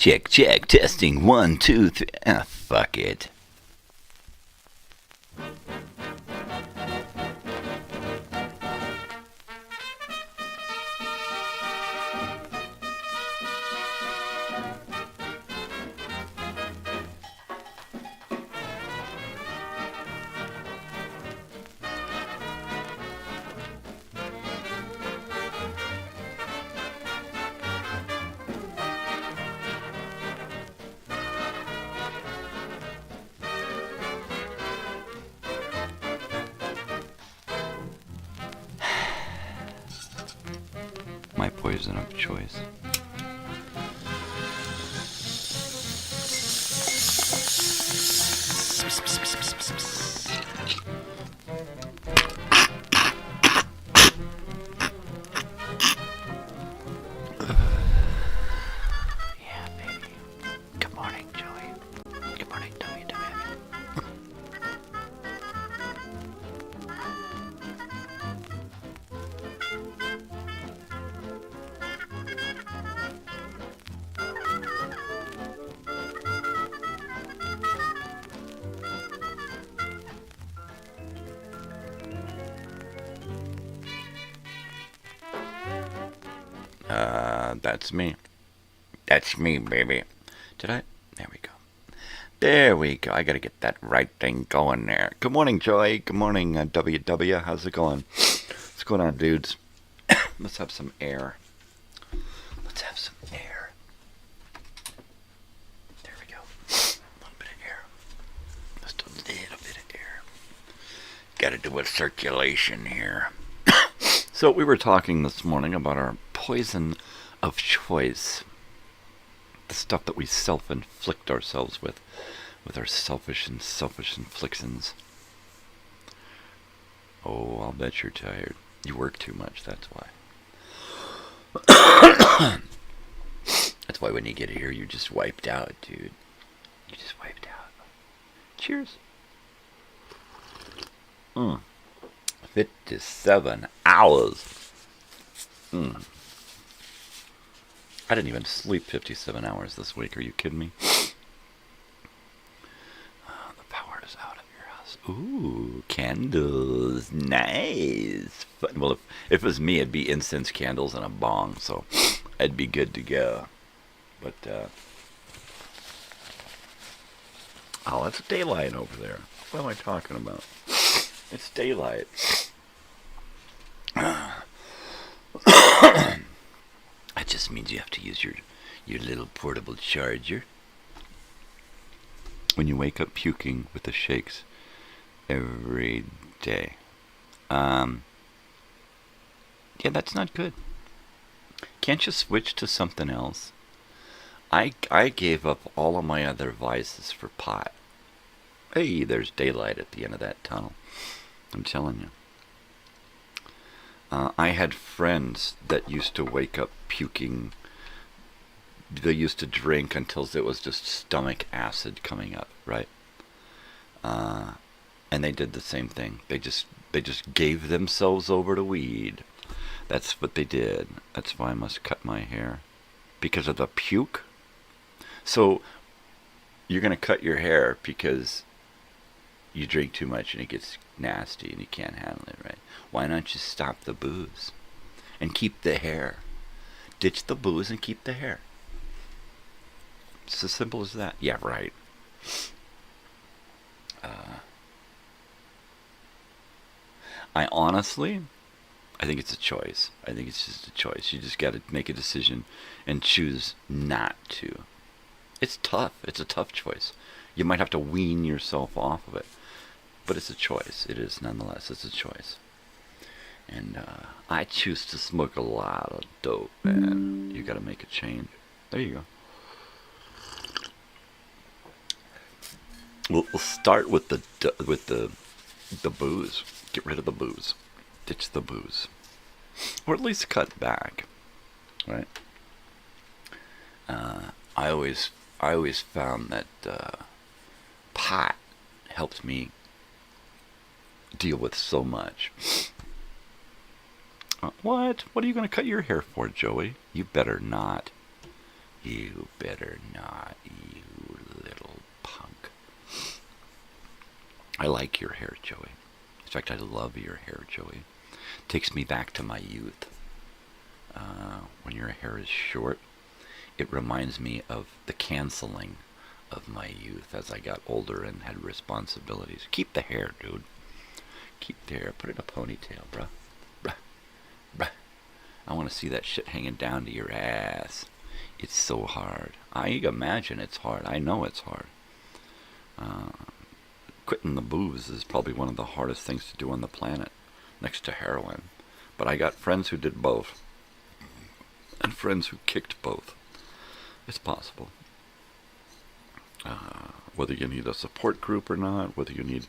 Check, check, testing, 1, 2, 3. Ah, fuck it. My poison of choice. Yeah, baby. Good morning, Joey. Good morning, WWF. That's me. That's me, baby. Did I? There we go. There we go. I gotta get that right thing going there. Good morning, Joy. Good morning, WW. How's it going? What's going on, dudes? Let's have some air. Let's have some air. There we go. A little bit of air. Just a little bit of air. Gotta do a circulation here. So we were talking this morning about our poison of choice. The stuff that we self-inflict ourselves with our selfish inflictions. Oh, I'll bet you're tired. You work too much, that's why. That's why when you get here, you're just wiped out, dude. You just wiped out. Cheers. 57 hours. I didn't even sleep 57 hours this week. Are you kidding me? The power is out of your house. Ooh, candles. Nice. Well, if it was me, it'd be incense candles and a bong, so I'd be good to go. But, oh, it's daylight over there. What am I talking about? It's daylight. That just means you have to use your little portable charger. When you wake up puking with the shakes every day. Yeah, that's not good. Can't you switch to something else? I gave up all of my other vices for pot. Hey, there's daylight at the end of that tunnel. I'm telling you. I had friends that used to wake up puking. They used to drink until it was just stomach acid coming up, right? And they did the same thing. They just gave themselves over to weed. That's what they did. That's why I must cut my hair. Because of the puke? So, you're going to cut your hair because you drink too much and it gets nasty and you can't handle it, right? Why not just stop the booze and keep the hair? Ditch the booze and keep the hair. It's as simple as that. Yeah, right. I think it's a choice. I think it's just a choice. You just got to make a decision and choose not to. It's tough. It's a tough choice. You might have to wean yourself off of it. But it's a choice. It is nonetheless. It's a choice. And I choose to smoke a lot of dope, man. You got to make a change. There you go. We'll start with the booze. Get rid of the booze. Ditch the booze, or at least cut back. Right. I always found that pot helped me deal with so much. What? What are you going to cut your hair for, Joey? You better not. You better not, you little punk. I like your hair, Joey. In fact, I love your hair, Joey. Takes me back to my youth. When your hair is short, it reminds me of the canceling of my youth as I got older and had responsibilities. Keep the hair, dude. Keep the hair. Put it in a ponytail, bruh. Bruh. Bruh. I want to see that shit hanging down to your ass. It's so hard. I imagine it's hard. I know it's hard. Quitting the booze is probably one of the hardest things to do on the planet, next to heroin. But I got friends who did both, and friends who kicked both. It's possible. Whether you need a support group or not, whether you need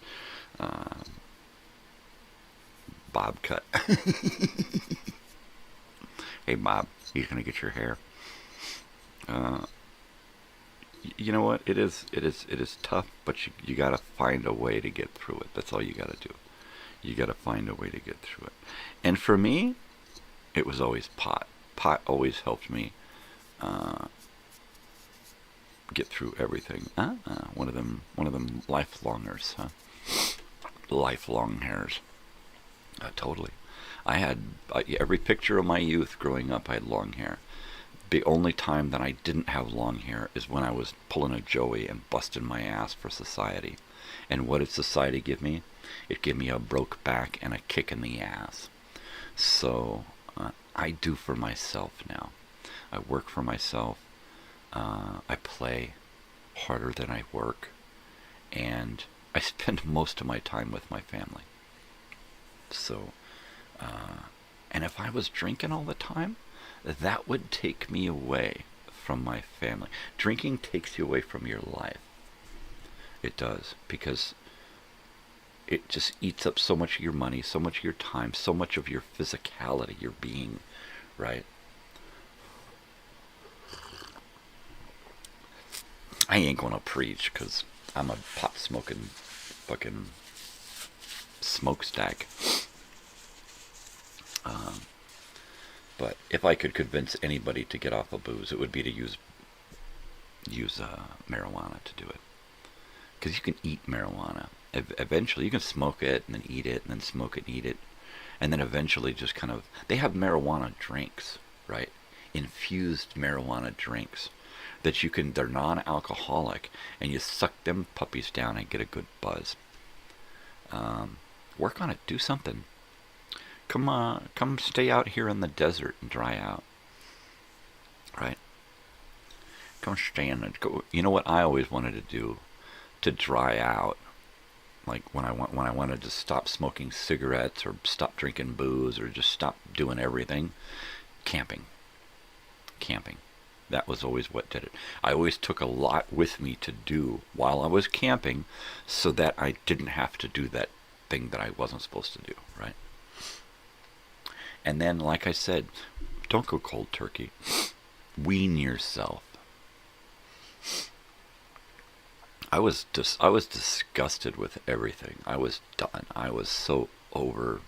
Bob cut. Hey Bob, he's gonna get your hair. You know what? It is tough, but you gotta find a way to get through it. That's all you gotta do. You gotta find a way to get through it. And for me, it was always pot. Pot always helped me get through everything. One of them lifelongers, huh? Lifelong hairs. Totally. I had every picture of my youth growing up. I had long hair. The only time that I didn't have long hair is when I was pulling a Joey and busting my ass for society. And what did society give me? It gave me a broke back and a kick in the ass. So I do for myself now. I work for myself. I play harder than I work. And I spend most of my time with my family. So, and if I was drinking all the time, that would take me away from my family. Drinking takes you away from your life. It does, because it just eats up so much of your money, so much of your time, so much of your physicality, your being, right? I ain't gonna preach, because I'm a pot-smoking fucking smokestack. But if I could convince anybody to get off of booze, it would be to use marijuana to do it. Because you can eat marijuana. Eventually, you can smoke it and then eat it and then smoke it and eat it. And then eventually just kind of... They have marijuana drinks, right? Infused marijuana drinks that you can... They're non-alcoholic. And you suck them puppies down and get a good buzz. Work on it. Do something. Come stay out here in the desert and dry out. Right? Come stay in it. You know what I always wanted to do to dry out? Like when I wanted to stop smoking cigarettes or stop drinking booze or just stop doing everything. Camping. That was always what did it. I always took a lot with me to do while I was camping so that I didn't have to do that thing that I wasn't supposed to do, right? And then, like I said, don't go cold turkey. Wean yourself. I was disgusted with everything. I was done. I was so over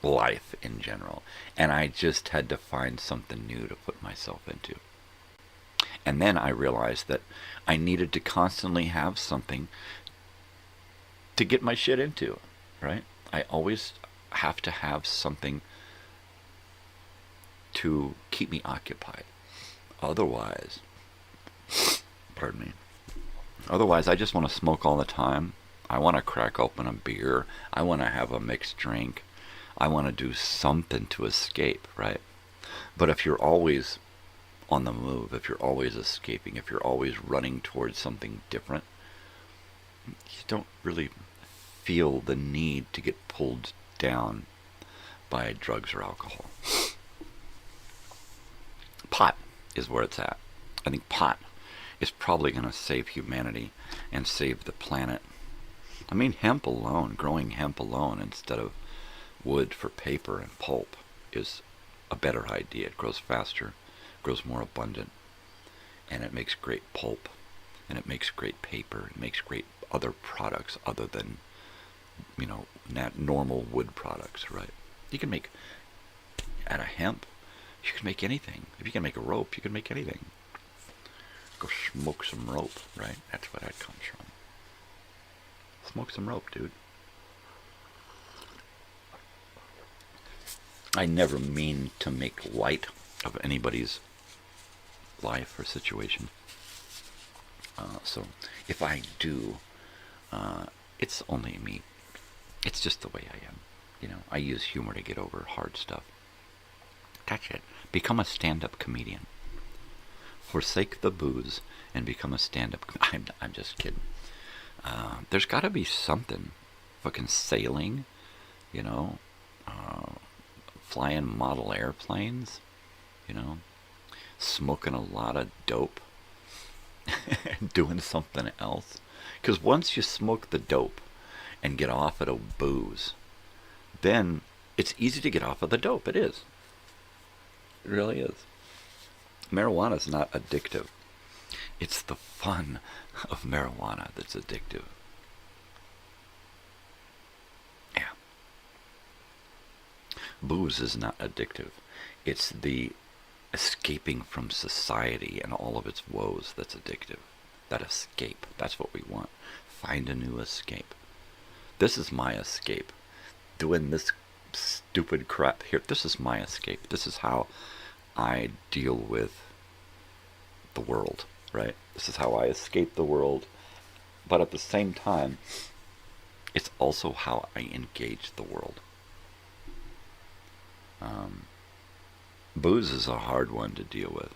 life in general. And I just had to find something new to put myself into. And then I realized that I needed to constantly have something to get my shit into, right? I always have to have something to keep me occupied. Otherwise, pardon me. Otherwise, I just want to smoke all the time. I want to crack open a beer. I want to have a mixed drink. I want to do something to escape, right? But if you're always on the move, if you're always escaping, if you're always running towards something different, you don't really feel the need to get pulled down by drugs or alcohol. Pot is where it's at. I think pot is probably going to save humanity and save the planet. I mean, hemp alone, growing hemp alone instead of wood for paper and pulp is a better idea. It grows faster, grows more abundant, and it makes great pulp, and it makes great paper, it makes great other products other than, you know, normal wood products, right? You can make, out of hemp, you can make anything. If you can make a rope, you can make anything. go smoke some rope, right? That's where that comes from. Smoke some rope, dude. I never mean to make light of anybody's life or situation. So if I do, it's only me. It's just the way I am. You know, I use humor to get over hard stuff. That's it. Become a stand-up comedian. Forsake the booze and become a stand-up. I'm just kidding. There's got to be something. Fucking sailing, you know, flying model airplanes, you know, smoking a lot of dope, and doing something else. Because once you smoke the dope and get off of the booze, then it's easy to get off of the dope. It is. It really is. Marijuana is not addictive. It's the fun of marijuana that's addictive. Yeah. Booze is not addictive. It's the escaping from society and all of its woes that's addictive. That escape. That's what we want. Find a new escape. This is my escape. Doing this stupid crap here. This is my escape. This is how I deal with the world, right? This is how I escape the world. But at the same time, it's also how I engage the world. Booze is a hard one to deal with.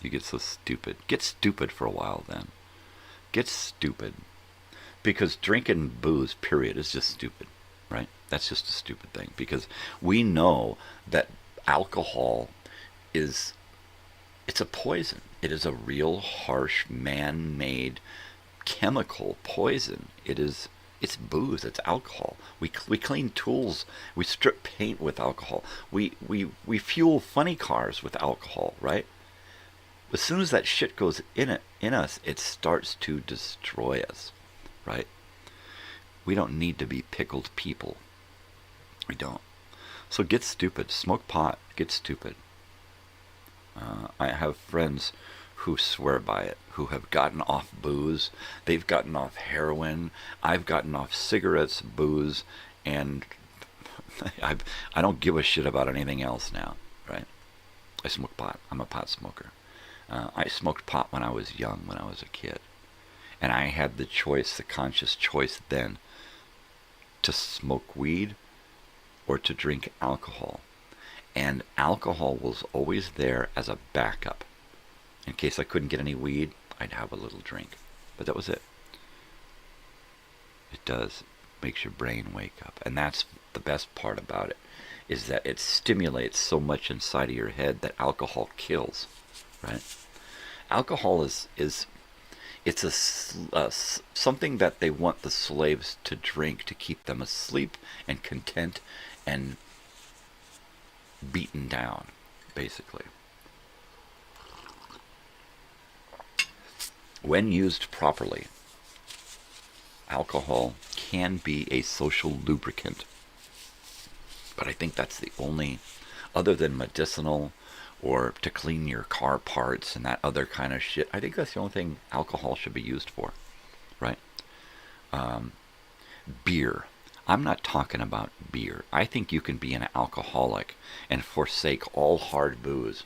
You get so stupid. Get stupid for a while then. Get stupid. Because drinking booze, period, is just stupid, right? That's just a stupid thing. Because we know that alcohol it's a poison. It is a real harsh, man-made chemical poison. It's booze. It's alcohol. We clean tools. We strip paint with alcohol. We fuel funny cars with alcohol, right? As soon as that shit goes in us, it starts to destroy us, right? We don't need to be pickled people. We don't. So get stupid. Smoke pot. Get stupid. I have friends who swear by it, who have gotten off booze. They've gotten off heroin. I've gotten off cigarettes, booze, and I don't give a shit about anything else now, right? I smoke pot. I'm a pot smoker. I smoked pot when I was young, when I was a kid. And I had the choice, the conscious choice then, to smoke weed or to drink alcohol. And alcohol was always there as a backup. In case I couldn't get any weed, I'd have a little drink. But that was it. It does. Makes your brain wake up. And that's the best part about it, is that it stimulates so much inside of your head that alcohol kills, right? Alcohol is something that they want the slaves to drink to keep them asleep and content and beaten down, basically. When used properly, alcohol can be a social lubricant. But I think that's the only, other than medicinal or to clean your car parts and that other kind of shit, I think that's the only thing alcohol should be used for, right? Beer. I'm not talking about beer. I think you can be an alcoholic and forsake all hard booze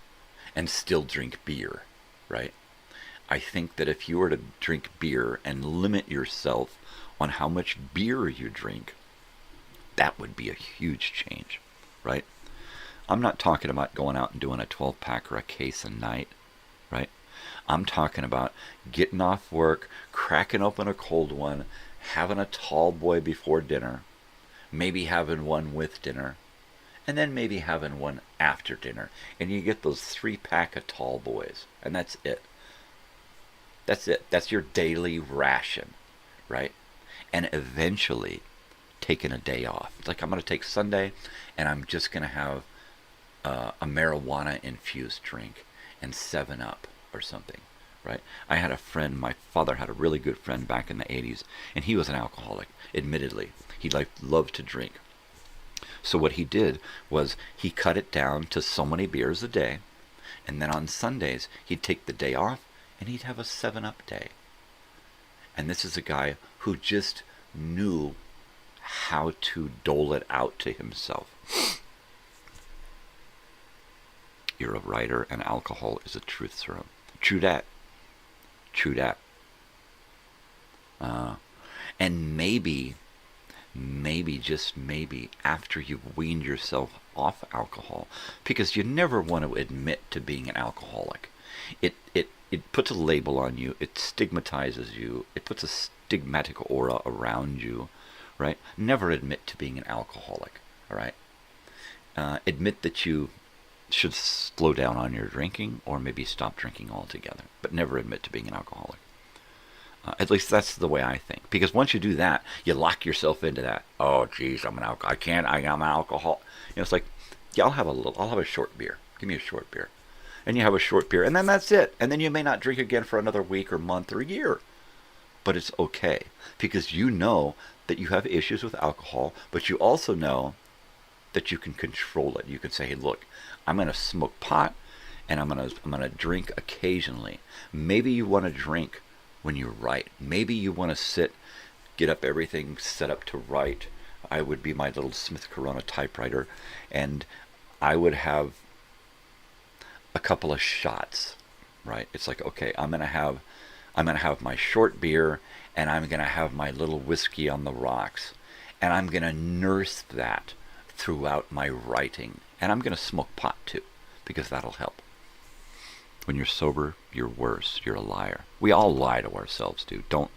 and still drink beer, right? I think that if you were to drink beer and limit yourself on how much beer you drink, that would be a huge change, right? I'm not talking about going out and doing a 12-pack or a case a night, right? I'm talking about getting off work, cracking open a cold one, having a tall boy before dinner, maybe having one with dinner, and then maybe having one after dinner. And you get those 3-pack of tall boys, and that's it. That's it. That's your daily ration, right? And eventually taking a day off. It's like, I'm going to take Sunday, and I'm just going to have a marijuana-infused drink and 7-Up or something, right? I had a friend, my father had a really good friend back in the 80s, and he was an alcoholic, admittedly. He loved to drink. So what he did was he cut it down to so many beers a day, And then on Sundays, he'd take the day off and he'd have a 7-Up day. And this is a guy who just knew how to dole it out to himself. You're a writer and alcohol is a truth serum. True that. True that. And maybe, just maybe, after you've weaned yourself off alcohol, because you never want to admit to being an alcoholic. It puts a label on you. It stigmatizes you. It puts a stigmatic aura around you, right? Never admit to being an alcoholic, all right? Admit that you should slow down on your drinking or maybe stop drinking altogether, but never admit to being an alcoholic. At least that's the way I think. Because once you do that, you lock yourself into that. Oh, geez, I'm an alcoholic. I'm an alcohol. It's like, yeah, I'll have a short beer. Give me a short beer. And you have a short beer, and then that's it. And then you may not drink again for another week or month or a year. But it's okay, because you know that you have issues with alcohol, but you also know that you can control it. You can say, hey, look, I'm going to smoke pot, and I'm going to drink occasionally. Maybe you want to drink when you write. Maybe you want to get up everything set up to write. I would be my little Smith Corona typewriter, and I would have a couple of shots, right? It's like, okay, I'm gonna have my short beer, and I'm gonna have my little whiskey on the rocks, and I'm gonna nurse that throughout my writing, and I'm gonna smoke pot too, because that'll help. When you're sober, you're worse. You're a liar. We all lie to ourselves, dude. Don't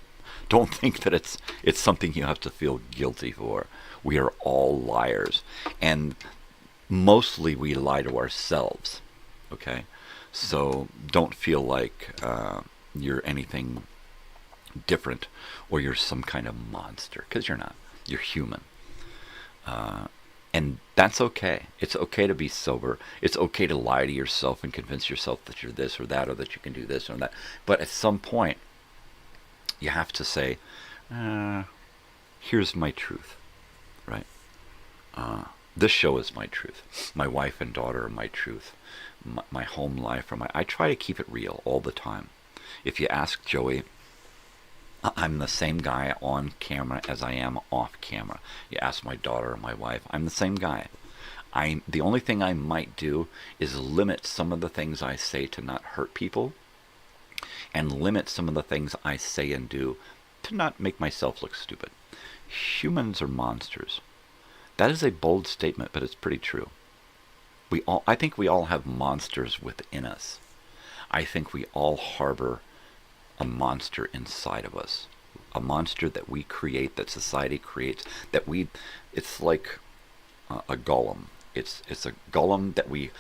think that it's something you have to feel guilty for. We are all liars, and mostly we lie to ourselves. Okay, so don't feel like you're anything different or you're some kind of monster, because you're not. You're human. And that's okay. It's okay to be sober. It's okay to lie to yourself and convince yourself that you're this or that, or that you can do this or that. But at some point, you have to say, here's my truth, right? This show is my truth. My wife and daughter are my truth. My home life, I try to keep it real all the time. If you ask Joey, I'm the same guy on camera as I am off camera. You ask my daughter or my wife, I'm the same guy. The only thing I might do is limit some of the things I say to not hurt people, and limit some of the things I say and do to not make myself look stupid. Humans are monsters. That is a bold statement, but it's pretty true. I think we all have monsters within us. I think we all harbor a monster inside of us. A monster that we create, that society creates, it's like a golem. It's a golem that we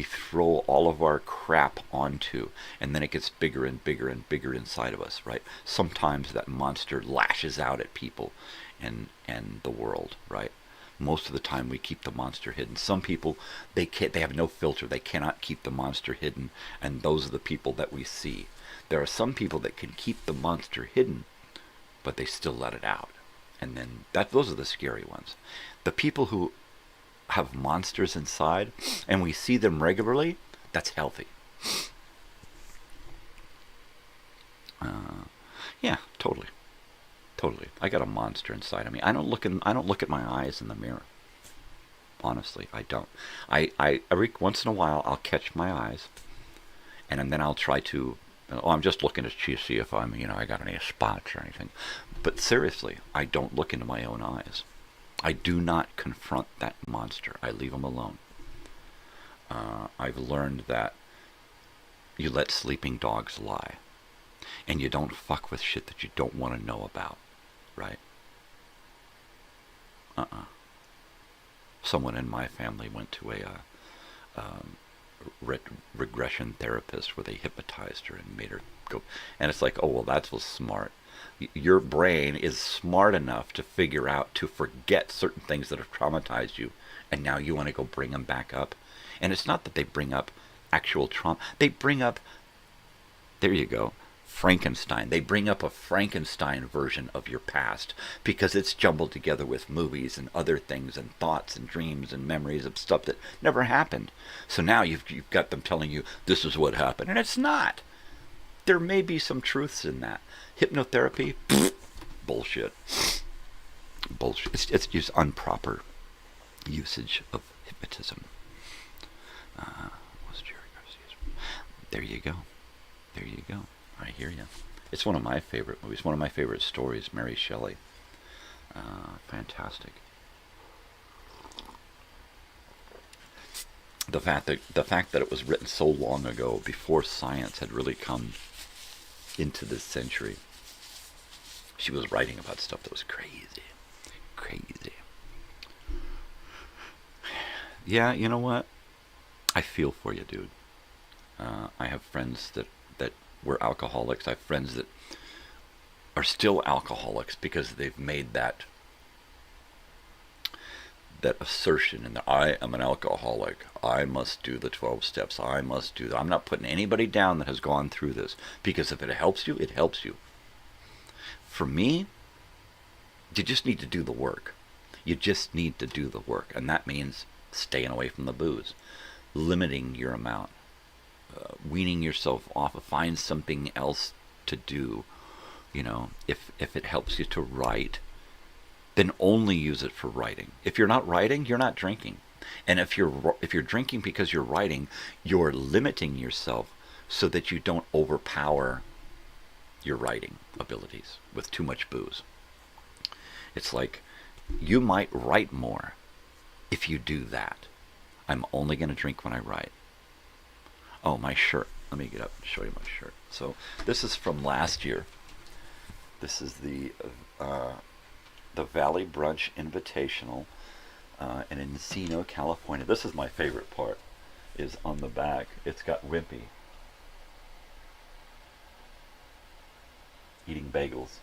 throw all of our crap onto, and then it gets bigger and bigger and bigger inside of us, right? Sometimes that monster lashes out at people and the world, right? Most of the time we keep the monster hidden. Some people, they have no filter. They cannot keep the monster hidden, and those are the people that we see. There are some people that can keep the monster hidden, but they still let it out. And then those are the scary ones. The people who have monsters inside, and we see them regularly, that's healthy. Yeah, totally. I got a monster inside of me. I don't look at my eyes in the mirror. Honestly, I don't. I every once in a while I'll catch my eyes, and then I'll try to. Oh, I'm just looking to see if I got any spots or anything. But seriously, I don't look into my own eyes. I do not confront that monster. I leave him alone. I've learned that you let sleeping dogs lie, and you don't fuck with shit that you don't want to know about. Right? Someone in my family went to a regression therapist where they hypnotized her and made her go. And it's like, oh, well, that was smart. Your brain is smart enough to figure out to forget certain things that have traumatized you, and now you want to go bring them back up. And it's not that they bring up actual trauma. They bring up, there you go, Frankenstein. They bring up a Frankenstein version of your past because it's jumbled together with movies and other things and thoughts and dreams and memories of stuff that never happened. So now you've got them telling you this is what happened, and it's not. There may be some truths in that. Hypnotherapy, bullshit. Bullshit. It's just improper usage of hypnotism. There you go. There you go. I hear you. It's one of my favorite movies. One of my favorite stories, Mary Shelley. Fantastic. The fact that it was written so long ago, before science had really come into this century. She was writing about stuff that was crazy. Crazy. Yeah, you know what? I feel for you, dude. I have friends that were alcoholics. I have friends that are still alcoholics because they've made that assertion and that I am an alcoholic. I must do the 12 steps. I must do that. I'm not putting anybody down that has gone through this, because if it helps you, it helps you. For me, you just need to do the work. You just need to do the work, and that means staying away from the booze, limiting your amount, weaning yourself off. Find something else to do. You know, if it helps you to write, then only use it for writing. If you're not writing, you're not drinking. And if you're drinking because you're writing, you're limiting yourself so that you don't overpower your writing abilities with too much booze. It's like, you might write more if you do that. I'm only going to drink when I write. Oh, my shirt. Let me get up and show you my shirt. So this is from last year. This is the Valley Brunch Invitational in Encino, California. This is my favorite part, is on the back. It's got Wimpy eating bagels.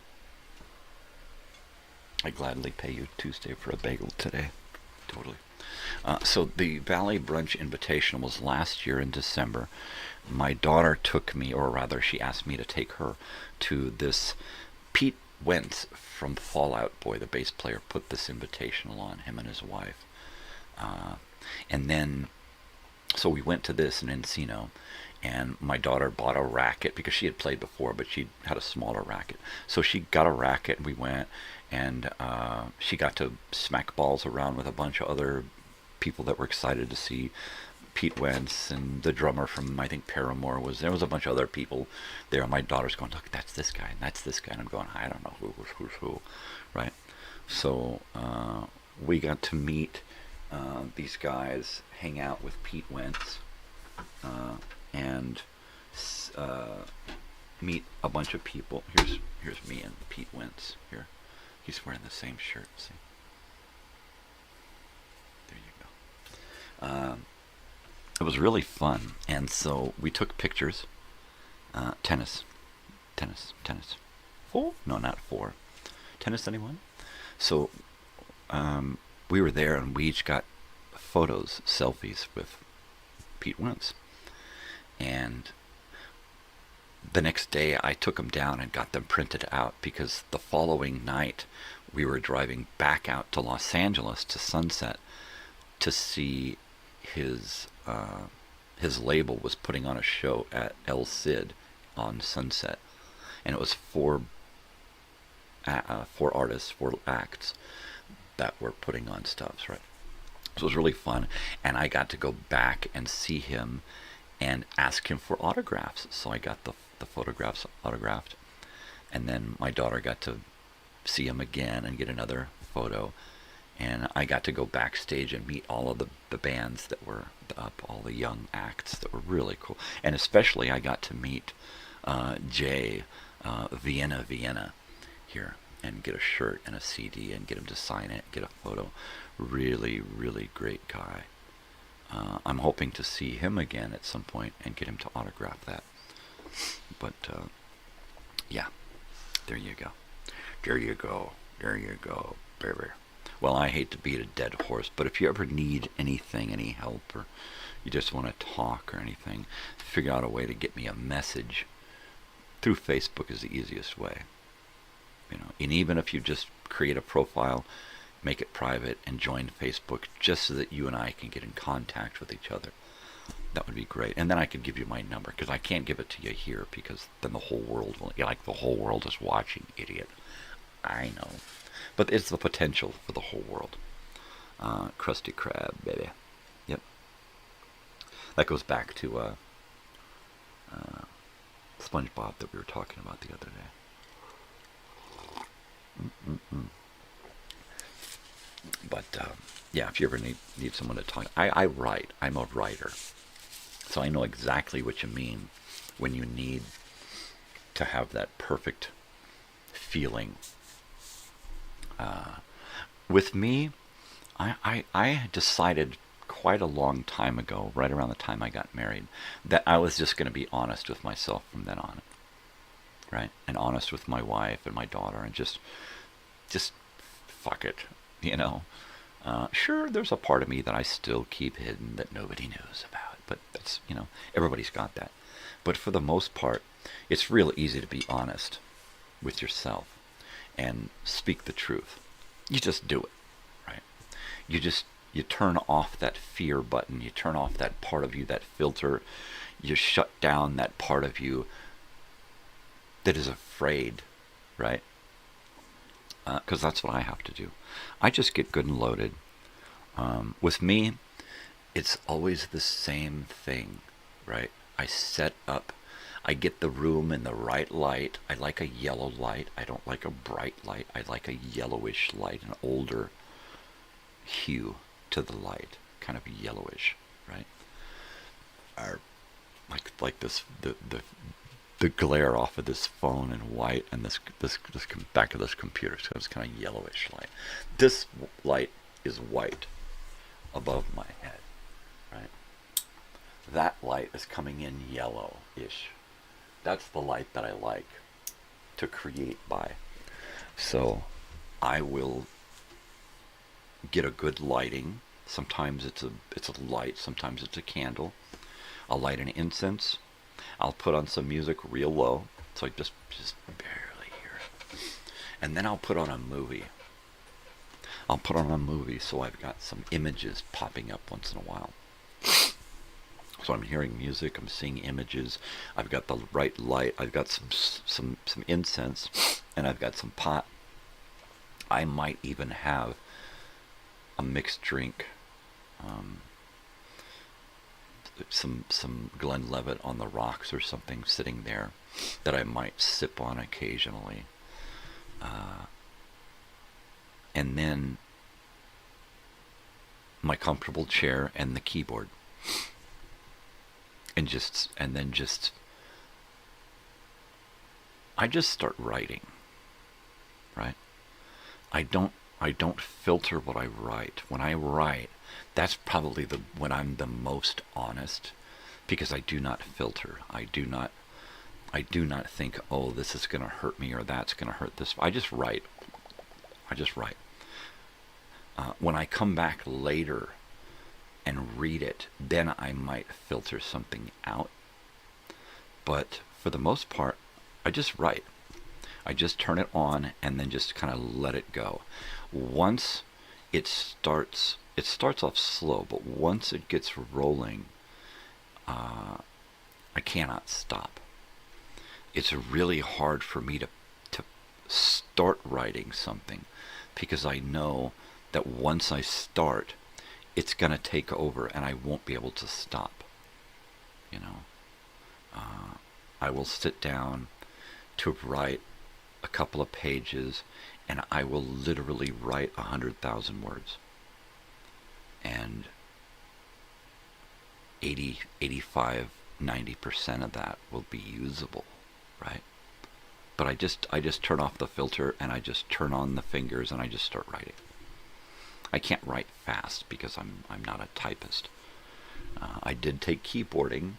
I gladly pay you Tuesday for a bagel today. Totally. So the Valley Brunch Invitational was last year in December. My daughter took me, or rather she asked me to take her to this. Pete Wentz from Fall Out Boy, the bass player, put this invitational on, him and his wife. And then, so we went to this in Encino, and my daughter bought a racket because she had played before, but she had a smaller racket. So she got a racket, and we went, and she got to smack balls around with a bunch of other people that were excited to see Pete Wentz, and the drummer from, I think, Paramore was there. Was a bunch of other people there, and my daughter's going, look, that's this guy, and that's this guy, and I'm going, I don't know who's who, right? So we got to meet these guys, hang out with Pete Wentz, and meet a bunch of people. Here's me and Pete Wentz here. He's wearing the same shirt, see? There you go. It was really fun, and so we took pictures. Tennis. 4? No, not 4. Tennis, anyone? So we were there, and we each got photos, selfies with Pete Wentz. And the next day I took them down and got them printed out, because the following night we were driving back out to Los Angeles to Sunset to see his label was putting on a show at El Cid on Sunset, and it was four artists, 4 acts that were putting on stuff, right? So it was really fun, and I got to go back and see him and ask him for autographs. So I got the photographs autographed, and then my daughter got to see him again and get another photo. And I got to go backstage and meet all of the bands that were up, all the young acts that were really cool. And especially I got to meet Jay, Vienna here, and get a shirt and a CD and get him to sign it, get a photo. Really, really great guy. I'm hoping to see him again at some point and get him to autograph that. But, yeah, there you go. There you go. There you go, baby. Well, I hate to beat a dead horse, but if you ever need anything, any help, or you just want to talk or anything, figure out a way to get me a message through Facebook is the easiest way. And even if you just create a profile, make it private, and join Facebook just so that you and I can get in contact with each other, that would be great. And then I could give you my number, because I can't give it to you here, because then the whole world will, the whole world is watching, idiot. I know. But it's the potential for the whole world. Krusty Krab, baby. Yep. That goes back to SpongeBob that we were talking about the other day. But yeah, if you ever need someone to talk, I write. I'm a writer, so I know exactly what you mean when you need to have that perfect feeling. With me, I decided quite a long time ago, right around the time I got married, that I was just going to be honest with myself from then on, right? And honest with my wife and my daughter, and just fuck it, Sure, there's a part of me that I still keep hidden that nobody knows about, but that's, everybody's got that. But for the most part, it's real easy to be honest with yourself and speak the truth. You just do it, right? You turn off that fear button. You turn off that part of you, that filter. You shut down that part of you that is afraid, right? Because that's what I have to do. I just get good and loaded. With me, it's always the same thing, right? I set up, I get the room in the right light. I like a yellow light. I don't like a bright light. I like a yellowish light, an older hue to the light, kind of yellowish, right? Or like this, the glare off of this phone in white, and this back of this computer, so it's kind of yellowish light. This light is white above my head, right? That light is coming in yellowish. That's the light that I like to create by. So I will get a good lighting. Sometimes it's a light, sometimes it's a candle. I'll light an incense. I'll put on some music real low, so I just barely hear it. And then I'll put on a movie. So I've got some images popping up once in a while. So I'm hearing music, I'm seeing images, I've got the right light, I've got some incense, and I've got some pot. I might even have a mixed drink, some Glenlivet on the rocks or something sitting there that I might sip on occasionally. And then my comfortable chair and the keyboard. And then I just start writing, right? I don't filter what I write. When I write, that's probably when I'm the most honest, because I do not filter. I do not think, oh, this is going to hurt me or that's going to hurt this. I just write. When I come back later and read it, then I might filter something out. But for the most part, I just write. I just turn it on and then just kind of let it go. Once it starts off slow, but once it gets rolling, I cannot stop. It's really hard for me to start writing something, because I know that once I start, it's going to take over and I won't be able to stop. I will sit down to write a couple of pages, and I will literally write 100,000 words. And 80, 85, 90% of that will be usable, right? But I just turn off the filter and I just turn on the fingers and I just start writing. I can't write fast because I'm not a typist. I did take keyboarding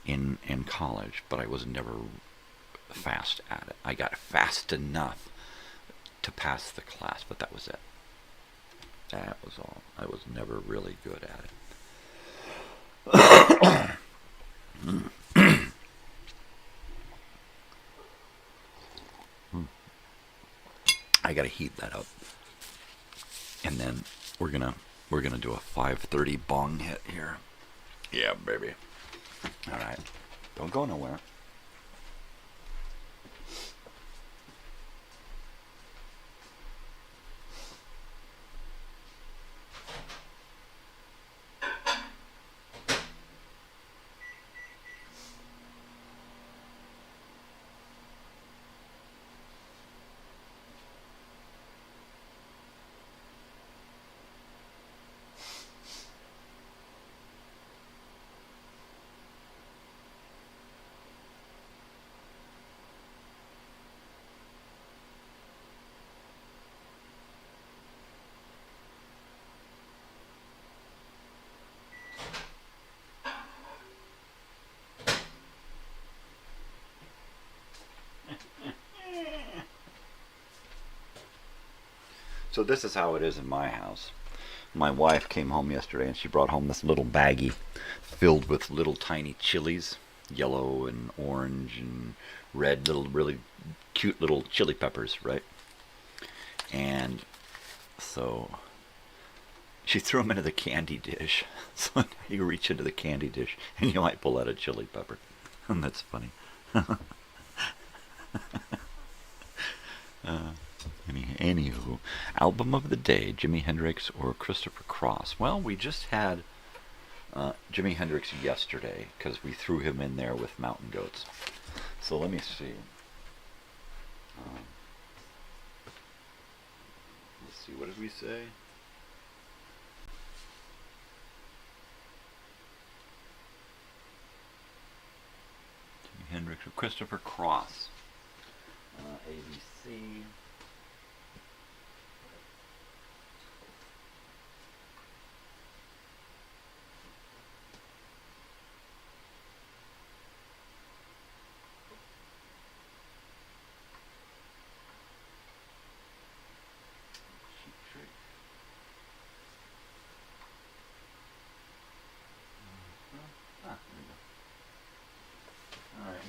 in college, but I was never fast at it. I got fast enough to pass the class, but that was it. That was all. I was never really good at it. I gotta heat that up, and then we're gonna do a 5:30 bong hit here. Yeah, baby. All right, don't go nowhere. So this is how it is in my house. My wife came home yesterday and she brought home this little baggie filled with little tiny chilies, yellow and orange and red, little really cute little chili peppers, right? And so she threw them into the candy dish. So you reach into the candy dish and you might pull out a chili pepper. And that's funny. Anywho, album of the day, Jimi Hendrix or Christopher Cross? Well, we just had Jimi Hendrix yesterday because we threw him in there with Mountain Goats. So let me see. Let's see, what did we say? Jimi Hendrix or Christopher Cross? ABC.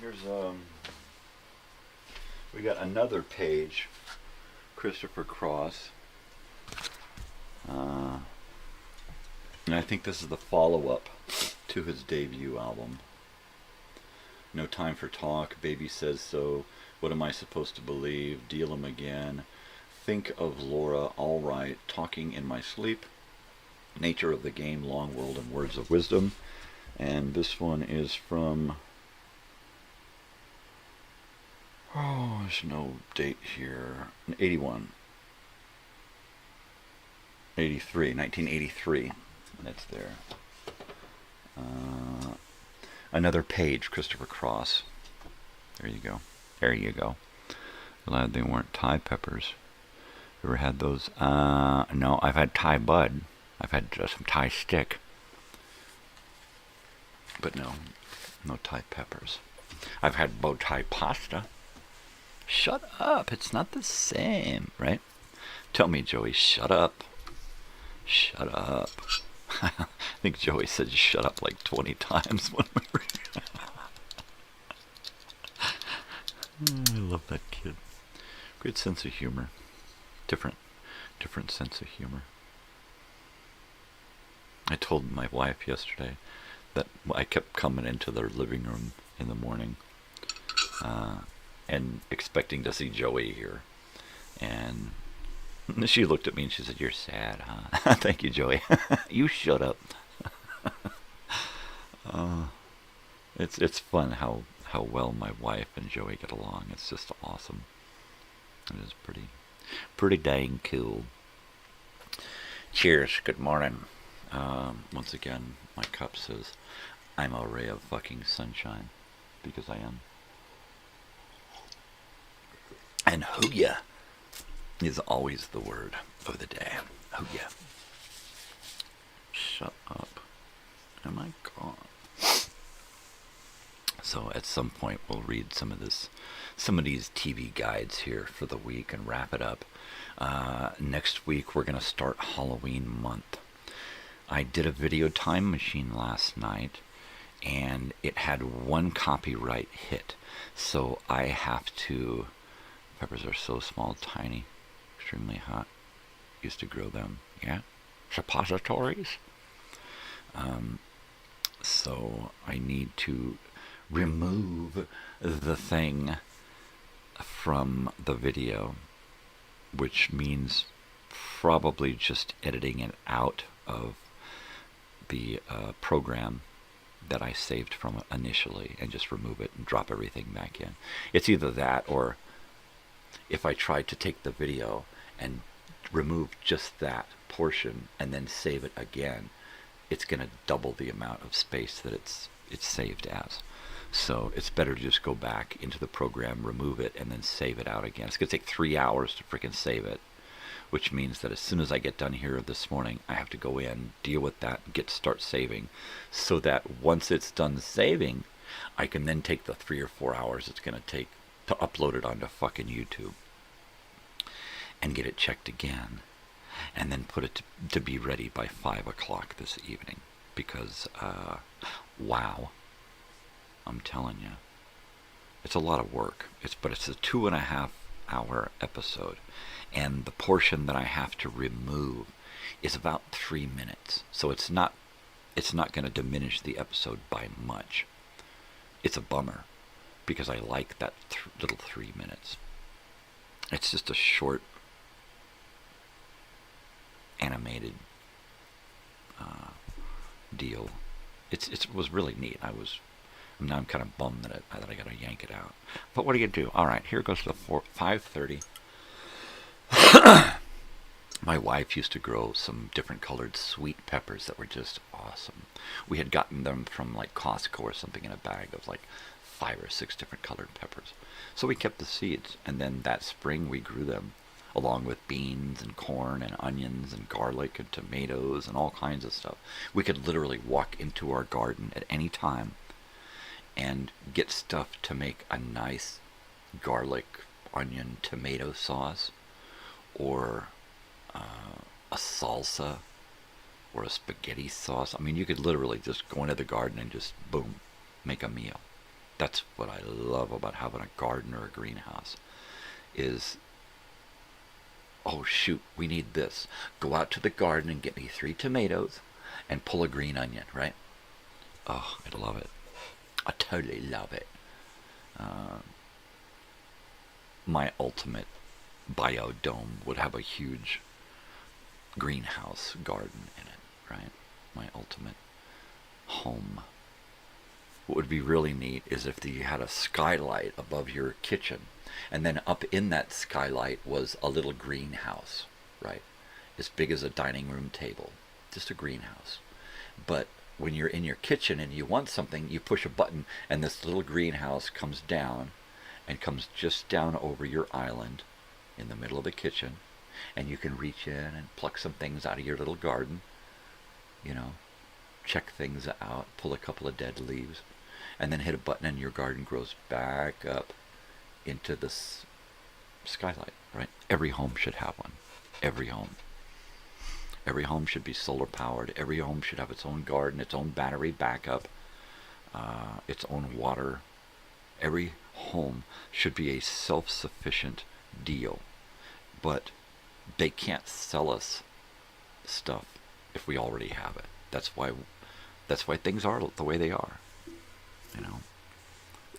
Here's we got another page, Christopher Cross, and I think this is the follow-up to his debut album. No Time for Talk, Baby Says So, What Am I Supposed to Believe, Deal 'Em Again, Think of Laura, All Right, Talking in My Sleep, Nature of the Game, Long World, and Words of Wisdom. And this one is from... oh, there's no date here. 81. 1983. And it's there. Another page, Christopher Cross. There you go. There you go. Glad they weren't Thai peppers. Ever had those? No, I've had Thai bud. I've had some Thai stick. But no Thai peppers. I've had bow tie pasta. Shut up, it's not the same, right? Tell me, Joey, shut up. Shut up. I think Joey said shut up like 20 times when we were I love that kid. Great sense of humor. Different sense of humor. I told my wife yesterday that I kept coming into their living room in the morning and expecting to see Joey here. And she looked at me and she said, "You're sad, huh?" Thank you, Joey. You shut up. It's fun how well my wife and Joey get along. It's just awesome. It is pretty dang cool. Cheers. Good morning. Once again, my cup says, "I'm a ray of fucking sunshine," because I am. And hooyah is always the word of the day. Hooyah. Shut up. Oh my God. So at some point we'll read some of these TV guides here for the week and wrap it up. Next week we're going to start Halloween month. I did a video time machine last night and it had one copyright hit. So I have to... peppers are so small, tiny. extremely hot. Used to grow them. Yeah, suppositories. So I need to remove the thing from the video, which means probably just editing it out of the program that I saved from initially and just remove it and drop everything back in. It's either that, or if I tried to take the video and remove just that portion and then save it again, it's going to double the amount of space that it's saved as. So it's better to just go back into the program, remove it, and then save it out again. It's going to take 3 hours to freaking save it, which means that as soon as I get done here this morning, I have to go in, deal with that, and start saving, so that once it's done saving, I can then take the 3 or 4 hours it's going to take to upload it onto fucking YouTube and get it checked again, and then put it to be ready by 5 o'clock this evening. Because, wow, I'm telling you, it's a lot of work. But it's a 2.5 hour episode, and the portion that I have to remove is about 3 minutes. So it's not going to diminish the episode by much. It's a bummer, because I like that little 3 minutes. It's just a short animated deal. It was really neat. Now I'm kind of bummed that I got to yank it out. But what do you do? All right, here goes to the 5:30. My wife used to grow some different colored sweet peppers that were just awesome. We had gotten them from like Costco or something in a bag of like 5 or 6 different colored peppers. So we kept the seeds, and then that spring we grew them along with beans and corn and onions and garlic and tomatoes and all kinds of stuff. We could literally walk into our garden at any time and get stuff to make a nice garlic, onion, tomato sauce, or a salsa, or a spaghetti sauce. I mean, you could literally just go into the garden and just, boom, make a meal. That's what I love about having a garden or a greenhouse, is, oh shoot, we need this. Go out to the garden and get me 3 tomatoes and pull a green onion, right? Oh, I love it. I totally love it. My ultimate biodome would have a huge greenhouse garden in it, right? My ultimate home. What would be really neat is if you had a skylight above your kitchen, and then up in that skylight was a little greenhouse, right? As big as a dining room table. Just a greenhouse. But when you're in your kitchen and you want something, you push a button and this little greenhouse comes down and comes just down over your island in the middle of the kitchen, and you can reach in and pluck some things out of your little garden, check things out, pull a couple of dead leaves, and then hit a button and your garden grows back up into this skylight, right? Every home should have one. Every home. Every home should be solar powered. Every home should have its own garden, its own battery backup, its own water. Every home should be a self-sufficient deal. But they can't sell us stuff if we already have it. That's why things are the way they are.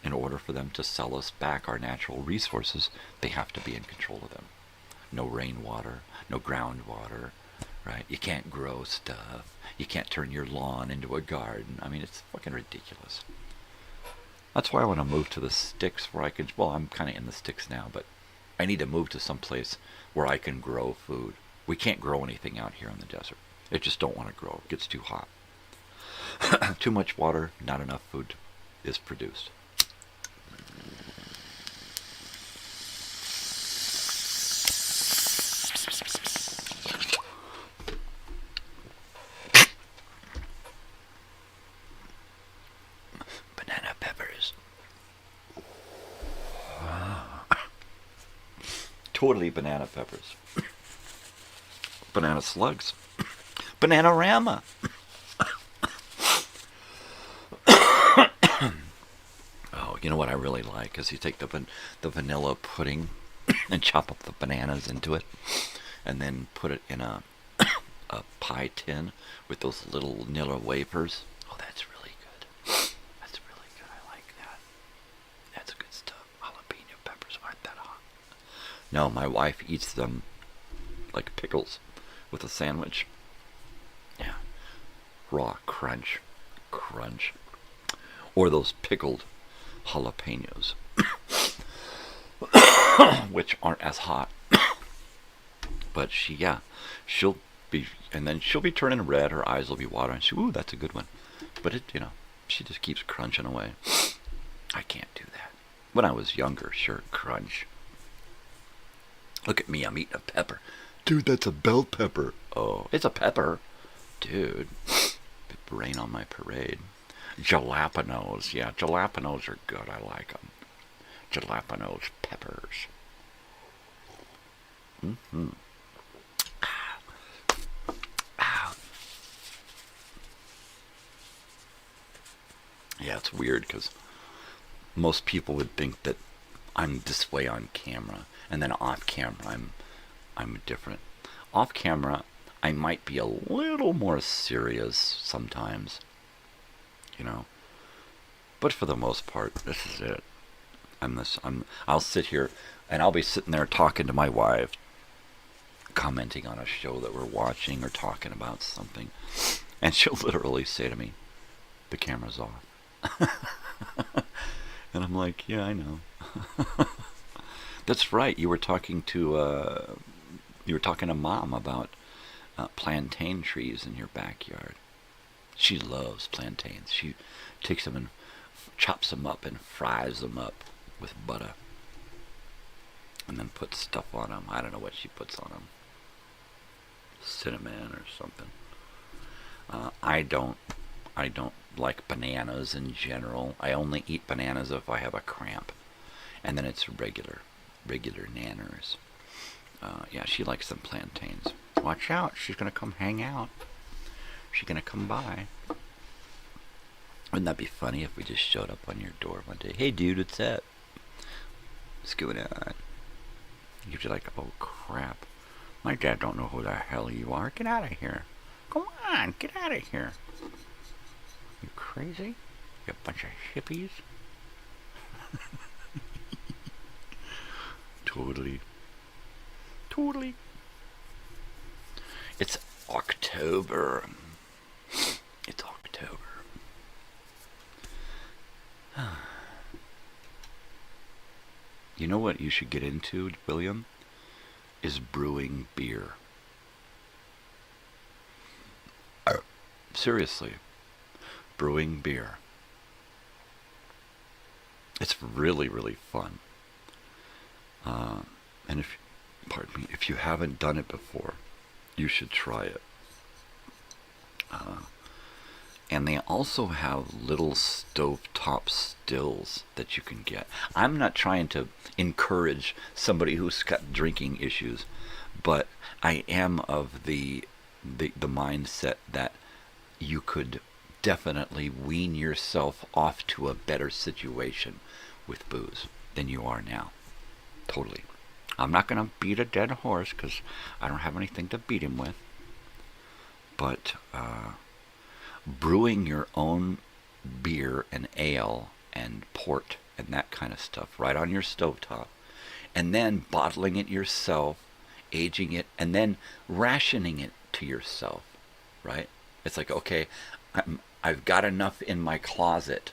In order for them to sell us back our natural resources, they have to be in control of them. No rainwater, no groundwater, right? You can't grow stuff. You can't turn your lawn into a garden. I mean, it's fucking ridiculous. That's why I want to move to the sticks where I can, well, I'm kind of in the sticks now, but I need to move to some place where I can grow food. We can't grow anything out here in the desert. It just don't want to grow. It gets too hot. Too much water, not enough food is produced. Banana peppers. Totally banana peppers. Banana slugs. Bananarama. Oh, you know what I really like is you take the vanilla pudding and chop up the bananas into it, and then put it in a pie tin with those little vanilla wafers. Oh, that's really good. That's really good. I like that. That's good stuff. Jalapeno peppers aren't that hot. No, my wife eats them like pickles with a sandwich. Yeah. Raw crunch. Crunch. Or those pickled jalapenos, which aren't as hot. But she'll be, and then she'll be turning red, her eyes will be watering. Ooh, that's a good one. But she just keeps crunching away. I can't do that. When I was younger, sure, crunch. Look at me, I'm eating a pepper. Dude, that's a bell pepper. Oh, it's a pepper. Dude, rain on my parade. Jalapenos, yeah, jalapenos are good. I like them. Jalapenos peppers. Mm-hmm. Yeah, it's weird because most people would think that I'm this way on camera, and then off camera I'm different. Off camera, I might be a little more serious sometimes, but for the most part, this is it. I'll sit here and I'll be sitting there talking to my wife, commenting on a show that we're watching or talking about something, and she'll literally say to me, "The camera's off." And I'm like, "Yeah, I know." That's right. You were talking to Mom about plantain trees in your backyard. She loves plantains. She takes them and chops them up and fries them up with butter, and then puts stuff on them. I don't know what she puts on them. Cinnamon or something. I don't like bananas in general. I only eat bananas if I have a cramp, and then it's regular nanners. Yeah, she likes them plantains. Watch out, she's gonna come hang out. She's gonna come by. Wouldn't that be funny if we just showed up on your door one day? "Hey dude, what's up? What's going on?" You'd be like, "Oh crap, my dad don't know who the hell you are. Get out of here. Come on, get out of here. You crazy? You bunch of hippies." Totally. It's October. It's October. You know what you should get into, William? Is brewing beer. Seriously. Brewing beer. It's really, really fun. And if you haven't done it before, you should try it. And they also have little stovetop stills that you can get. I'm not trying to encourage somebody who's got drinking issues, but I am of the mindset that you could definitely wean yourself off to a better situation with booze than you are now. Totally. I'm not going to beat a dead horse because I don't have anything to beat him with. But brewing your own beer and ale and port and that kind of stuff right on your stovetop, and then bottling it yourself, aging it, and then rationing it to yourself, right? It's like, okay, I've got enough in my closet,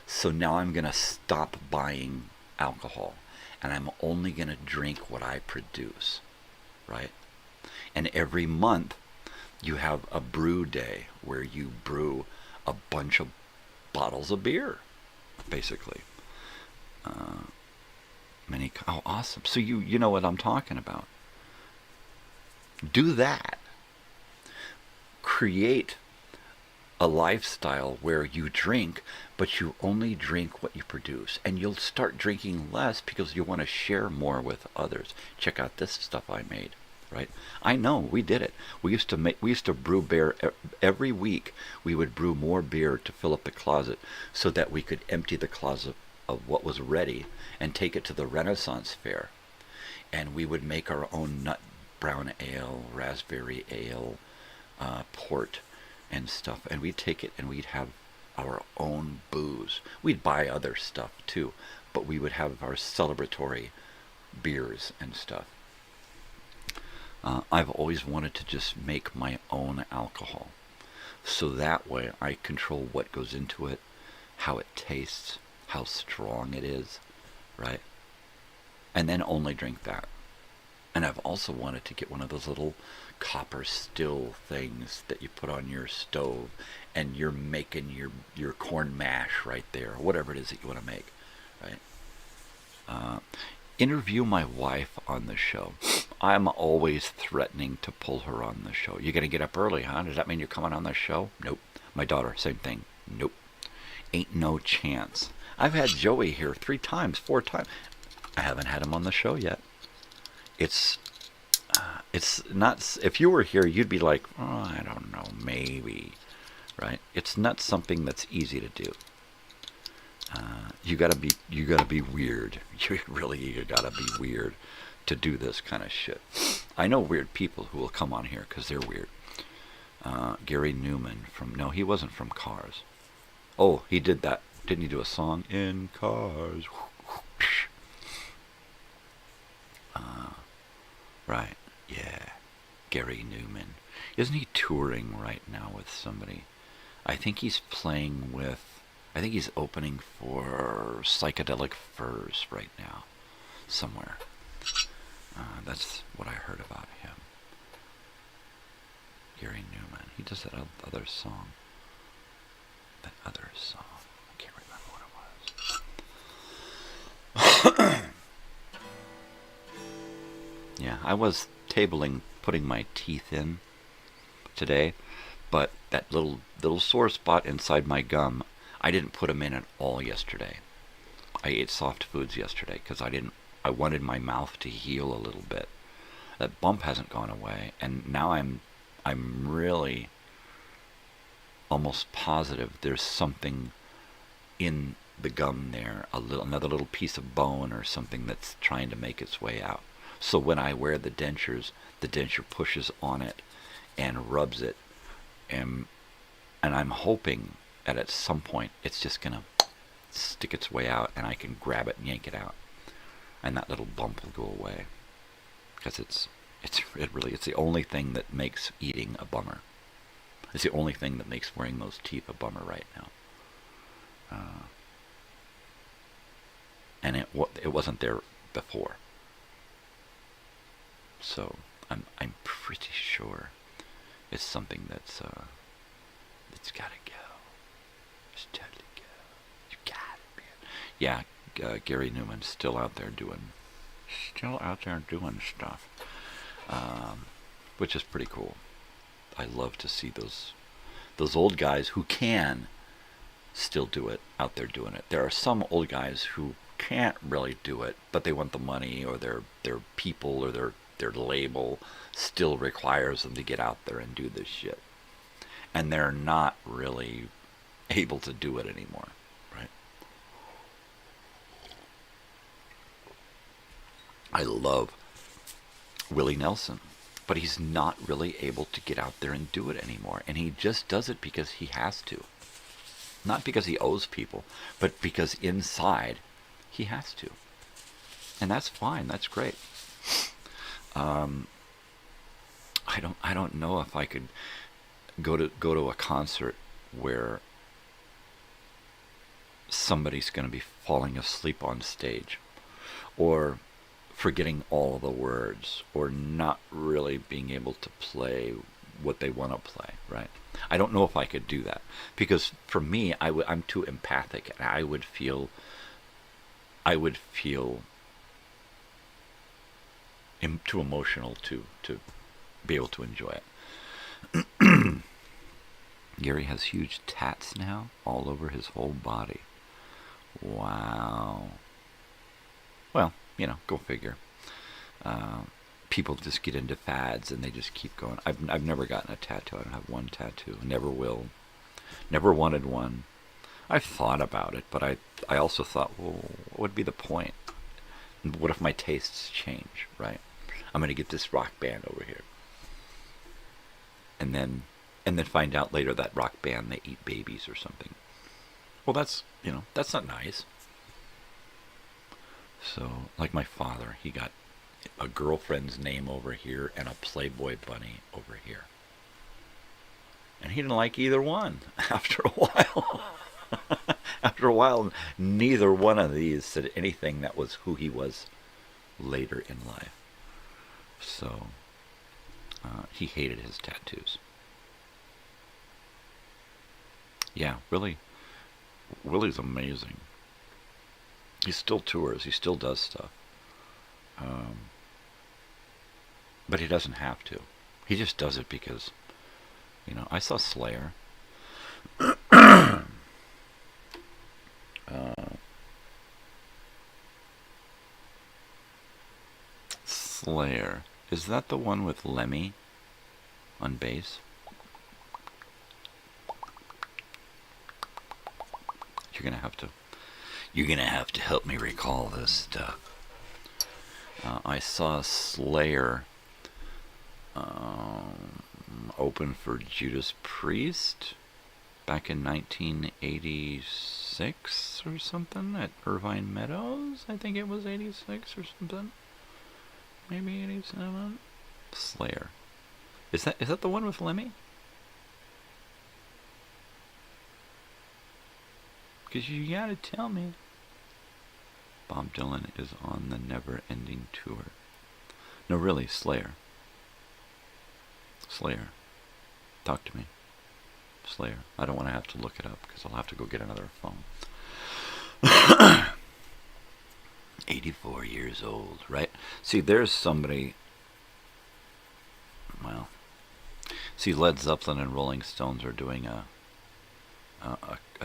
so now I'm going to stop buying alcohol, and I'm only going to drink what I produce, right? And every month you have a brew day where you brew a bunch of bottles of beer, basically. Oh, awesome. So you know what I'm talking about. Do that. Create a lifestyle where you drink, but you only drink what you produce, and you'll start drinking less because you want to share more with others. Check out this stuff I made, right? I know, we did it. We used to brew beer every week. We would brew more beer to fill up the closet so that we could empty the closet of what was ready and take it to the Renaissance Fair. and we would make our own nut brown ale, raspberry ale, port, and stuff. And we'd take it and we'd have our own booze. We'd buy other stuff too, but we would have our celebratory beers and stuff. I've always wanted to just make my own alcohol, so that way I control what goes into it, how it tastes, how strong it is, right? And then only drink that. And I've also wanted to get one of those little copper still things that you put on your stove, and you're making your corn mash right there, or whatever it is that you want to make, right? Interview my wife on the show. I'm always threatening to pull her on the show. You're going to get up early, huh? Does that mean you're coming on the show? Nope. My daughter, same thing. Nope. Ain't no chance. I've had Joey here 3 times, 4 times. I haven't had him on the show yet. It's not, if you were here, you'd be like, oh, I don't know, maybe, right? It's not something that's easy to do. You gotta be weird. You gotta be weird to do this kind of shit. I know weird people who will come on here because they're weird. Gary Newman no, he wasn't from Cars. Oh, he did that. Didn't he do a song? In Cars. Right, yeah. Gary Newman. Isn't he touring right now with somebody? I think he's opening for Psychedelic Furs right now, somewhere. That's what I heard about him. Gary Newman. He does that other song. I can't remember what it was. Yeah, I was putting my teeth in today, but that little sore spot inside my gum, I didn't put them in at all yesterday. I ate soft foods yesterday because I wanted my mouth to heal a little bit. That bump hasn't gone away, and now I'm really almost positive there's something in the gum there, another little piece of bone or something that's trying to make its way out. So when I wear the denture pushes on it and rubs it, and I'm hoping that at some point it's just gonna stick its way out and I can grab it and yank it out, and that little bump will go away. Because it's the only thing that makes eating a bummer. It's the only thing that makes wearing those teeth a bummer right now. And it wasn't there before. So I'm pretty sure it's something that's gotta go. It's totally go. You got it, man. Yeah, Gary Newman's still out there doing stuff, which is pretty cool. I love to see those old guys who can still do it out there doing it. There are some old guys who can't really do it, but they want the money, or their people or their label still requires them to get out there and do this shit. And they're not really able to do it anymore, right? I love Willie Nelson, but he's not really able to get out there and do it anymore. And he just does it because he has to. Not because he owes people, but because inside he has to. And that's fine. That's great. I don't know if I could go to a concert where somebody's going to be falling asleep on stage, or forgetting all the words, or not really being able to play what they want to play, right? I don't know if I could do that, because for me, I'm too empathic, and I would feel too emotional to be able to enjoy it. Gary has huge tats now all over his whole body. Wow. Well, go figure. People just get into fads and they just keep going. I've never gotten a tattoo. I don't have one tattoo. Never will. Never wanted one. I've thought about it, but I also thought, well, what would be the point? What if my tastes change, right? I'm going to get this rock band over here. And then find out later that rock band, they eat babies or something. Well, that's not nice. So, like my father, he got a girlfriend's name over here and a Playboy bunny over here. And he didn't like either one after a while. After a while, neither one of these said anything that was who he was later in life. So, he hated his tattoos. Yeah, Willie's amazing. He still tours. He still does stuff. But he doesn't have to. He just does it because, I saw Slayer. Slayer. Is that the one with Lemmy on bass? You're gonna have to help me recall this stuff. I saw Slayer open for Judas Priest back in 1986 or something at Irvine Meadows. I think it was 86 or something. Maybe 87. Slayer. Is that the one with Lemmy? Because you gotta tell me. Bob Dylan is on the Never Ending Tour. No, really, Slayer. Slayer. Talk to me. Slayer. I don't want to have to look it up because I'll have to go get another phone. 84 years old, right? See, there's somebody. Well, see, Led Zeppelin and Rolling Stones are doing a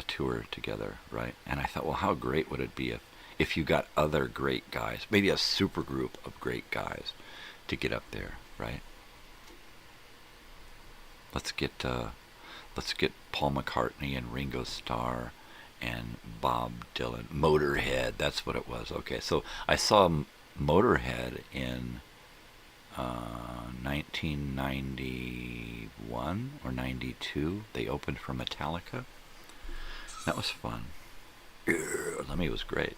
tour together, right? And I thought, well, how great would it be if you got other great guys, maybe a super group of great guys, to get up there, right? Let's get Paul McCartney and Ringo Starr and Bob Dylan. Motorhead, that's what it was. Okay, so I saw Motorhead in 1991 or 92. They opened for Metallica. That was fun. Lemmy was great.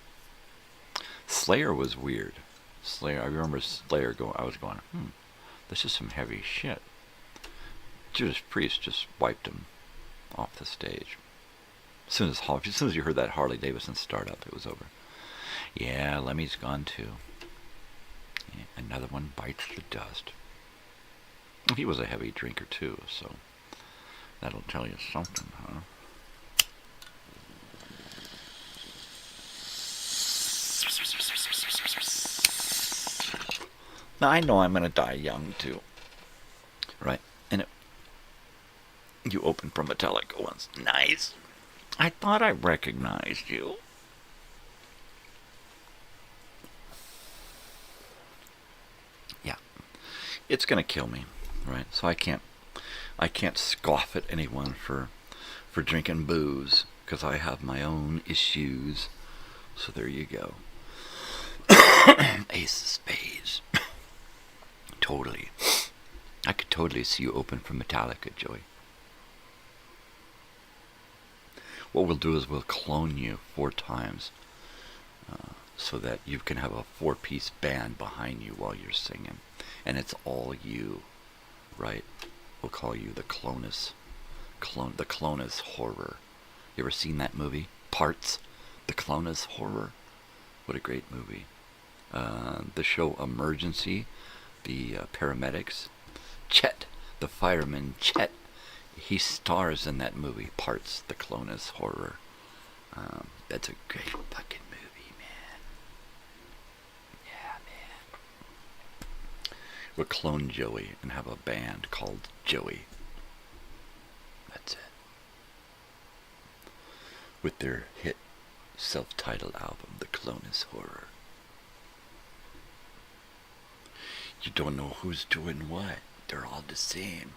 Slayer was weird. Slayer, I remember Slayer I was going, this is some heavy shit. Judas Priest just wiped him off the stage. As soon as you heard that Harley Davidson start up, it was over. Yeah, Lemmy's gone too. Yeah, another one bites the dust. He was a heavy drinker too, so that'll tell you something, huh? Now, I know I'm going to die young, too. Right? And you opened for Metallica once. Nice. I thought I recognized you. Yeah. It's going to kill me, right? So I can't scoff at anyone for drinking booze, because I have my own issues. So there you go. Ace of Spades. Totally. I could totally see you open for Metallica, Joey. What we'll do is we'll clone you 4 times so that you can have a 4-piece band behind you while you're singing. And it's all you, right? We'll call you the Clonus. The Clonus Horror. You ever seen that movie? Parts? The Clonus Horror? What a great movie. The show Emergency, the paramedics. Chet, the fireman, Chet, he stars in that movie, Parts, the Clonus Horror. That's a great fucking movie, man. Yeah, man. We'll clone Joey and have a band called Joey. That's it. With their hit self-titled album, The Clonus Horror. You don't know who's doing what. They're all the same.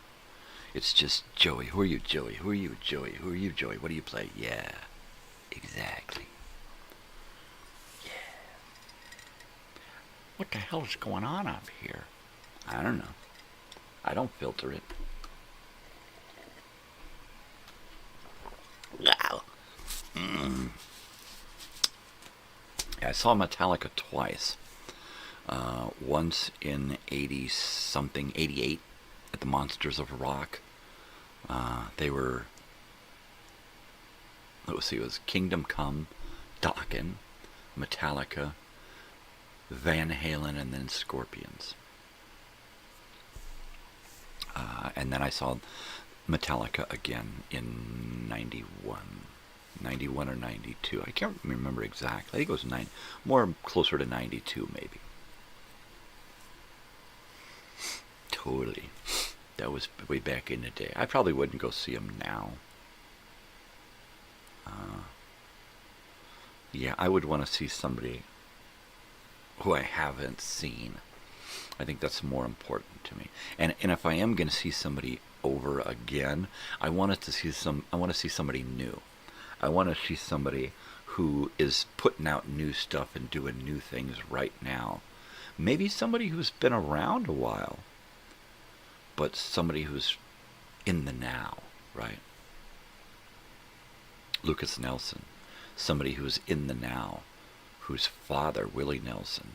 It's just Joey. Who are you, Joey? Who are you, Joey? Who are you, Joey? What do you play? Yeah, exactly. Yeah. What the hell is going on up here? I don't know. I don't filter it. Wow. I saw Metallica twice. Once in 80-something, 88, at the Monsters of Rock. They were, let's see, it was Kingdom Come, Dokken, Metallica, Van Halen, and then Scorpions. And then I saw Metallica again in 91 or 92. I can't remember exactly. I think it was more closer to 92 maybe. Totally. That was way back in the day. I probably wouldn't go see them now. Yeah, I would want to see somebody who I haven't seen. I think that's more important to me. And if I am going to see somebody over again, I want to see somebody new. I want to see somebody who is putting out new stuff and doing new things right now. Maybe somebody who's been around a while, but somebody who's in the now, right? Lucas Nelson, somebody who's in the now, whose father, Willie Nelson,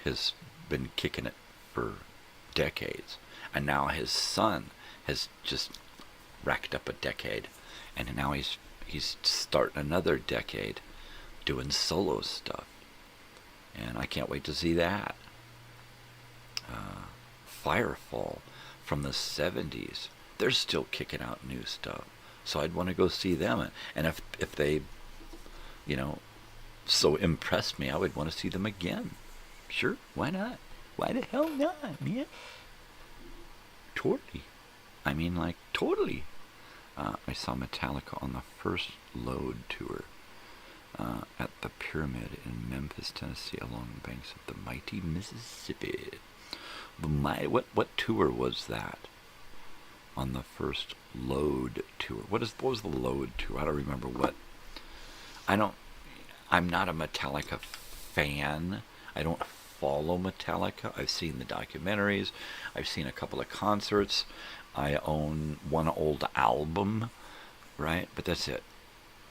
has been kicking it for decades, and now his son has just racked up a decade, and now he's starting another decade doing solo stuff, and I can't wait to see that. Firefall from the 70s, they're still kicking out new stuff, so I'd want to go see them, and if they, so impressed me, I would want to see them again. Sure, why not? Why the hell not, man? Totally. I mean, like, totally. I saw Metallica on the first Load tour at the Pyramid in Memphis, Tennessee, along the banks of the mighty Mississippi. What tour was that? On the first Load tour. What was the Load tour? I don't remember what. I'm not a Metallica fan. I don't follow Metallica. I've seen the documentaries. I've seen a couple of concerts. I own one old album, right? But that's it.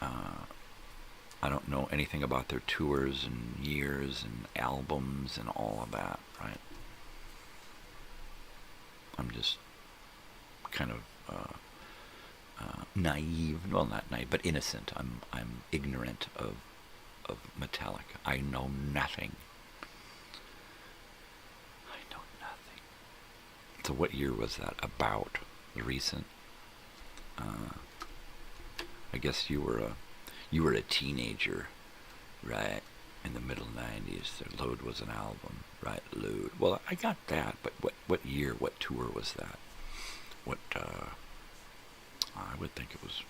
I don't know anything about their tours and years and albums and all of that, right? I'm just kind of naive. Well, not naive, but innocent. I'm ignorant of Metallica. I know nothing. So what year was that? About recent? I guess you were a teenager, right? In the middle 90s. The Load was an album, right? Load. Well, I got that, but what year? What tour was that? I would think it was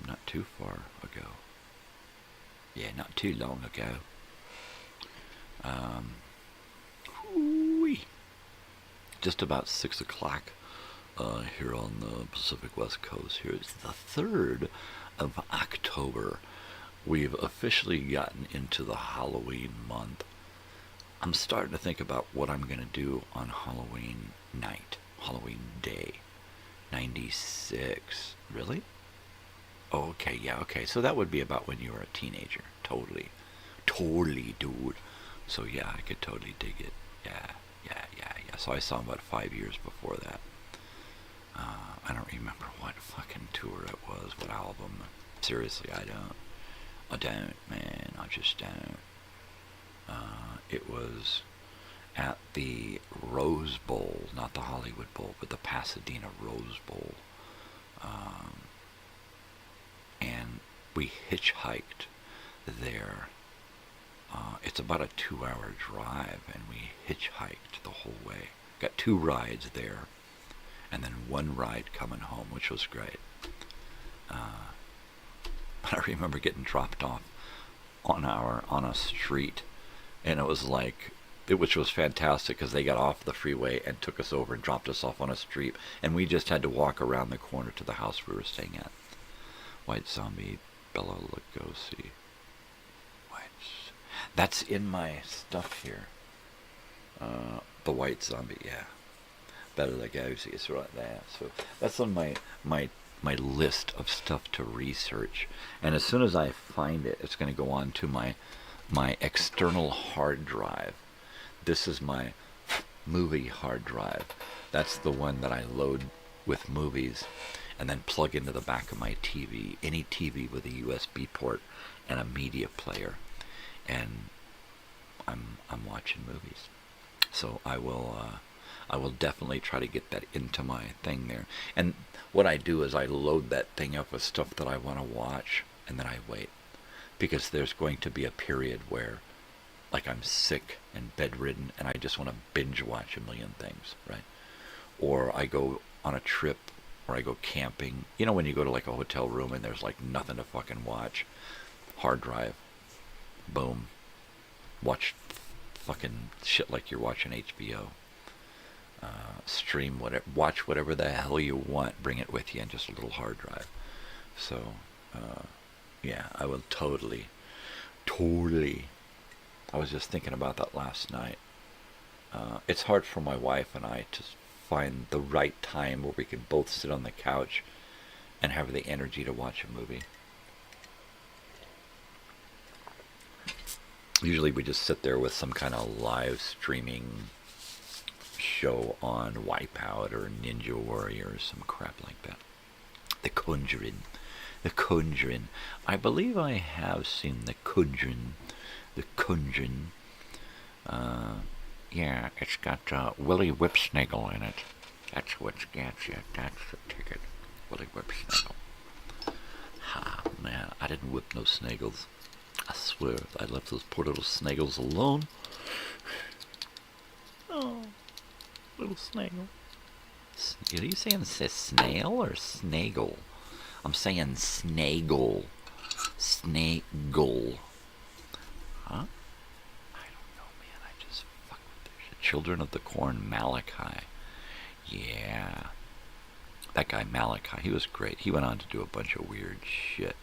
not too far ago. Yeah, not too long ago. Just about 6 o'clock here on the Pacific West Coast. Here is the 3rd of October. We've officially gotten into the Halloween month. I'm starting to think about what I'm going to do on Halloween night, Halloween day. 96. Really? Oh, okay, yeah, okay. So that would be about when you were a teenager. Totally, dude. So yeah, I could totally dig it. Yeah. So I saw him about 5 years before that. I don't remember what fucking tour it was, what album. Seriously, I don't, man. I just don't. It was at the Rose Bowl, not the Hollywood Bowl, but the Pasadena Rose Bowl. And we hitchhiked there. It's about a 2-hour drive, and we hitchhiked the whole way. Got 2 rides there, and then 1 ride coming home, which was great. But I remember getting dropped off on a street, and it was which was fantastic because they got off the freeway and took us over and dropped us off on a street, and we just had to walk around the corner to the house we were staying at. White Zombie, Bela Lugosi. That's in my stuff here. The white zombie, yeah. Better Lugosi is right there. So that's on my list of stuff to research. And as soon as I find it, it's going to go on to my external hard drive. This is my movie hard drive. That's the one that I load with movies and then plug into the back of my TV, any TV with a USB port and a media player, and I'm watching movies. So I will definitely try to get that into my thing there. And what I do is I load that thing up with stuff that I want to watch, and then I wait, because there's going to be a period where, like, I'm sick and bedridden and I just want to binge watch a million things, right? Or I go on a trip, or I go camping. You know, when you go to like a hotel room and there's like nothing to fucking watch, hard drive, boom, watch fucking shit like you're watching HBO. Stream whatever, watch whatever the hell you want, bring it with you in just a little hard drive. So yeah, I will totally I was just thinking about that last night. It's hard for my wife and I to find the right time where we can both sit on the couch and have the energy to watch a movie. Usually we just sit there with some kind of live streaming show on, Wipeout or Ninja Warrior or some crap like that. The Conjuring. The Conjuring. I believe I have seen The Conjuring. The Conjuring. Yeah, it's got Willie Whipsnagel in it. That's what's got you. That's the ticket. Willie Whipsnagel. Ha, man, I didn't whip no snagels. I swear, I left those poor little snagels alone. Oh, little snagel. Are you saying snail or snagel? I'm saying snagel. Snagel. Huh? I don't know, man. I just fuck with this shit. Children of the Corn, Malachi. Yeah. That guy Malachi, he was great. He went on to do a bunch of weird shit.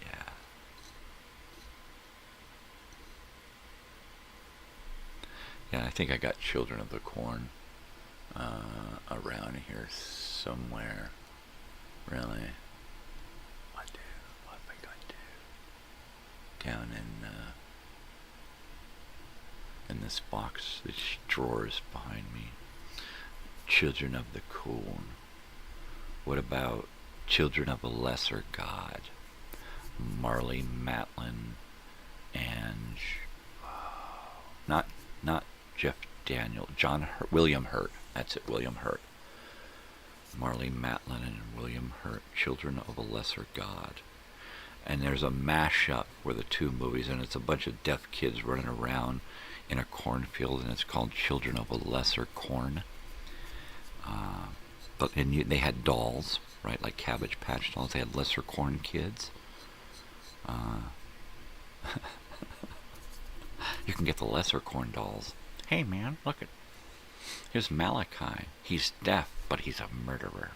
Yeah. Yeah, I think I got Children of the Corn around here somewhere. Really? I do. I think I do. Down in this box, this drawers behind me. Children of the Corn. What about Children of a Lesser God? Marley Matlin and not Jeff Daniel, William Hurt. That's it, William Hurt. Marley Matlin and William Hurt, Children of a Lesser God. And there's a mashup where the two movies, and it's a bunch of deaf kids running around in a cornfield, and it's called Children of a Lesser Corn. But they had dolls, right, like Cabbage Patch dolls. They had Lesser Corn kids. You can get the Lesser Corn dolls. Hey man, look at, here's Malachi. He's deaf, but he's a murderer.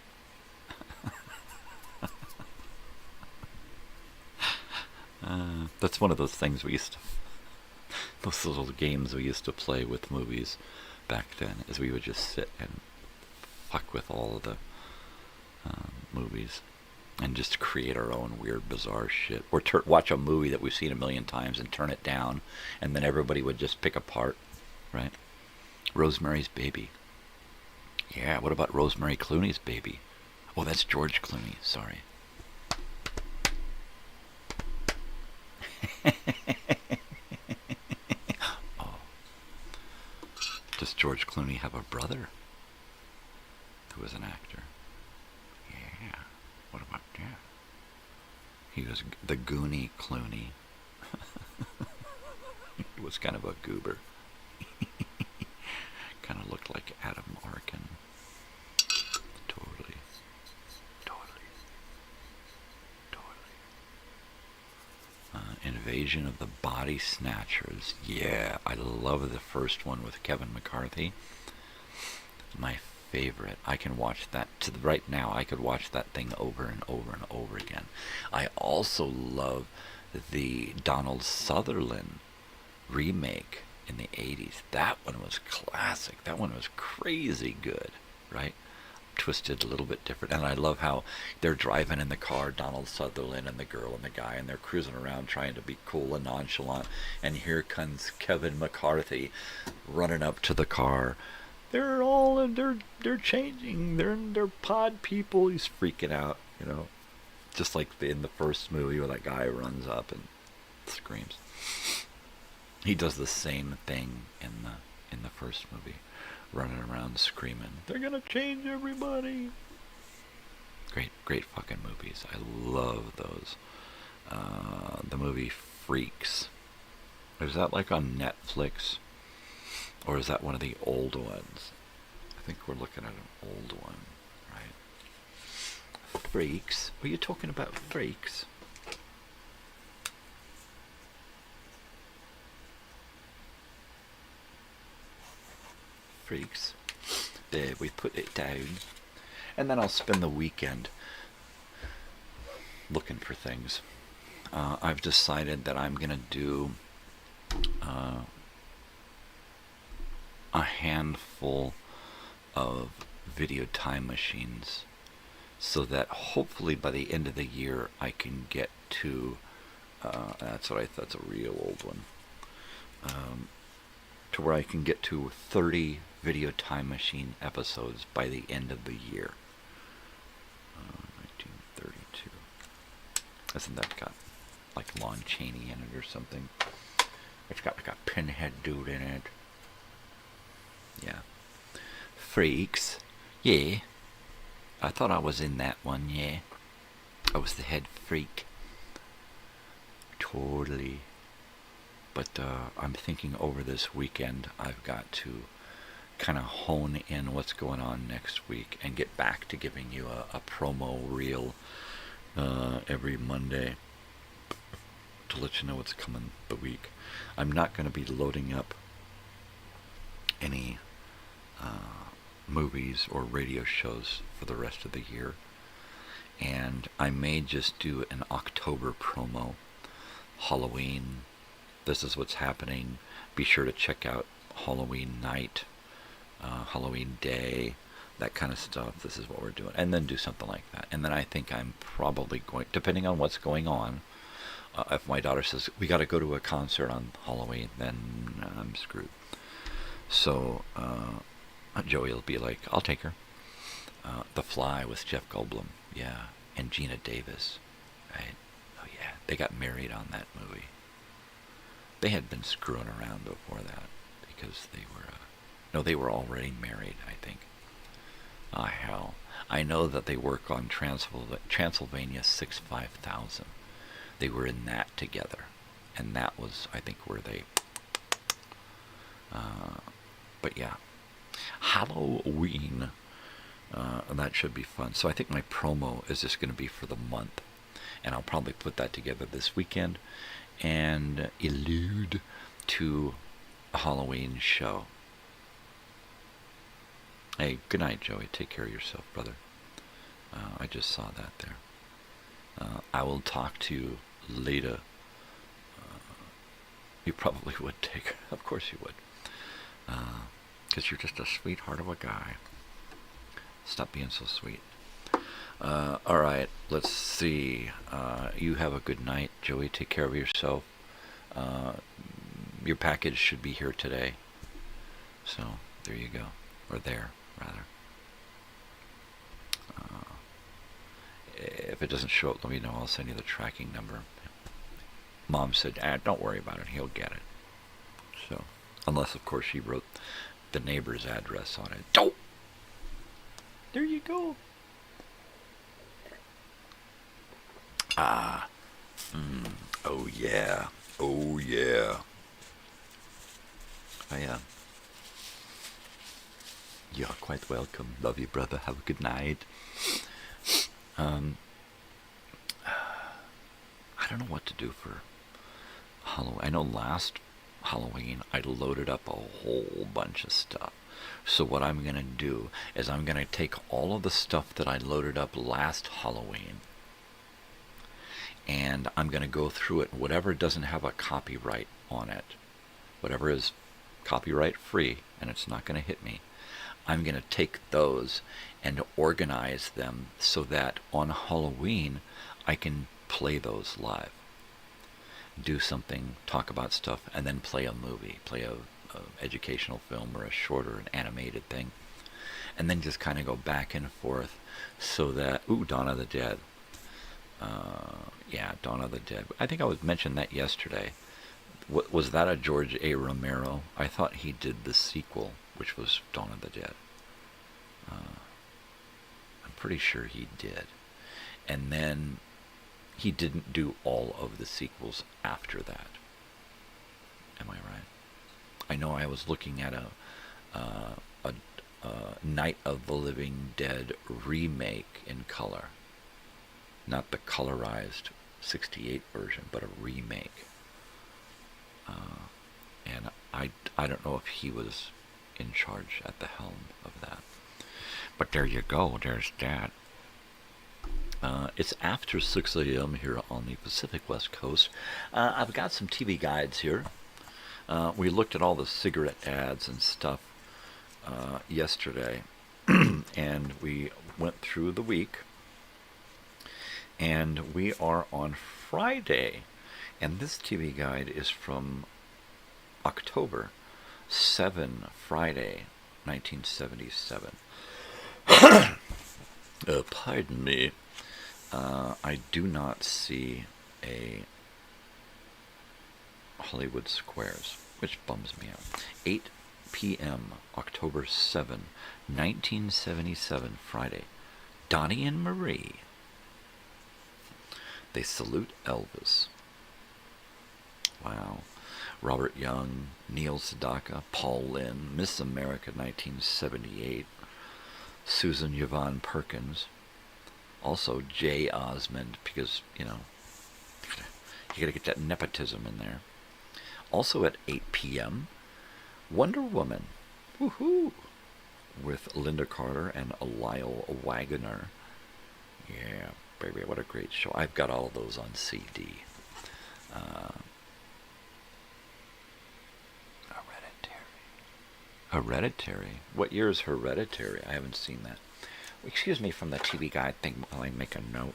That's one of those things we used to, those little games we used to play with movies back then, is we would just sit and fuck with all of the movies and just create our own weird, bizarre shit. Or watch a movie that we've seen a million times and turn it down, and then everybody would just pick apart, right? Rosemary's Baby. Yeah, what about Rosemary Clooney's Baby? Oh, that's George Clooney, sorry. Oh. Does George Clooney have a brother who was an actor? Yeah. What about that? He was the Goonie Clooney. He was kind of a goober. Kind of looked like Adam Arkin. Totally. Invasion of the Body Snatchers. Yeah, I love the first one with Kevin McCarthy. My favorite. I can watch that right now, I could watch that thing over and over and over again. I also love the Donald Sutherland remake in the 80s. That one was classic. That one was crazy good, right? Twisted a little bit different. And I love how they're driving in the car, Donald Sutherland and the girl and the guy, and they're cruising around trying to be cool and nonchalant. And here comes Kevin McCarthy running up to the car. They're changing. They're pod people. He's freaking out, you know. Just like in the first movie where that guy runs up and screams. He does the same thing in the first movie, running around screaming, "They're gonna change everybody." Great fucking movies. I love those. The movie Freaks. Is that like on Netflix? Or is that one of the old ones? I think we're looking at an old one, right? Freaks? Were you talking about Freaks? Freaks. There, we put it down. And then I'll spend the weekend looking for things. I've decided that I'm going to do a handful of video time machines so that hopefully by the end of the year I can get to, that's a real old one, to where I can get to 30 video time machine episodes by the end of the year. 1932. Hasn't that got like Lon Chaney in it or something? It's got like a pinhead dude in it. Yeah. Freaks. Yeah. I thought I was in that one, yeah. I was the head freak. Totally. But I'm thinking over this weekend I've got to kind of hone in what's going on next week and get back to giving you a promo reel every Monday to let you know what's coming the week. I'm not going to be loading up any movies or radio shows for the rest of the year, and I may just do an October promo. Halloween, this is what's happening. Be sure to check out Halloween night, Halloween day, that kind of stuff. This is what we're doing, and then do something like that. And then I think I'm probably going, depending on what's going on, if my daughter says we got to go to a concert on Halloween, then I'm screwed. So Joey will be like, I'll take her. The Fly with Jeff Goldblum, yeah, and Gina Davis, right? Oh yeah, they got married on that movie. They had been screwing around before that because they were already married, I think. Ah, hell. I know that they work on Transylvania 65000. They were in that together, and that was, I think, where they. But yeah, Halloween. That should be fun. So I think my promo is just going to be for the month, and I'll probably put that together this weekend and allude to a Halloween show. Hey, good night, Joey. Take care of yourself, brother. I just saw that there. I will talk to you later. You probably would take her. Of course you would. Because you're just a sweetheart of a guy. Stop being so sweet. Alright, let's see. You have a good night, Joey. Take care of yourself. Your package should be here today. So, there you go. Or there, rather. If it doesn't show up, let me know. I'll send you the tracking number. Mom said, don't worry about it. He'll get it. So, unless, of course, she wrote the neighbor's address on it. Don't! There you go. Ah. Oh, yeah. Oh, yeah. You're quite welcome. Love you, brother. Have a good night. I don't know what to do for Halloween. I know last Halloween I loaded up a whole bunch of stuff. So what I'm going to do is I'm going to take all of the stuff that I loaded up last Halloween, and I'm going to go through it. Whatever doesn't have a copyright on it, whatever is copyright free and it's not going to hit me, I'm going to take those and organize them so that on Halloween I can play those live. Do something, talk about stuff, and then play a movie, play a educational film or a short or an animated thing, and then just kind of go back and forth so that, ooh, Dawn of the Dead. Yeah, Dawn of the Dead. I think I was mentioned that yesterday. Was that a George A. Romero? I thought he did the sequel, which was Dawn of the Dead. I'm pretty sure he did. And then he didn't do all of the sequels after that. Am I right? I know I was looking at a Night of the Living Dead remake in color. Not the colorized 68 version, but a remake. And I don't know if he was in charge at the helm of that. But there you go, there's that. It's after 6 a.m. here on the Pacific West Coast. I've got some TV guides here. We looked at all the cigarette ads and stuff yesterday, and we went through the week, and we are on Friday, and this TV guide is from October 7, Friday, 1977. Pardon me. I do not see a Hollywood Squares, which bums me out. 8 p.m., October 7, 1977, Friday. Donnie and Marie. They salute Elvis. Wow. Robert Young, Neil Sedaka, Paul Lynde, Miss America 1978, Susan Yvonne Perkins, also Jay Osmond, because, you know, you gotta get that nepotism in there. Also at 8 p.m., Wonder Woman, woohoo, with Linda Carter and Lyle Waggoner. Yeah, baby, what a great show. I've got all of those on CD. Hereditary. What year is Hereditary? I haven't seen that. Excuse me from the TV guide thing while I make a note.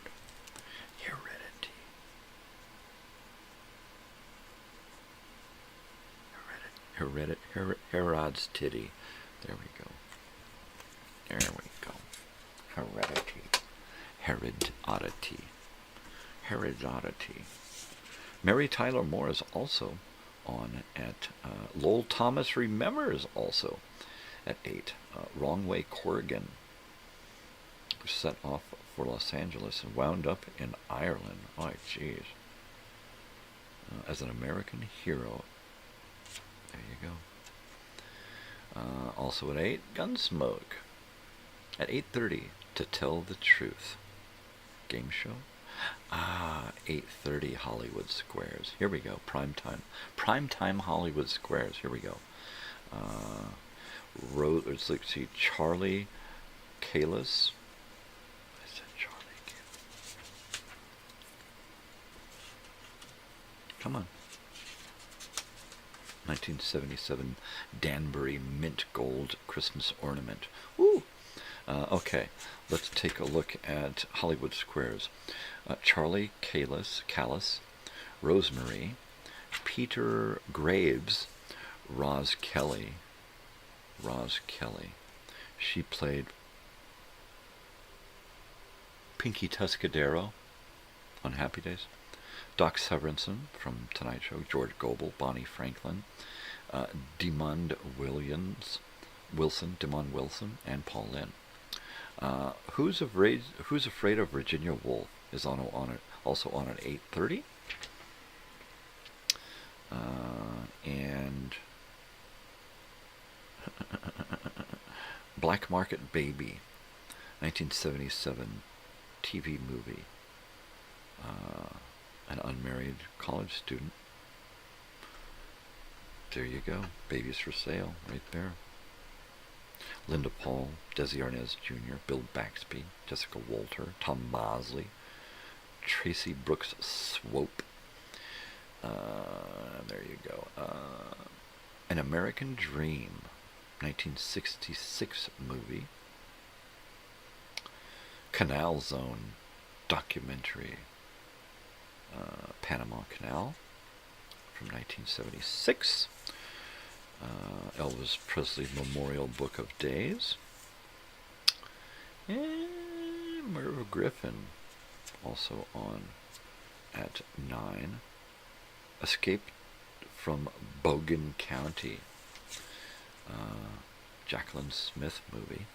Herod's titty. There we go. There we go. Heredity. Herodity. Herodity. Mary Tyler Moore is also on at Lowell Thomas Remembers also at 8. Wrong Way Corrigan was set off for Los Angeles and wound up in Ireland. Oh, jeez. As an American hero. There you go. Also at 8, Gunsmoke. At 8:30, To Tell the Truth. Game show. 8:30 Hollywood Squares. Here we go. Primetime Hollywood Squares. Here we go. Let's see. Charlie Kalis. I said Charlie Kalis. Come on. 1977 Danbury Mint Gold Christmas Ornament. Woo! Okay, let's take a look at Hollywood Squares. Charlie Callis, Rosemary, Peter Graves, Roz Kelly. She played Pinky Tuscadero on Happy Days. Doc Severinsen from Tonight Show, George Gobel, Bonnie Franklin, Demond Wilson, and Paul Lynde. Who's Afraid of Virginia Woolf is also on at 8:30. And Black Market Baby, 1977 TV movie. An unmarried college student. There you go. Babies for Sale right there. Linda Paul, Desi Arnaz Jr., Bill Baxby, Jessica Walter, Tom Bosley, Tracy Brooks Swope. There you go. An American Dream, 1966 movie. Canal Zone documentary, Panama Canal, from 1976. Elvis Presley Memorial Book of Days. And Merv Griffin, also on at 9. Escape from Bogan County, Jacqueline Smith movie.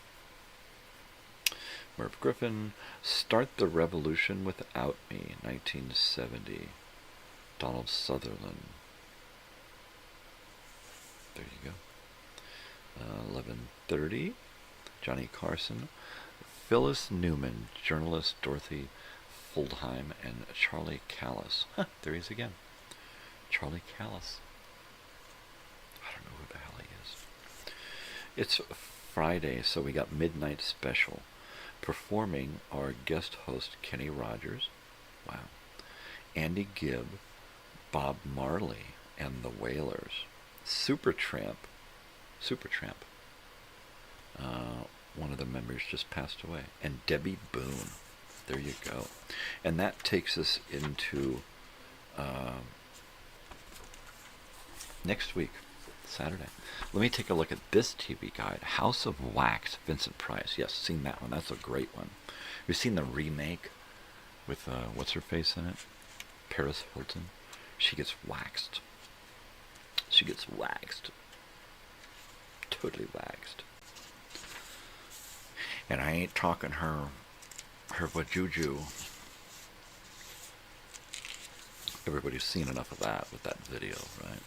Merv Griffin, Start the Revolution Without Me, 1970. Donald Sutherland. There you go. 11:30. Johnny Carson, Phyllis Newman, journalist Dorothy Fuldheim, and Charlie Callis. There he is again. Charlie Callis. I don't know who the hell he is. It's Friday, so we got Midnight Special. Performing our guest host Kenny Rogers, wow, Andy Gibb, Bob Marley, and the Wailers. Supertramp, one of the members just passed away, and Debbie Boone. There you go. And that takes us into next week, Saturday. Let me take a look at this TV guide. House of Wax, Vincent Price. Yes, seen that one. That's a great one. We've seen the remake with, what's her face in it? Paris Hilton. She gets waxed. She gets waxed. Totally waxed. And I ain't talking her vajuju. Everybody's seen enough of that with that video, right?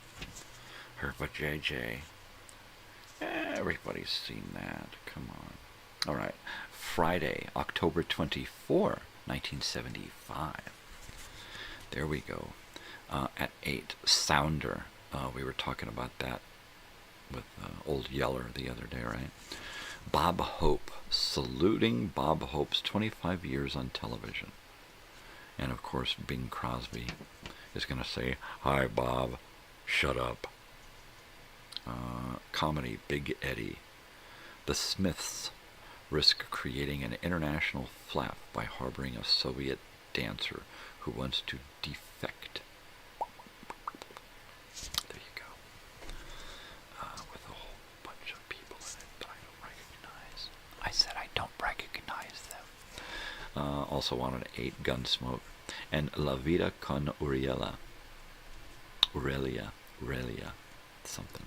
Her vajayjay. Everybody's seen that. Come on. All right. Friday, October 24, 1975. There we go. At 8, Sounder. We were talking about that with Old Yeller the other day, right? Bob Hope. Saluting Bob Hope's 25 years on television. And, of course, Bing Crosby is going to say, "Hi, Bob. Shut up." Comedy, Big Eddie. The Smiths risk creating an international flap by harboring a Soviet dancer who wants to defect. There you go. With a whole bunch of people in it that I don't recognize. I said I don't recognize them. Also on an 8, Gunsmoke. And La Vida con Aurelia, something.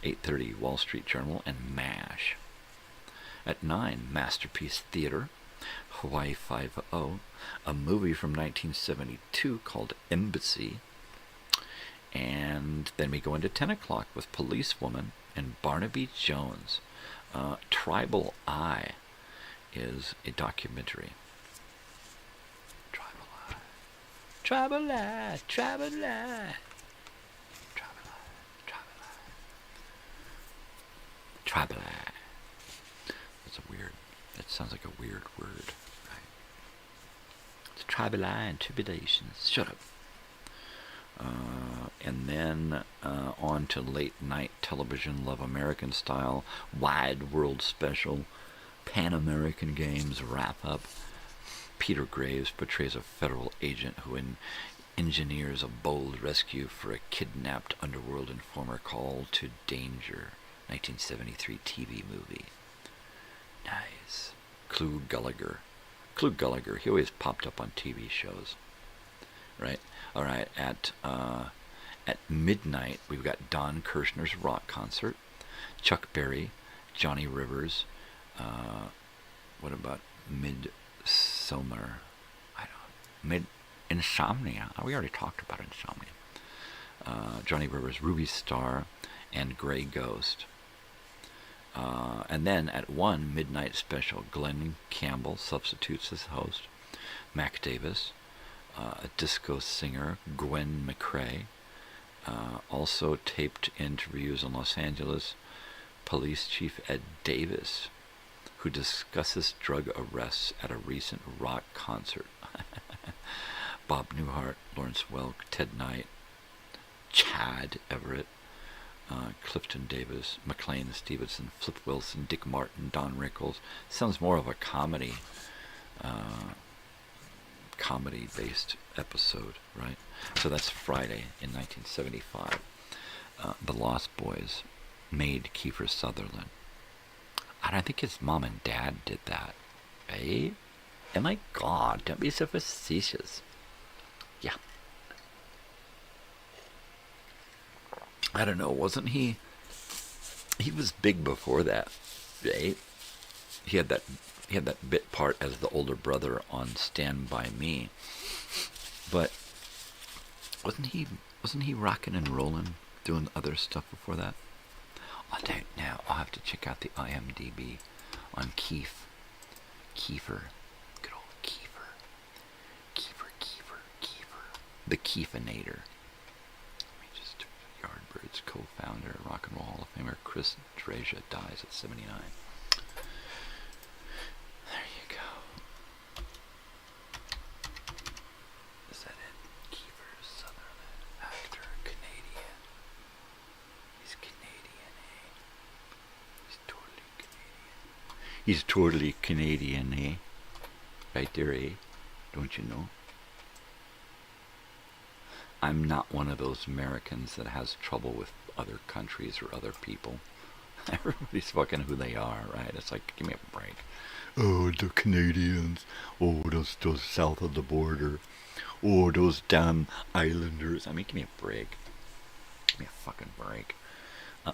8:30, Wall Street Journal, and MASH. At 9, Masterpiece Theater, Hawaii Five-0, a movie from 1972 called Embassy. And then we go into 10 o'clock with Policewoman and Barnaby Jones. Tribal Eye is a documentary. Tribal Eye. Tribal Eye. That's it sounds like a weird word, right? It's Tribal Eye and Tribulations. Shut up. And then on to late night television, Love American Style, Wide World Special, Pan American Games wrap up. Peter Graves portrays a federal agent who engineers a bold rescue for a kidnapped underworld informer called to danger. 1973 TV movie. Nice. Clu Gallagher, he always popped up on TV shows. Right? Alright, at midnight, we've got Don Kirshner's rock concert, Chuck Berry, Johnny Rivers, what about Midsummer? Insomnia. We already talked about Insomnia. Johnny Rivers, Ruby Star, and Grey Ghost. And then at 1, Midnight Special, Glenn Campbell substitutes as host, Mac Davis, a disco singer, Gwen McCrae, also taped interviews in Los Angeles Police Chief Ed Davis, who discusses drug arrests at a recent rock concert. Bob Newhart, Lawrence Welk, Ted Knight, Chad Everett, Clifton Davis, McLean Stevenson, Flip Wilson, Dick Martin, Don Rickles. Sounds more of a comedy-based episode, right? So that's Friday in 1975. The Lost Boys made Kiefer Sutherland. And I think his mom and dad did that. Eh? Oh my God, don't be so facetious. Yeah. I don't know, wasn't he? He was big before that, right? He had that bit part as the older brother on Stand By Me. But wasn't he rocking and rolling, doing other stuff before that? I don't know. I'll have to check out the IMDb on Kiefer. Good old Kiefer. The Kiefinator. Yardbirds co-founder, Rock and Roll Hall of Famer Chris Dreja dies at 79. There you go. Is that it? Kiefer Sutherland, actor, Canadian. He's Canadian, eh? He's totally Canadian, eh? Right there, eh? Don't you know? I'm not one of those Americans that has trouble with other countries or other people. Everybody's fucking who they are, right? It's like, give me a break. Oh, the Canadians. Oh, those south of the border. Oh, those damn islanders. I mean, give me a break. Give me a fucking break.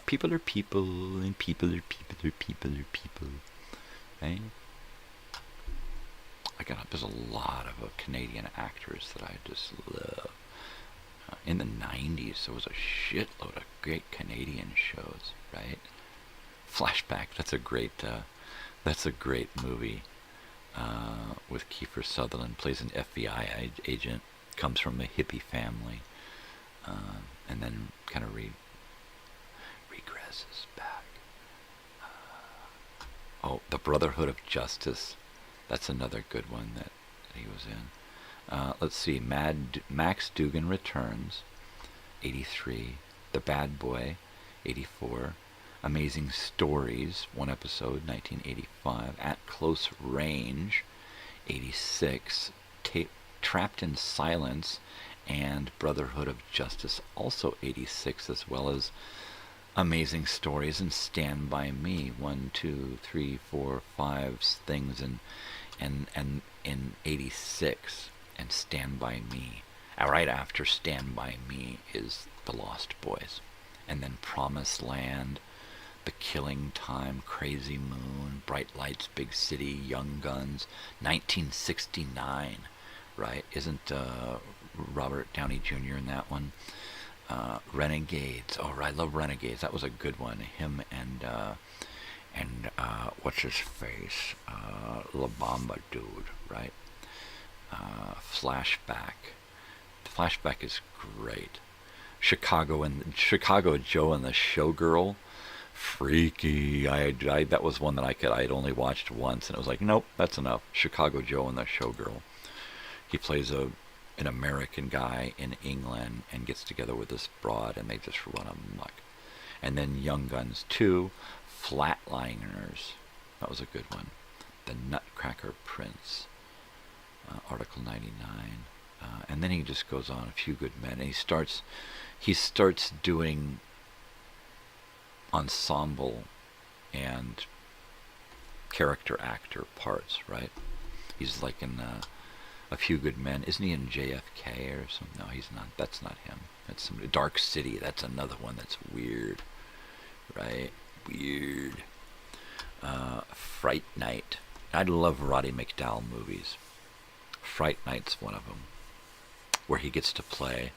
People are people, and people are people. Okay? There's a lot of Canadian actors that I just love. In the 90s, there was a shitload of great Canadian shows, right? Flashback, that's a great movie with Kiefer Sutherland, plays an FBI agent, comes from a hippie family, and then kind of regresses back. The Brotherhood of Justice, that's another good one that he was in. Let's see, Max Dugan Returns, 83. The Bad Boy, 84. Amazing Stories, one episode, 1985. At Close Range, 86. Trapped in Silence and Brotherhood of Justice, also 86, as well as Amazing Stories and Stand By Me, 1, 2, 3, 4, 5 things, and in 86. And Stand By Me. Right after Stand By Me is The Lost Boys. And then Promised Land, The Killing Time, Crazy Moon, Bright Lights, Big City, Young Guns, 1969, right? Isn't Robert Downey Jr. in that one? Renegades. Oh, I love Renegades. That was a good one. Him and what's his face? La Bamba dude, right? Flashback. Flashback is great. Chicago Joe and the Showgirl, freaky. That was one that I'd only watched once, and it was like, nope, that's enough. Chicago Joe and the Showgirl. He plays an American guy in England and gets together with this broad, and they just run amok. And then Young Guns 2, Flatliners. That was a good one. The Nutcracker Prince. Article 99, and then he just goes on. A Few Good Men, and he starts doing ensemble and character actor parts, right? He's like in A Few Good Men. Isn't he in JFK or something? No, he's not. That's not him. That's somebody. Dark City. That's another one that's weird, right? Weird. Fright Night. I love Roddy McDowall movies. Fright Night's one of them, where he gets to play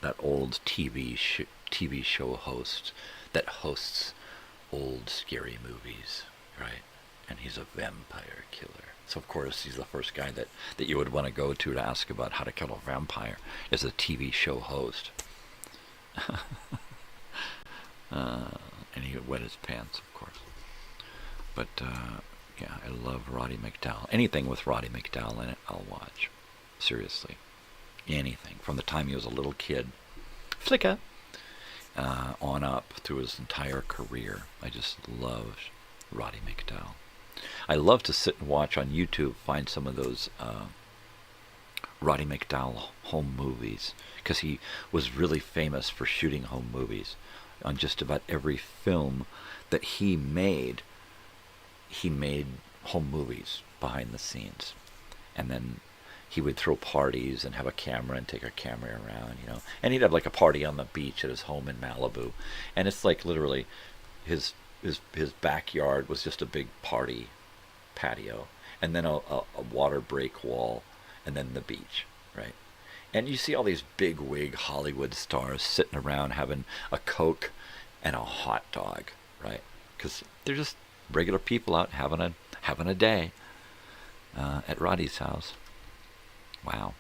that old TV show host that hosts old scary movies, right? And he's a vampire killer. So of course he's the first guy that you would want to go to ask about how to kill a vampire, is a TV show host. And he wet his pants, of course. But, yeah, I love Roddy McDowall. Anything with Roddy McDowall in it, I'll watch. Seriously. Anything. From the time he was a little kid, Flicka, on up through his entire career. I just love Roddy McDowall. I love to sit and watch on YouTube, find some of those Roddy McDowall home movies, because he was really famous for shooting home movies. On just about every film that he made home movies behind the scenes. And then he would throw parties and have a camera and take a camera around, you know. And he'd have like a party on the beach at his home in Malibu. And it's like literally his backyard was just a big party patio. And then a water break wall. And then the beach, right? And you see all these big wig Hollywood stars sitting around having a Coke and a hot dog, right? Because they're just regular people out having a day at Roddy's house. Wow.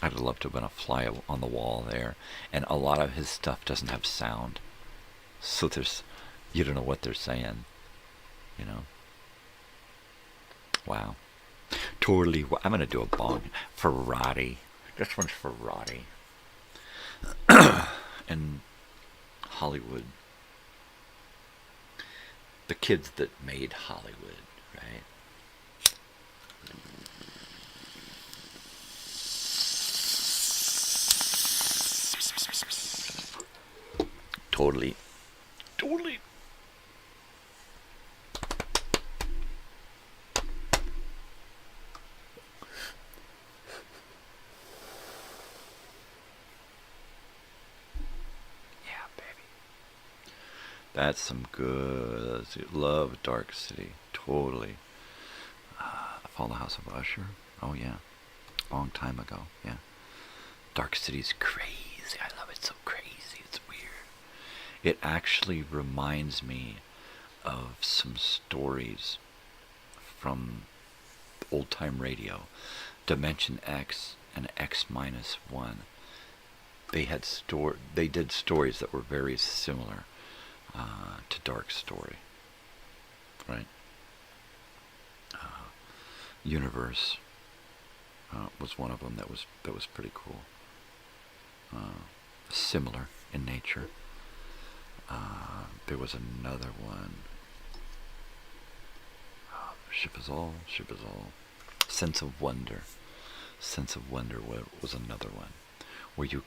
I'd love to have been a fly on the wall there. And a lot of his stuff doesn't have sound. So you don't know what they're saying, you know? Wow. Totally. I'm going to do a bong for Roddy. This one's for Roddy. And Hollywood. The kids that made Hollywood, right? Totally. Totally. That's some good. Love Dark City. Totally. Follow the House of Usher. Oh, yeah. Long time ago. Yeah. Dark City's crazy. I love it so crazy. It's weird. It actually reminds me of some stories from old time radio. Dimension X and X-1. They did stories that were very similar to Dark Story, right? Universe was one of them that was pretty cool. Similar in nature. There was another one. Ship is all. Sense of Wonder. Sense of Wonder was another one, where you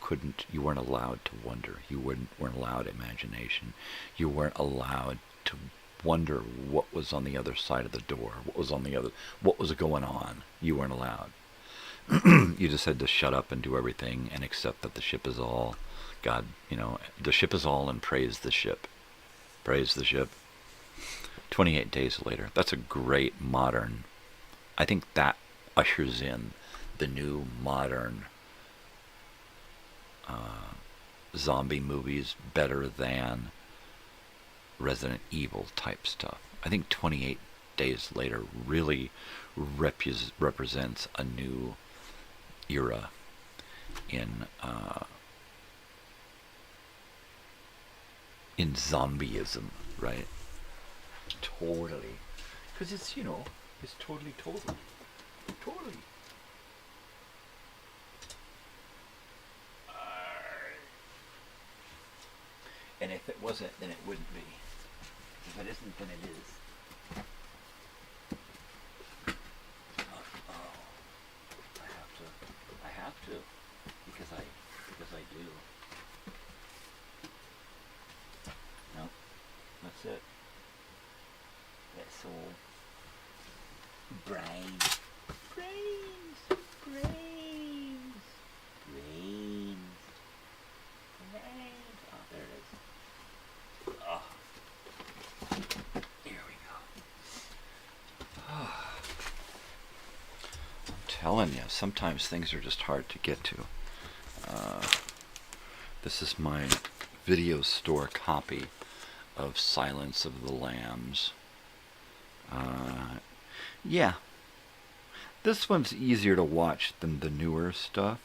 weren't allowed to wonder. You weren't allowed imagination. You weren't allowed to wonder what was on the other side of the door, what was going on. You weren't allowed. You just had to shut up and do everything and accept that the ship is all. God, the ship is all, and praise the ship. Praise the ship. 28 Days Later. That's a great modern. I think that ushers in the new modern zombie movies better than Resident Evil type stuff. I think 28 Days Later really represents a new era in zombieism, right? Totally. Because it's totally. And if it wasn't, then it wouldn't be. If it isn't, then it is. I have to, because I do. No, that's it. That's all. Brains. Oh, there it is. Oh. Here we go. Oh. I'm telling you, sometimes things are just hard to get to. This is my video store copy of Silence of the Lambs. Yeah. This one's easier to watch than the newer stuff.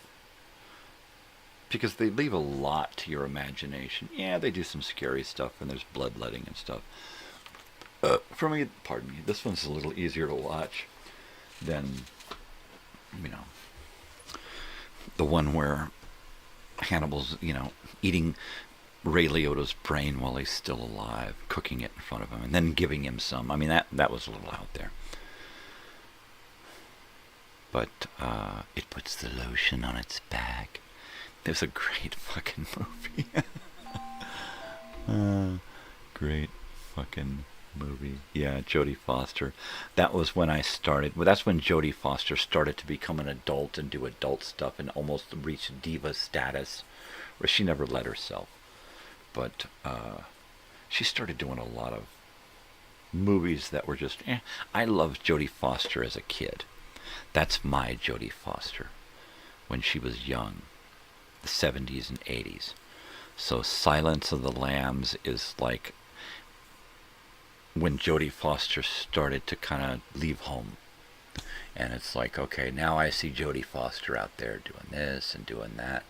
because they leave a lot to your imagination. Yeah, they do some scary stuff, and there's bloodletting and stuff. For me, pardon me, this one's a little easier to watch than, you know, the one where Hannibal's, eating Ray Liotta's brain while he's still alive, cooking it in front of him, and then giving him some. I mean, that was a little out there. But it puts the lotion on its back. It was a great fucking movie. Great fucking movie. Yeah, Jodie Foster. That was when I started. Well, that's when Jodie Foster started to become an adult and do adult stuff and almost reach diva status, where she never let herself. But she started doing a lot of movies that were just, I loved Jodie Foster as a kid. That's my Jodie Foster when she was young, the 70s and 80s. So Silence of the Lambs is like when Jodie Foster started to kind of leave home. And it's like, okay, now I see Jodie Foster out there doing this and doing that.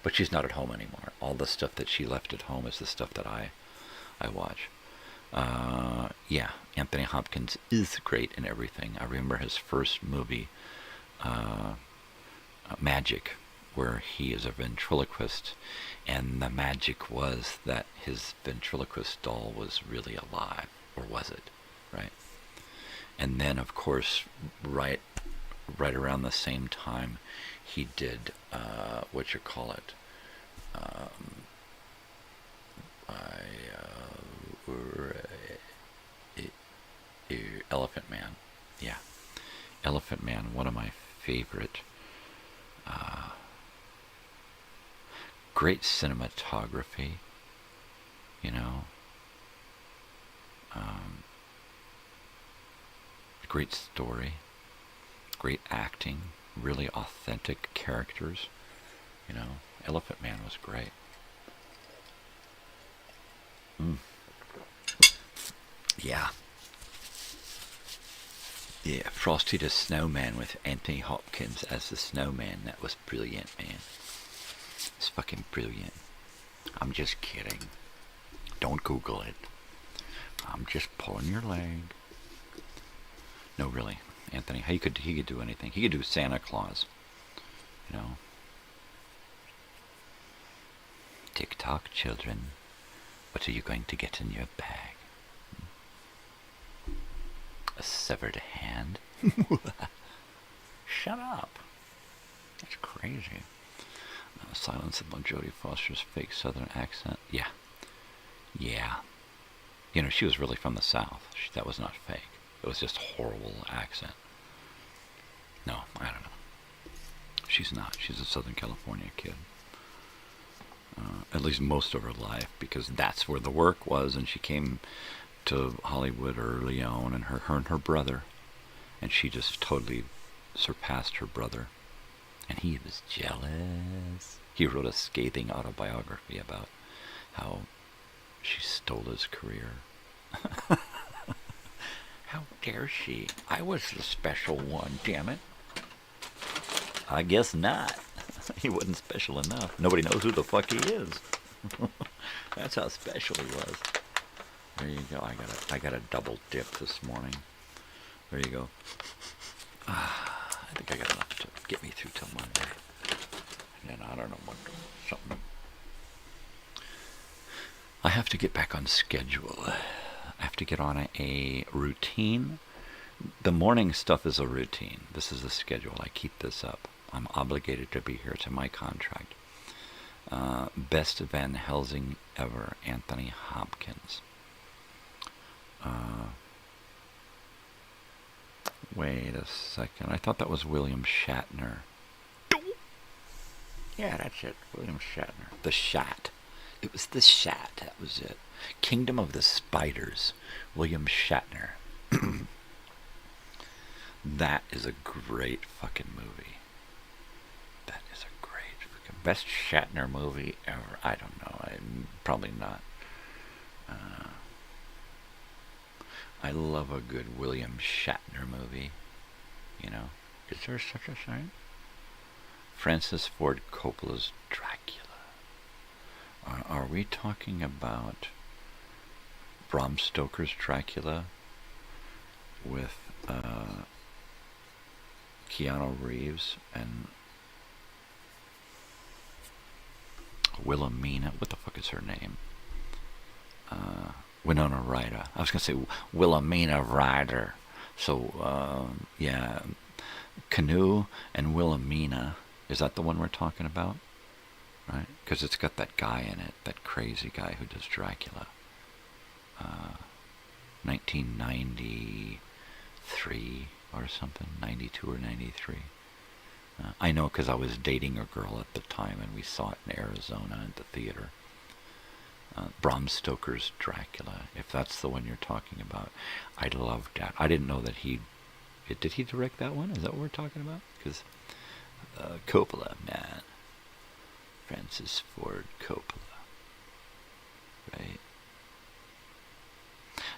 But she's not at home anymore. All the stuff that she left at home is the stuff that I watch. Yeah, Anthony Hopkins is great in everything. I remember his first movie, Magic, where he is a ventriloquist, and the magic was that his ventriloquist doll was really alive, or was it, right? And then, of course, right around the same time, he did Elephant Man. Yeah, Elephant Man, one of my favorite. Great cinematography, great story, great acting, really authentic characters. Elephant Man was great. Yeah. Yeah, Frosty the Snowman with Anthony Hopkins as the snowman. That was brilliant, man. It's fucking brilliant. I'm just kidding. Don't Google it. I'm just pulling your leg. No, really. Anthony, he could do anything. He could do Santa Claus. Tick-tock, children. What are you going to get in your bag? A severed hand? Shut up. That's crazy. Silence about Jodie Foster's fake southern accent. Yeah. She was really from the South. That was not fake. It was just horrible accent. No, I don't know. She's not. She's a Southern California kid. At least most of her life, because that's where the work was, and she came to Hollywood early on, and her and her brother, and she just totally surpassed her brother, and he was jealous. He wrote a scathing autobiography about how she stole his career. How dare she? I was the special one, damn it. I guess not. He wasn't special enough. Nobody knows who the fuck he is. That's how special he was. There you go. I got a double dip this morning. There you go. I think I got enough to get me through till Monday. And I don't know something. I have to get back on schedule. I have to get on a routine. The morning stuff is a routine. This is the schedule. I keep this up. I'm obligated to be here to my contract. Best Van Helsing ever, Anthony Hopkins. Wait a second. I thought that was William Shatner. Yeah, that's it. William Shatner. The Shat. It was the Shat. That was it. Kingdom of the Spiders. William Shatner. That is a great fucking movie. That is a great fucking best Shatner movie ever. I don't know. Probably not. I love a good William Shatner movie. Is there such a thing? Francis Ford Coppola's Dracula. Are we talking about Bram Stoker's Dracula with Keanu Reeves and Wilhelmina? What the fuck is her name? Winona Ryder. I was going to say Wilhelmina Ryder. So, yeah, Canoe and Wilhelmina. Is that the one we're talking about? Right? Because it's got that guy in it, that crazy guy who does Dracula. 1993 or something, 92 or 93. I know because I was dating a girl at the time and we saw it in Arizona at the theater. Bram Stoker's Dracula, if that's the one you're talking about. I loved that. I didn't know that did he direct that one? Is that what we're talking about? Because Coppola, man. Francis Ford Coppola. Right?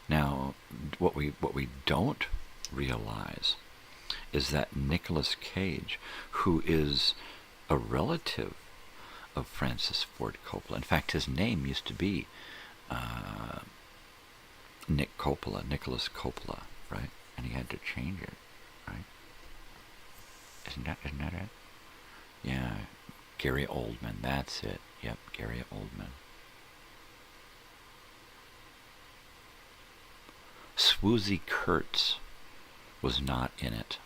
Now, what we don't realize is that Nicolas Cage, who is a relative of Francis Ford Coppola. In fact, his name used to be Nicholas Coppola, right? And he had to change it, right? Isn't that it? Yeah, Gary Oldman, that's it. Yep, Gary Oldman. Swoosie Kurtz was not in it.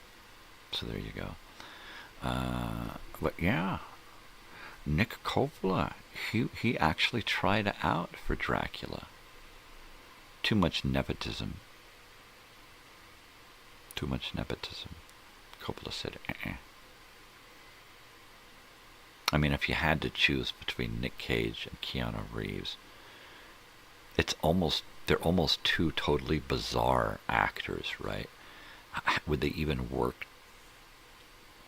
So there you go. But yeah, Nick Coppola, he actually tried out for Dracula. Too much nepotism. Coppola said, I mean, if you had to choose between Nick Cage and Keanu Reeves, they're almost two totally bizarre actors, right? Would they even work?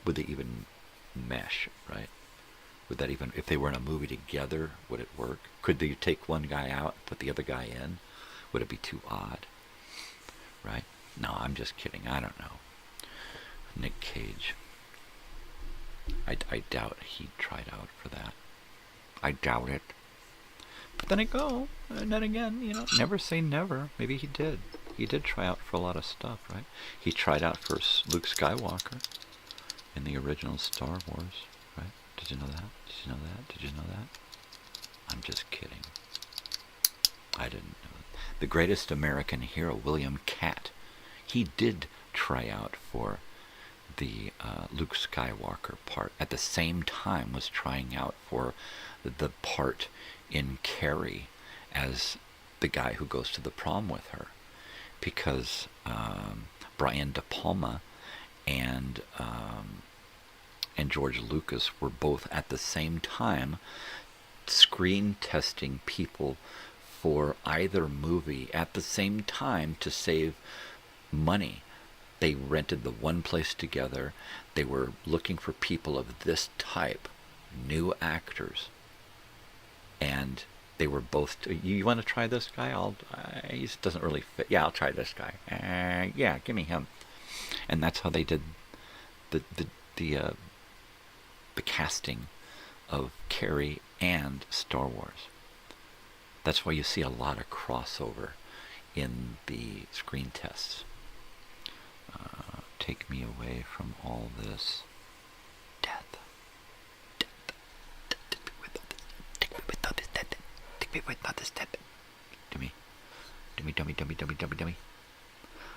Would they even mesh, right? Would that even, if they were in a movie together, would it work? Could they take one guy out, put the other guy in? Would it be too odd? Right? No, I'm just kidding. I don't know. Nick Cage. I doubt he tried out for that. I doubt it. But then again, never say never. Maybe he did. He did try out for a lot of stuff, right? He tried out for Luke Skywalker in the original Star Wars, right? Did you know that? Did you know that? I'm just kidding. I didn't know it. The greatest American hero, William Catt, he did try out for the Luke Skywalker part. At the same time was trying out for the part in Carrie as the guy who goes to the prom with her. Because Brian De Palma and George Lucas were both at the same time screen testing people for either movie at the same time to save money. They rented the one place together. They were looking for people of this type, new actors, and they were both. You want to try this guy? He doesn't really fit. Yeah, I'll try this guy. Yeah, give me him. And that's how they did the casting of Carrie and Star Wars. That's why you see a lot of crossover in the screen tests. Take me away from all this death. Take me with all this death. Take me with all this death. Dummy.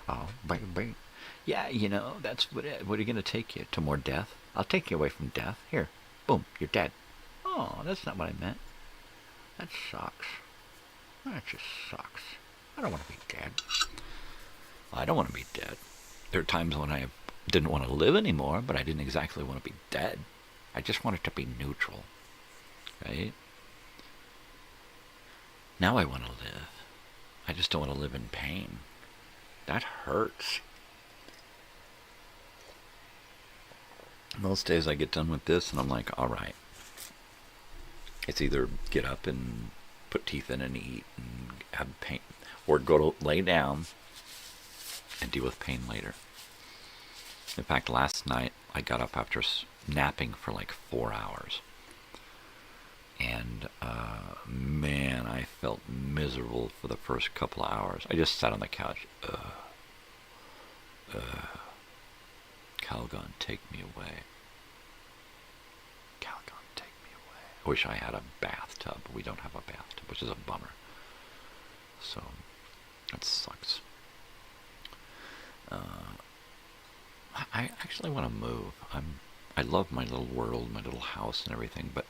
Oh, baby. Yeah, that's what are you going to take you? To more death? I'll take you away from death. Here. Boom. You're dead. Oh, that's not what I meant. That sucks. That just sucks. I don't want to be dead. I don't want to be dead. There are times when I didn't want to live anymore, but I didn't exactly want to be dead. I just wanted to be neutral. Right? Now I want to live. I just don't want to live in pain. That hurts. Most days I get done with this and I'm like, all right. It's either get up and put teeth in and eat and have pain, or go to lay down and deal with pain later. In fact, last night I got up after napping for like 4 hours. And, man, I felt miserable for the first couple of hours. I just sat on the couch. Calgon, take me away. Calgon, take me away. I wish I had a bathtub. We don't have a bathtub, which is a bummer. So, that sucks. I actually want to move. I love my little world, my little house and everything, but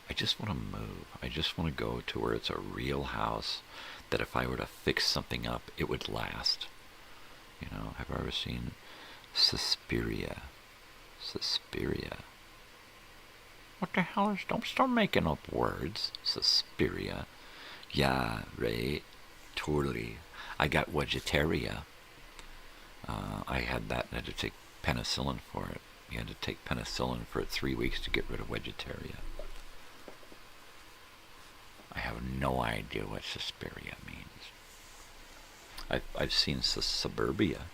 I just want to move. I just want to go to where it's a real house that if I were to fix something up, it would last. You know, have you ever seen Suspiria? Suspiria. What the hell is... Don't start making up words. Suspiria. Yeah, right. Totally. I got Vegetaria. I had that and had to take penicillin for it. You had to take penicillin for 3 weeks to get rid of Vegetaria. I have no idea what Suspiria means. I've seen Suburbia.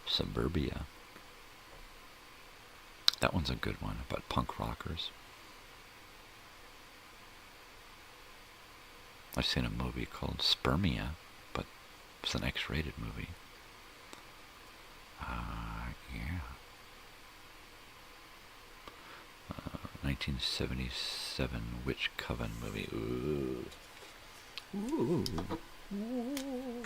Suburbia. That one's a good one, about punk rockers. I've seen a movie called Spermia, but it's an X-rated movie. Yeah. 1977 Witch Coven movie. Ooh. Ooh. Ooh.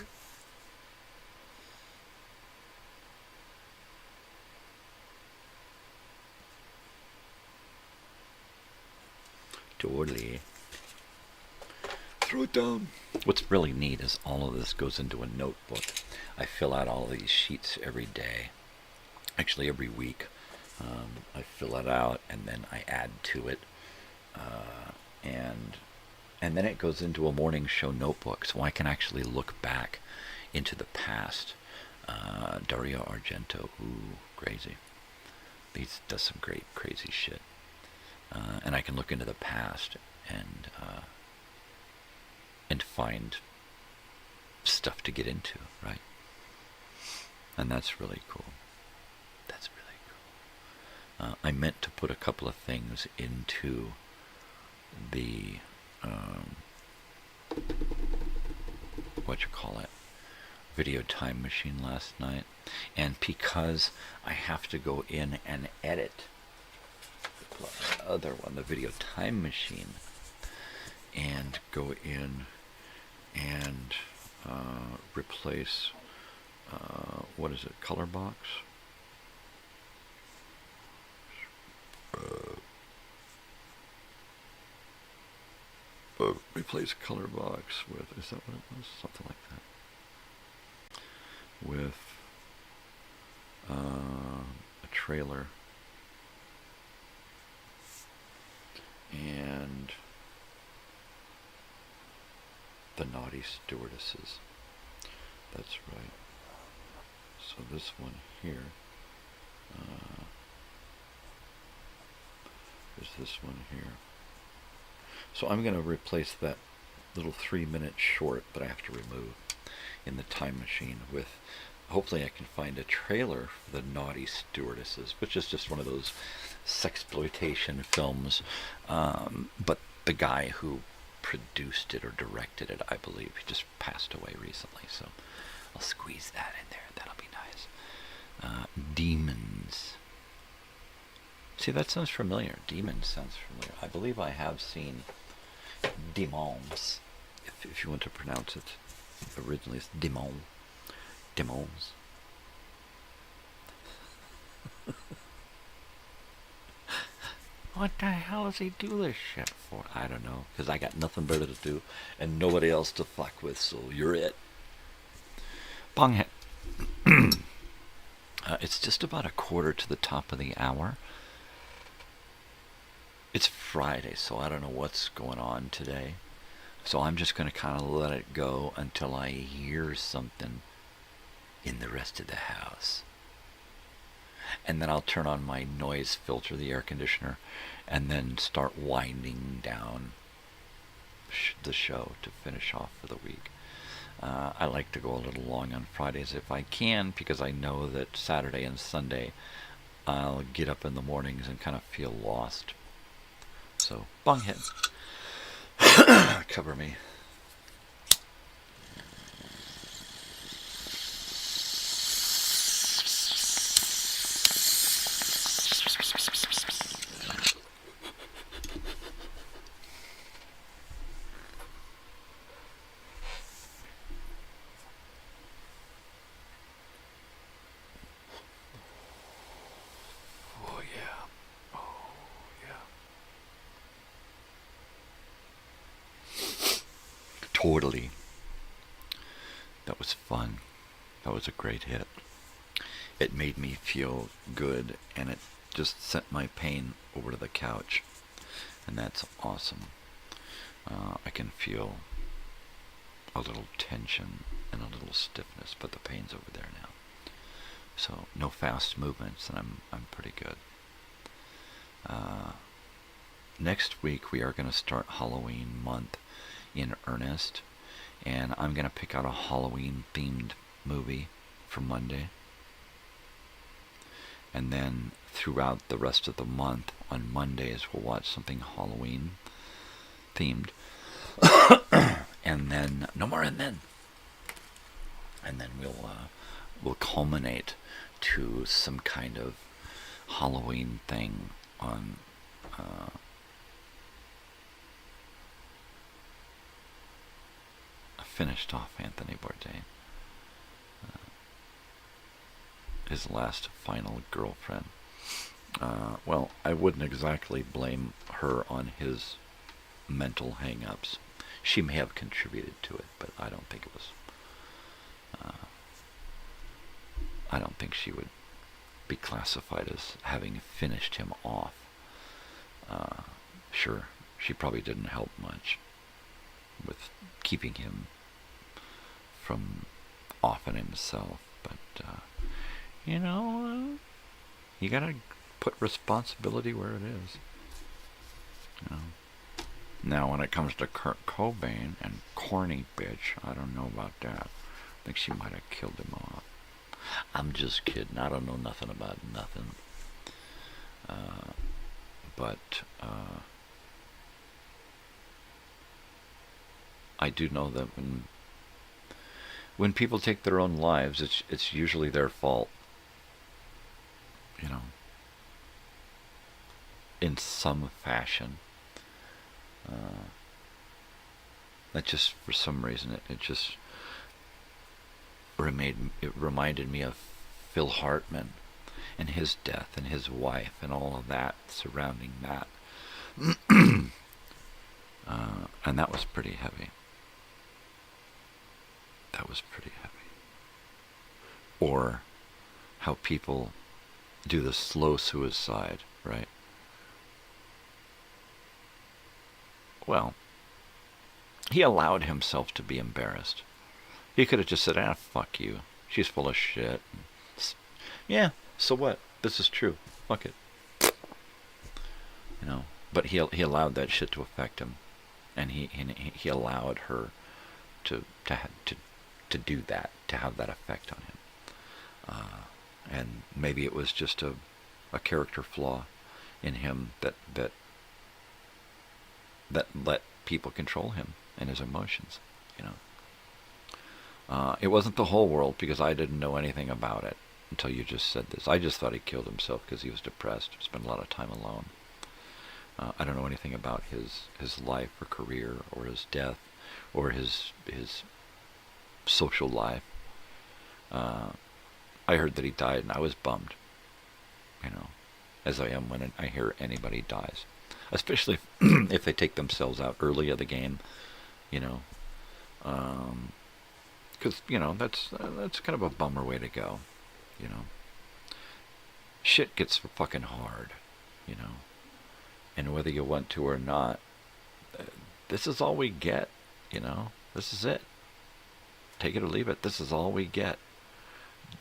Totally. Throw it down. What's really neat is all of this goes into a notebook. I fill out all these sheets every day. Actually, every week. I fill it out and then I add to it. And then it goes into a morning show notebook, so I can actually look back into the past. Dario Argento, ooh, crazy. He does some great, crazy shit. And I can look into the past and find stuff to get into, right? And that's really cool. That's really cool. I meant to put a couple of things into the video time machine last night, and because I have to go in and edit the other one, the video time machine, and go in and replace what is it, color box? Replace color box with, is that what it was? Something like that. With a trailer and the naughty stewardesses. That's right. So this one here, there's this one here. So I'm going to replace that little 3-minute short that I have to remove in the time machine with, hopefully I can find a trailer for the Naughty Stewardesses, which is just one of those sexploitation films. But the guy who produced it or directed it, I believe, he just passed away recently, so I'll squeeze that in there. That'll be nice. Demons. See, that sounds familiar. Demons sounds familiar. I believe I have seen Demons, if you want to pronounce it. Originally it's Demon. Demons. What the hell does he do this shit for? I don't know, because I got nothing better to do and nobody else to fuck with, so you're it. Bonghead. It's just about 1/4 to the top of the hour. It's Friday, so I don't know what's going on today. So I'm just going to kind of let it go until I hear something in the rest of the house. And then I'll turn on my noise filter, the air conditioner, and then start winding down the show to finish off for the week. I like to go a little long on Fridays if I can, because I know that Saturday and Sunday I'll get up in the mornings and kind of feel lost. So, bonghead. Cover me. Oh yeah. Oh yeah. Totally. That was fun. That was a great hit. It made me feel good, and it just sent my pain over to the couch. And that's awesome. I can feel a little tension and a little stiffness, but the pain's over there now. So no fast movements, and I'm pretty good. Next week we are going to start Halloween month in earnest, and I'm going to pick out a Halloween themed movie for Monday. And then throughout the rest of the month, on Mondays, we'll watch something Halloween themed. And then, no more and then. And then we'll culminate to some kind of Halloween thing on finished off Anthony Bourdain. His last final girlfriend. Well, I wouldn't exactly blame her on his mental hang-ups. She may have contributed to it, but I don't think it was. I don't think she would be classified as having finished him off. Sure, she probably didn't help much with keeping him from offing himself, but you know, you gotta put responsibility where it is. You know. Now, when it comes to Kurt Cobain and corny bitch, I don't know about that. I think she might have killed him off. I'm just kidding. I don't know nothing about nothing. But I do know that when people take their own lives, it's usually their fault. You know, in some fashion. That just, for some reason, it just reminded me of Phil Hartman and his death and his wife and all of that surrounding that. And that was pretty heavy. That was pretty heavy. Or how people do the slow suicide, right? Well, he allowed himself to be embarrassed. He could have just said, fuck you. She's full of shit. Yeah, so what? This is true. Fuck it. You know, but he allowed that shit to affect him. And he allowed her to do that, to have that effect on him. And maybe it was just a character flaw in him that let people control him and his emotions, you know. It wasn't the whole world, because I didn't know anything about it until you just said this. I just thought he killed himself because he was depressed, spent a lot of time alone. I don't know anything about his life or career or his death or his social life. I heard that he died, and I was bummed, you know, as I am when I hear anybody dies. Especially if they take themselves out early of the game, you know, because you know that's kind of a bummer way to go, you know. Shit gets fucking hard, you know, and whether you want to or not, this is all we get, you know. This is it. Take it or leave it. This is all we get.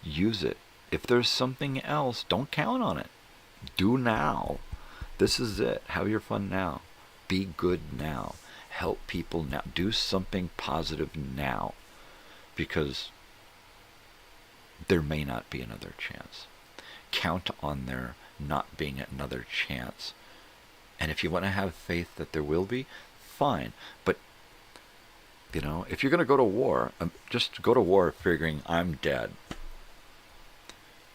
Use it. If there's something else, don't count on it. Do now. This is it. Have your fun now. Be good now. Help people now. Do something positive now. because there may not be another chance. Count on there not being another chance. And if you want to have faith that there will be, fine. But, if you're going to go to war, just go to war figuring I'm dead.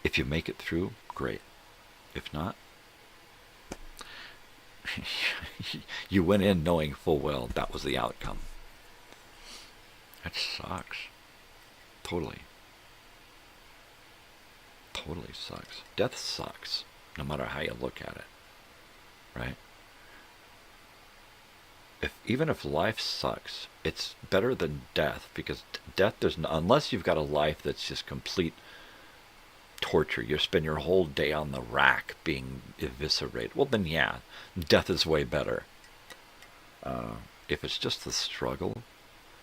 If you make it through, great. If not, you went in knowing full well that was the outcome. That sucks. Totally sucks. Death sucks, no matter how you look at it, right? Even if life sucks, it's better than death, because death, unless you've got a life that's just complete torture, you spend your whole day on the rack being eviscerated, well then yeah, death is way better. If it's just the struggle,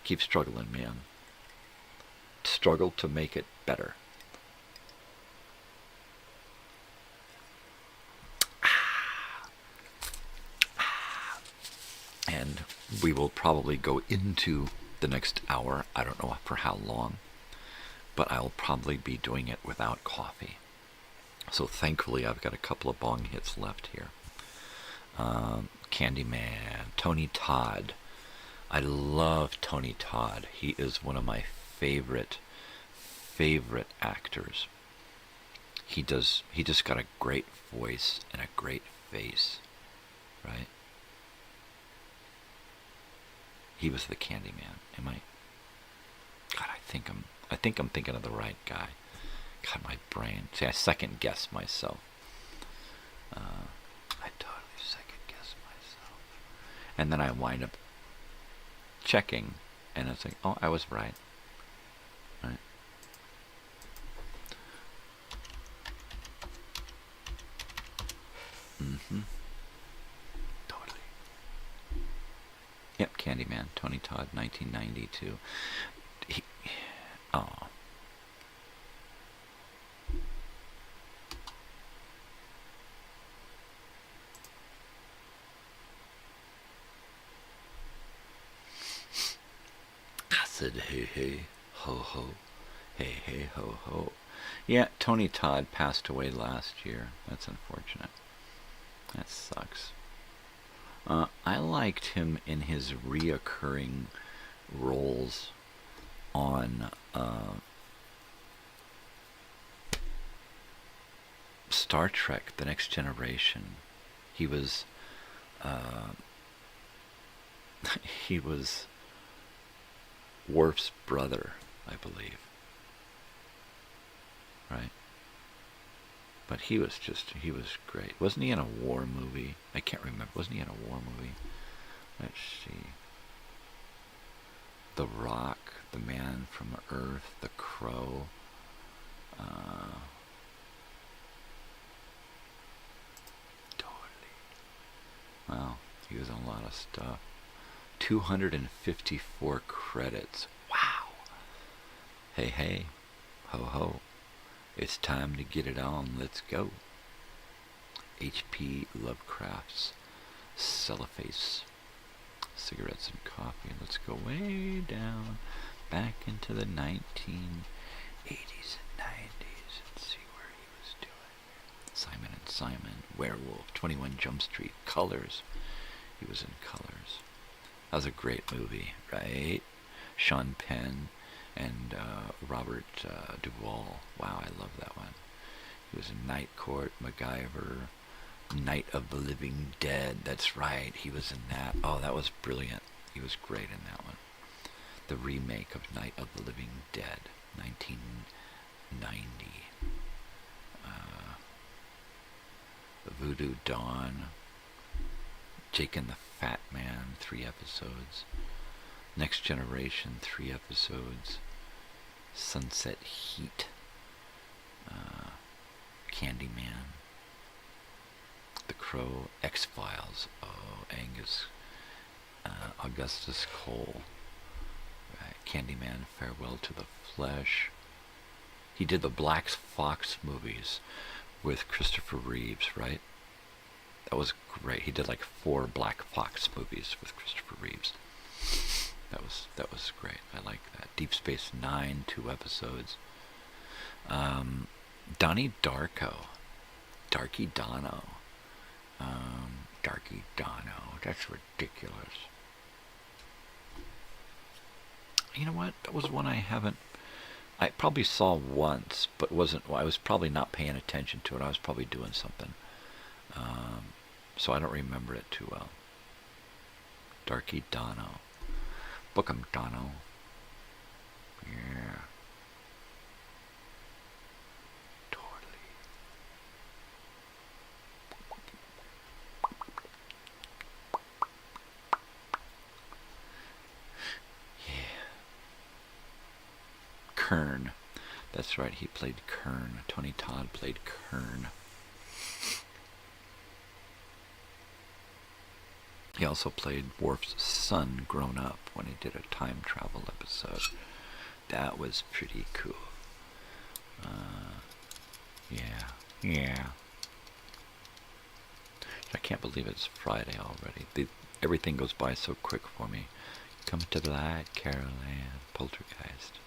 keep struggling, man. Struggle to make it better. And we will probably go into the next hour. I don't know for how long, but I'll probably be doing it without coffee. So thankfully I've got a couple of bong hits left here. Candyman, Tony Todd. I love Tony Todd. He is one of my favorite actors. He just got a great voice and a great face, right? He was the Candyman. Am I? God, I think I'm thinking of the right guy. God, my brain. See, I second guess myself. I totally second guess myself. And then I wind up checking, and it's like, oh, I was right. Right? Mm-hmm. Totally. Yep, Candyman, Tony Todd, 1992. Oh. I said, hey, hey, ho, ho. Hey, hey, ho, ho. Yeah, Tony Todd passed away last year. That's unfortunate. That sucks. I liked him in his reoccurring roles on Star Trek: The Next Generation. He was Worf's brother, I believe. Right? But he was great. Wasn't he in a war movie? I can't remember. Wasn't he in a war movie? Let's see. The Rock, The Man from Earth, The Crow. Totally. Well, he was in a lot of stuff. 254 credits. Wow. Hey, hey. Ho, ho. It's time to get it on. Let's go. H.P. Lovecraft's Cellophane, Cigarettes and Coffee. Let's go way down, back into the 1980s and 90s and see where he was doing. Simon and Simon, Werewolf, 21 Jump Street, Colors. He was in Colors. That was a great movie, right? Sean Penn and Robert Duvall. Wow, I love that one. He was in Night Court, MacGyver, Night of the Living Dead. That's right, he was in that. Oh, that was brilliant. He was great in that one. The remake of Night of the Living Dead, 1990. Voodoo Dawn, Jake and the Fat Man, 3 episodes. Next Generation, 3 episodes. Sunset Heat, Candyman, The Crow, X-Files, Augustus Cole, right. Candyman, Farewell to the Flesh. He did the Black Fox movies with Christopher Reeves, right? That was great. He did like 4 Black Fox movies with Christopher Reeves. That was great. I like that. Deep Space Nine, 2 episodes. Donnie Darko, Darky Dono, Darky Dono. That's ridiculous. You know what? That was one I probably saw once, but I was probably not paying attention to it. I was probably doing something. So I don't remember it too well. Darky Dono. Book 'em, Dono. Yeah. Totally. Yeah. Kern. That's right, he played Kern. Tony Todd played Kern. He also played Worf's son grown up when he did a time travel episode. That was pretty cool. Yeah. I can't believe it's Friday already. Everything goes by so quick for me. Come to the light, Carol Ann. Poltergeist.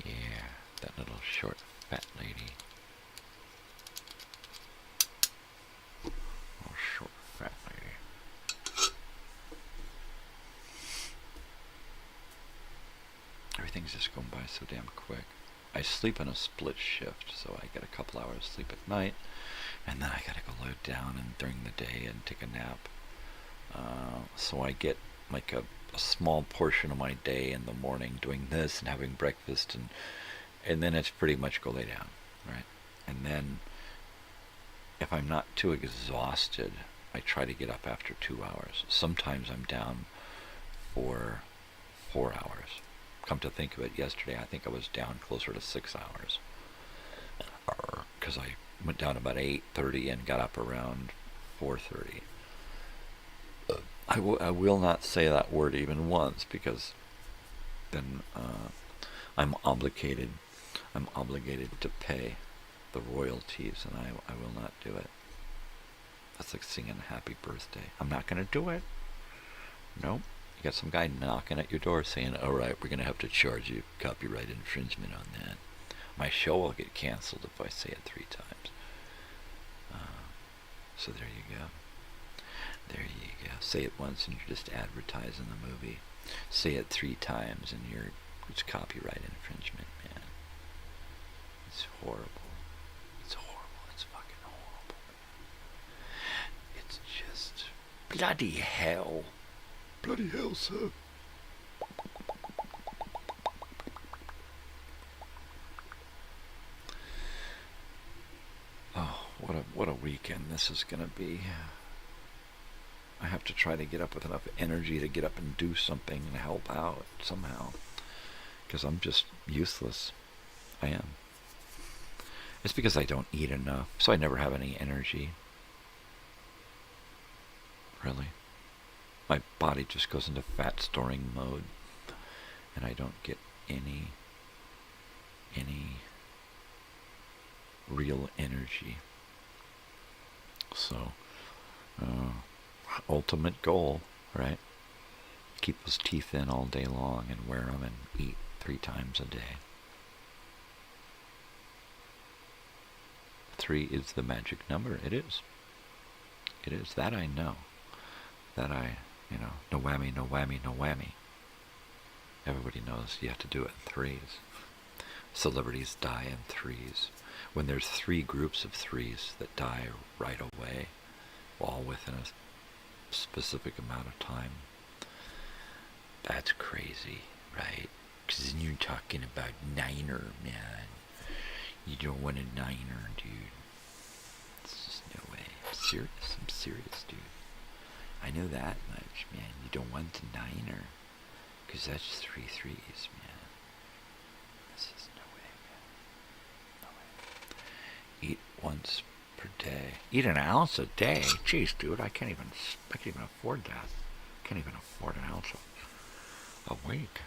Yeah, that little short, fat lady. Little short, fat lady. Everything's just going by so damn quick. I sleep in a split shift, so I get a couple hours sleep at night, and then I gotta go lie down and during the day and take a nap. So I get like a small portion of my day in the morning doing this and having breakfast, and then it's pretty much go lay down, right? And then if I'm not too exhausted, I try to get up after 2 hours. Sometimes I'm down for 4 hours. Come to think of it, yesterday I think I was down closer to 6 hours, because I went down about 8:30 and got up around 4:30. I will not say that word even once, because then I'm obligated to pay the royalties, and I will not do it. That's like singing Happy Birthday. I'm not going to do it. Nope. You got some guy knocking at your door saying, all right, we're going to have to charge you copyright infringement on that. My show will get canceled if I say it 3 times. So there you go. There you go. Say it once and you're just advertising the movie. Say it 3 times and it's copyright infringement, man. It's horrible. It's horrible. It's fucking horrible. It's just bloody hell. Bloody hell, sir. Oh, what a weekend this is gonna be. I have to try to get up with enough energy to get up and do something and help out somehow, because I'm just useless. I am. It's because I don't eat enough, so I never have any energy. Really. My body just goes into fat storing mode, and I don't get any real energy. So, ultimate goal, right? Keep those teeth in all day long and wear them and eat 3 times a day. 3 is the magic number. It is. It is. That I know. That no whammy, no whammy, no whammy. Everybody knows you have to do it in 3s. Celebrities die in 3s. When there's 3 groups of 3s that die right away, all within a specific amount of time, that's crazy, right? Because then you're talking about niner, man. You don't want a niner, dude. It's just no way. I'm serious, dude. I know that much, man. You don't want a niner, because that's 3 3s, man. This is no way, man. No way. Eat once per day. Eat an ounce a day? Jeez, dude, I can't even afford that. Can't even afford an ounce a week.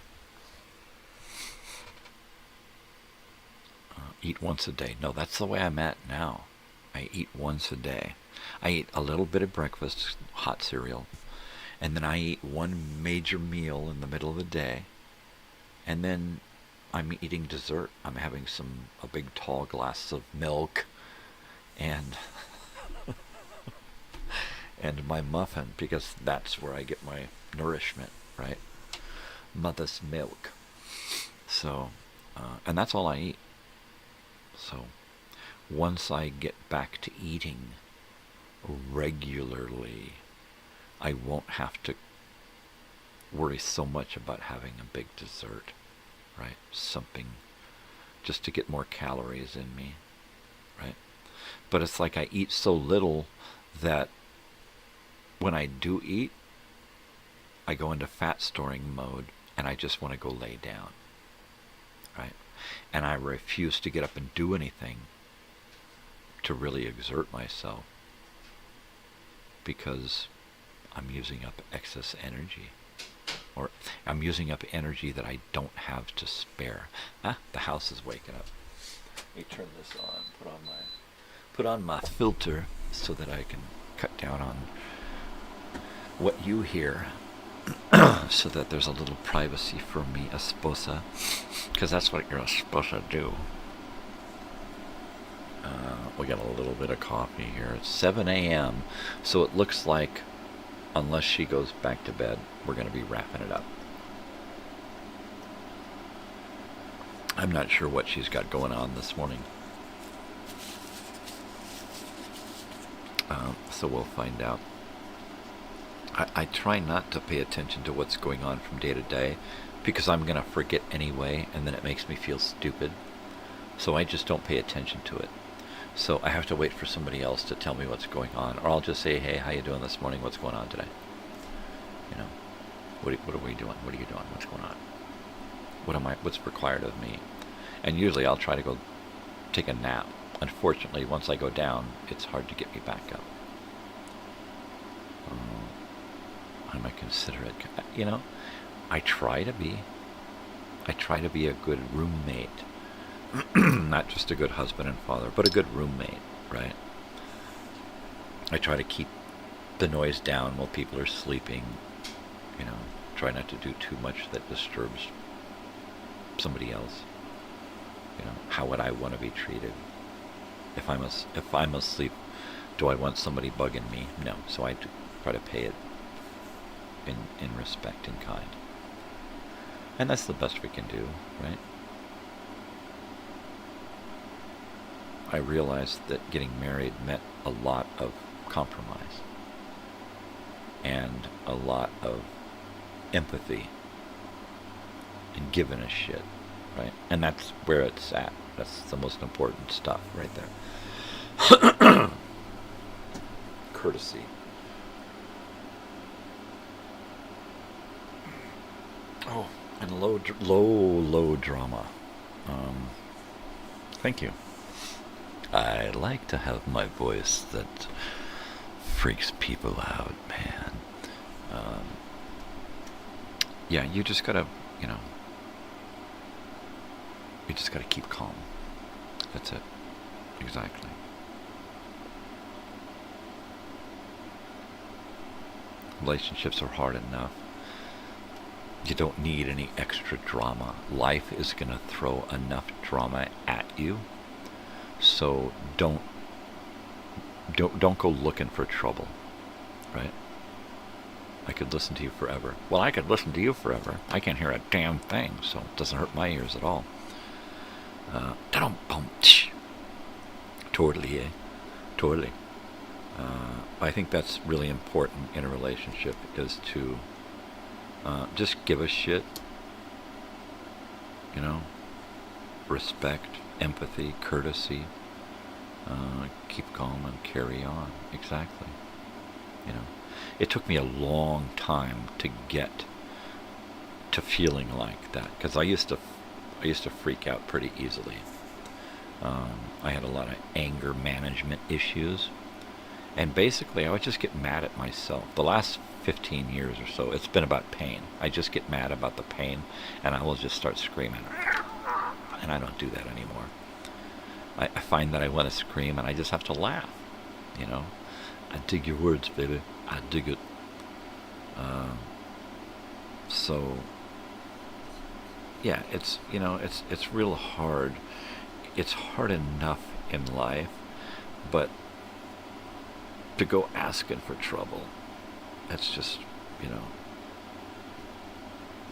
Eat once a day. No, that's the way I'm at now. I eat once a day. I eat a little bit of breakfast, hot cereal, And then I eat one major meal in the middle of the day. And then I'm eating dessert. I'm having a big tall glass of milk and and my muffin, because that's where I get my nourishment, right? Mother's milk. So, and that's all I eat. So, once I get back to eating regularly, I won't have to worry so much about having a big dessert, right? Something just to get more calories in me, right? But it's like I eat so little that when I do eat, I go into fat storing mode and I just want to go lay down, right? And I refuse to get up and do anything to really exert myself because I'm using up excess energy, or I'm using up energy that I don't have to spare. The house is waking up. Let me turn this on, put on my filter so that I can cut down on what you hear, so that there's a little privacy for me, esposa, because that's what you're supposed to do. We got a little bit of coffee here. It's 7 a.m., so it looks like, unless she goes back to bed, we're going to be wrapping it up. I'm not sure what she's got going on this morning. So we'll find out. I try not to pay attention to what's going on from day to day, because I'm going to forget anyway, and then it makes me feel stupid. So I just don't pay attention to it. So I have to wait for somebody else to tell me what's going on, or I'll just say, hey, how you doing this morning? What's going on today? You know, what are we doing? What are you doing? What's going on? What's required of me? And usually I'll try to go take a nap. Unfortunately, once I go down, it's hard to get me back up. I'm a considerate guy. You know, I try to be a good roommate. Not just a good husband and father, but a good roommate, right? I try to keep the noise down while people are sleeping. You know, try not to do too much that disturbs somebody else. You know, how would I want to be treated? If I'm asleep, do I want somebody bugging me? No. So I try to pay it in respect and kind. And that's the best we can do, right? I realized that getting married meant a lot of compromise and a lot of empathy and giving a shit, right? And that's where it's at. That's the most important stuff right there. Courtesy. Oh, and low drama. Thank you. I like to have my voice that freaks people out, man. Yeah, you just gotta, you just gotta keep calm. That's it. Exactly. Relationships are hard enough. You don't need any extra drama. Life is gonna throw enough drama at you. So don't go looking for trouble, right? I could listen to you forever. Well, I could listen to you forever. I can't hear a damn thing, so it doesn't hurt my ears at all. Totally, eh? Totally. I think that's really important in a relationship, is to just give a shit, respect, empathy, courtesy, keep calm and carry on. Exactly. It took me a long time to get to feeling like that, because I used to freak out pretty easily. I had a lot of anger management issues, and basically I would just get mad at myself. The last 15 years or so, it's been about pain. I just get mad about the pain, and I will just start screaming. And I don't do that anymore. I find that I want to scream, and I just have to laugh. I dig your words, baby. I dig it. So, yeah, it's real hard. It's hard enough in life, but to go asking for trouble, that's just,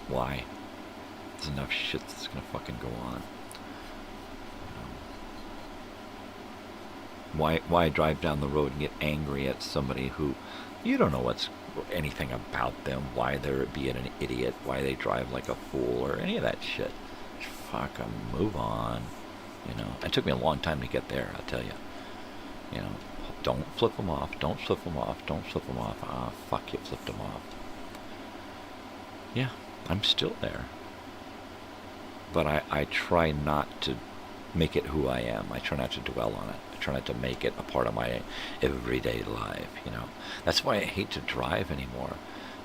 why? There's enough shit that's gonna fucking go on. Why drive down the road and get angry at somebody who you don't know anything about them, why they're being an idiot, why they drive like a fool, or any of that shit. Fuck 'em, move on. It took me a long time to get there, I'll tell you. Don't flip them off, don't flip them off, don't flip them off. Ah, fuck, you flipped them off. Yeah, I'm still there. But I try not to make it who I am. I try not to dwell on it. I try not to make it a part of my everyday life, That's why I hate to drive anymore,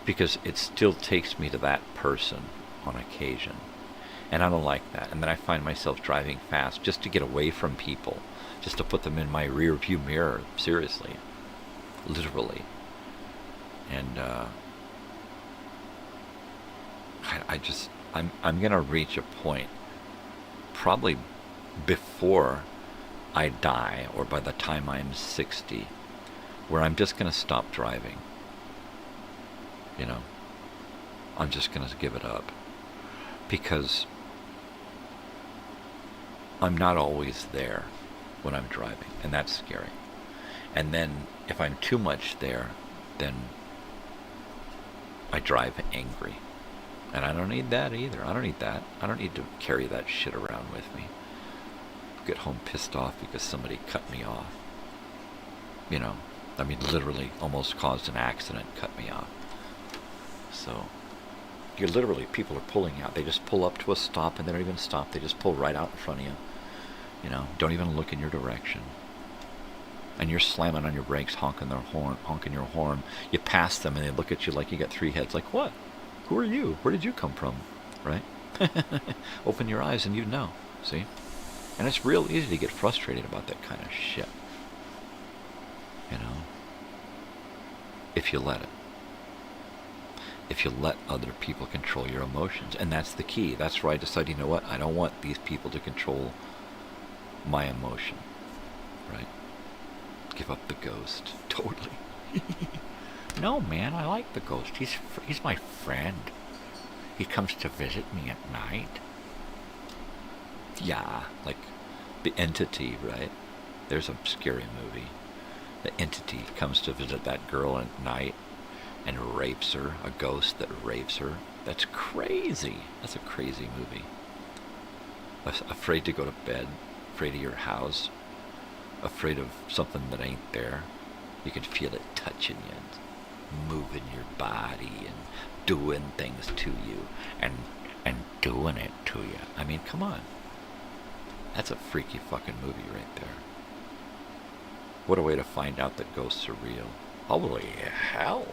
because it still takes me to that person on occasion. And I don't like that. And then I find myself driving fast just to get away from people, just to put them in my rear view mirror, seriously, literally. And I'm gonna reach a point, probably before I die, or by the time I'm 60, where I'm just gonna stop driving. I'm just gonna give it up, because I'm not always there when I'm driving, and that's scary. And then if I'm too much there, then I drive angry. And I don't need that either. I don't need that. I don't need to carry that shit around with me. Get home pissed off because somebody cut me off. Literally almost caused an accident, cut me off. So, people are pulling out. They just pull up to a stop and they don't even stop. They just pull right out in front of you. Don't even look in your direction. And you're slamming on your brakes, honking your horn. You pass them and they look at you like you got three heads. Like, what? Who are you? Where did you come from? Right? Open your eyes and you'd know. See? And it's real easy to get frustrated about that kind of shit. If you let it. If you let other people control your emotions. And that's the key. That's where I decided, you know what? I don't want these people to control my emotion. Right? Give up the ghost. Totally. No, man, I like the ghost. He's my friend. He comes to visit me at night. Yeah, like The Entity, right? There's a scary movie. The Entity comes to visit that girl at night and rapes her. A ghost that rapes her. That's crazy. That's a crazy movie. Afraid to go to bed. Afraid of your house. Afraid of something that ain't there. You can feel it touching you, moving your body, and doing things to you, and doing it to you. I mean, come on. That's a freaky fucking movie right there. What a way to find out that ghosts are real. Holy hell.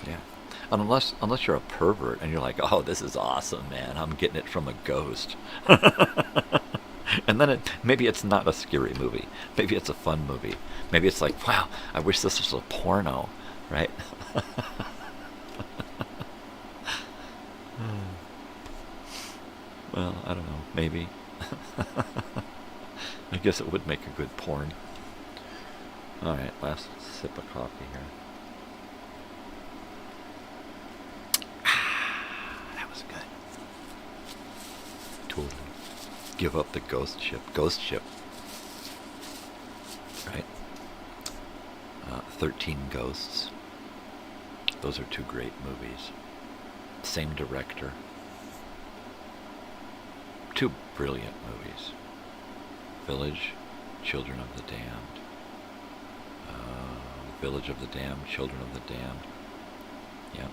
Yeah. Unless you're a pervert and you're like, oh, this is awesome, man. I'm getting it from a ghost. And then maybe it's not a scary movie. Maybe it's a fun movie. Maybe it's like, wow, I wish this was a porno, right? Well, I don't know. Maybe. I guess it would make a good porn. Alright, last sip of coffee here. That was good. Totally. Give up the ghost ship. Ghost ship. Right? 13 Ghosts. Those are two great movies. Same director. Two brilliant movies. Village, Children of the Damned. Village of the Damned, Children of the Damned. Yeah,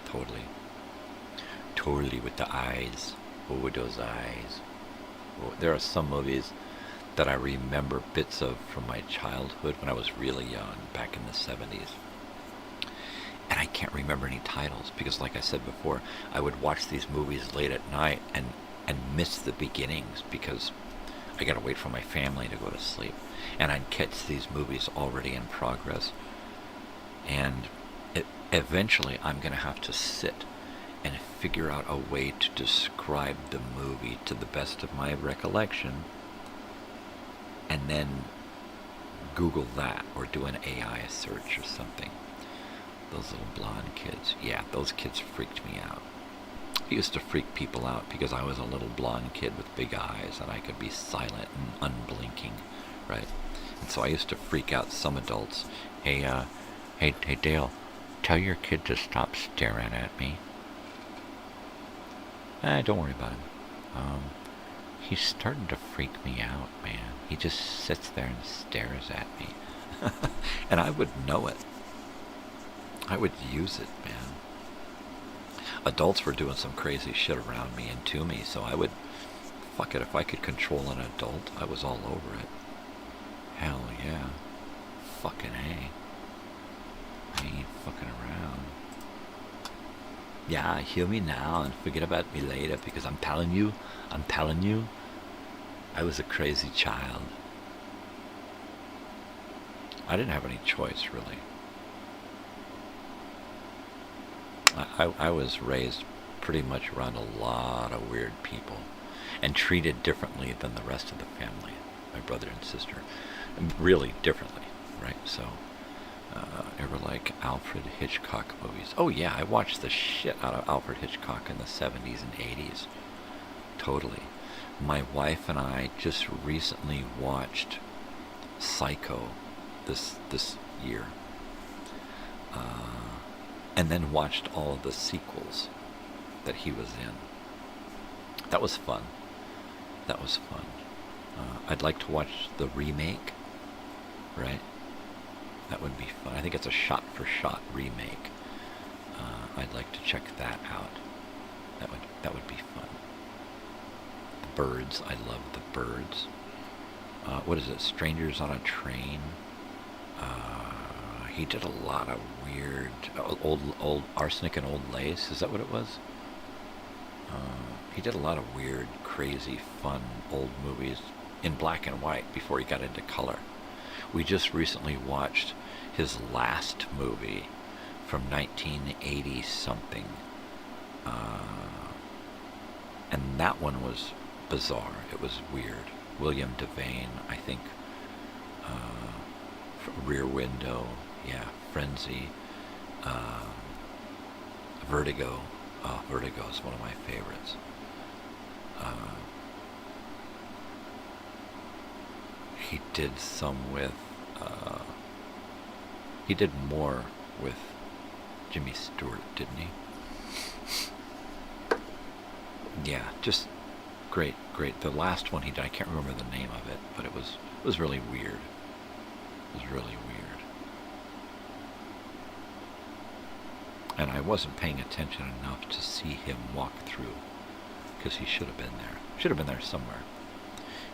totally. Totally with the eyes. Oh, with those eyes. Oh, there are some movies that I remember bits of from my childhood when I was really young, back in the 70s. And I can't remember any titles because, like I said before, I would watch these movies late at night and miss the beginnings because I gotta wait for my family to go to sleep. And I'd catch these movies already in progress. And eventually I'm going to have to sit and figure out a way to describe the movie to the best of my recollection, and then Google that or do an AI search or something. Those little blonde kids, yeah, those kids freaked me out. I used to freak people out because I was a little blonde kid with big eyes and I could be silent and unblinking, right? And so I used to freak out some adults. Hey Dale, tell your kid to stop staring at me. Don't worry about him. He's starting to freak me out, man. He just sits there and stares at me. And I would know it. I would use it, man. Adults were doing some crazy shit around me and to me, so I would, fuck it, if I could control an adult, I was all over it. Hell yeah. Fucking A. I ain't fucking around. Yeah, hear me now and forget about me later, because I'm telling you, I was a crazy child. I didn't have any choice, really. I was raised pretty much around a lot of weird people and treated differently than the rest of the family, my brother and sister. Really differently, right? So, ever like Alfred Hitchcock movies? Oh yeah, I watched the shit out of Alfred Hitchcock in the 70s and 80s. Totally. My wife and I just recently watched Psycho this year. And then watched all of the sequels that he was in. That was fun. I'd like to watch the remake, right? That would be fun. I think it's a shot-for-shot remake. I'd like to check that out. That would be fun. The Birds. I love The Birds. What is it? Strangers on a Train. He did a lot of weird old Arsenic and Old Lace. Is that what it was? He did a lot of weird, crazy, fun old movies in black and white before he got into color. We just recently watched his last movie from 1980 something, and that one was bizarre. It was weird. William Devane, I think. Rear Window, yeah, Frenzy, Vertigo. Oh, Vertigo is one of my favorites. He did some with, he did more with Jimmy Stewart, didn't he? Yeah, just great. The last one he did, I can't remember the name of it, but it was really weird. It was really weird. And I wasn't paying attention enough to see him walk through, because he should have been there. Should have been there somewhere.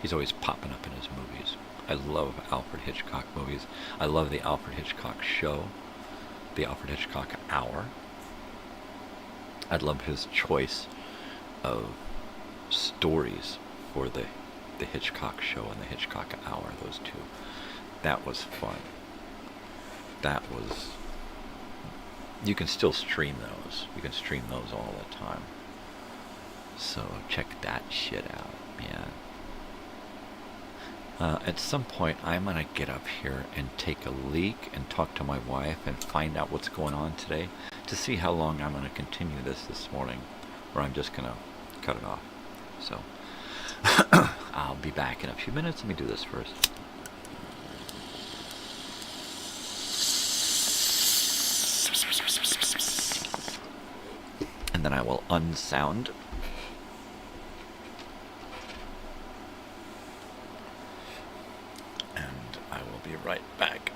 He's always popping up in his movies. I love Alfred Hitchcock movies. I love the Alfred Hitchcock show, the Alfred Hitchcock Hour. I love his choice of stories for the Hitchcock show and the Hitchcock Hour, those two. That was fun. You can still stream those. You can stream those all the time. So check that shit out, man. At some point, I'm going to get up here and take a leak and talk to my wife and find out what's going on today to see how long I'm going to continue this morning, or I'm just going to cut it off. So, I'll be back in a few minutes. Let me do this first. And then I will unsound. And I will be right back.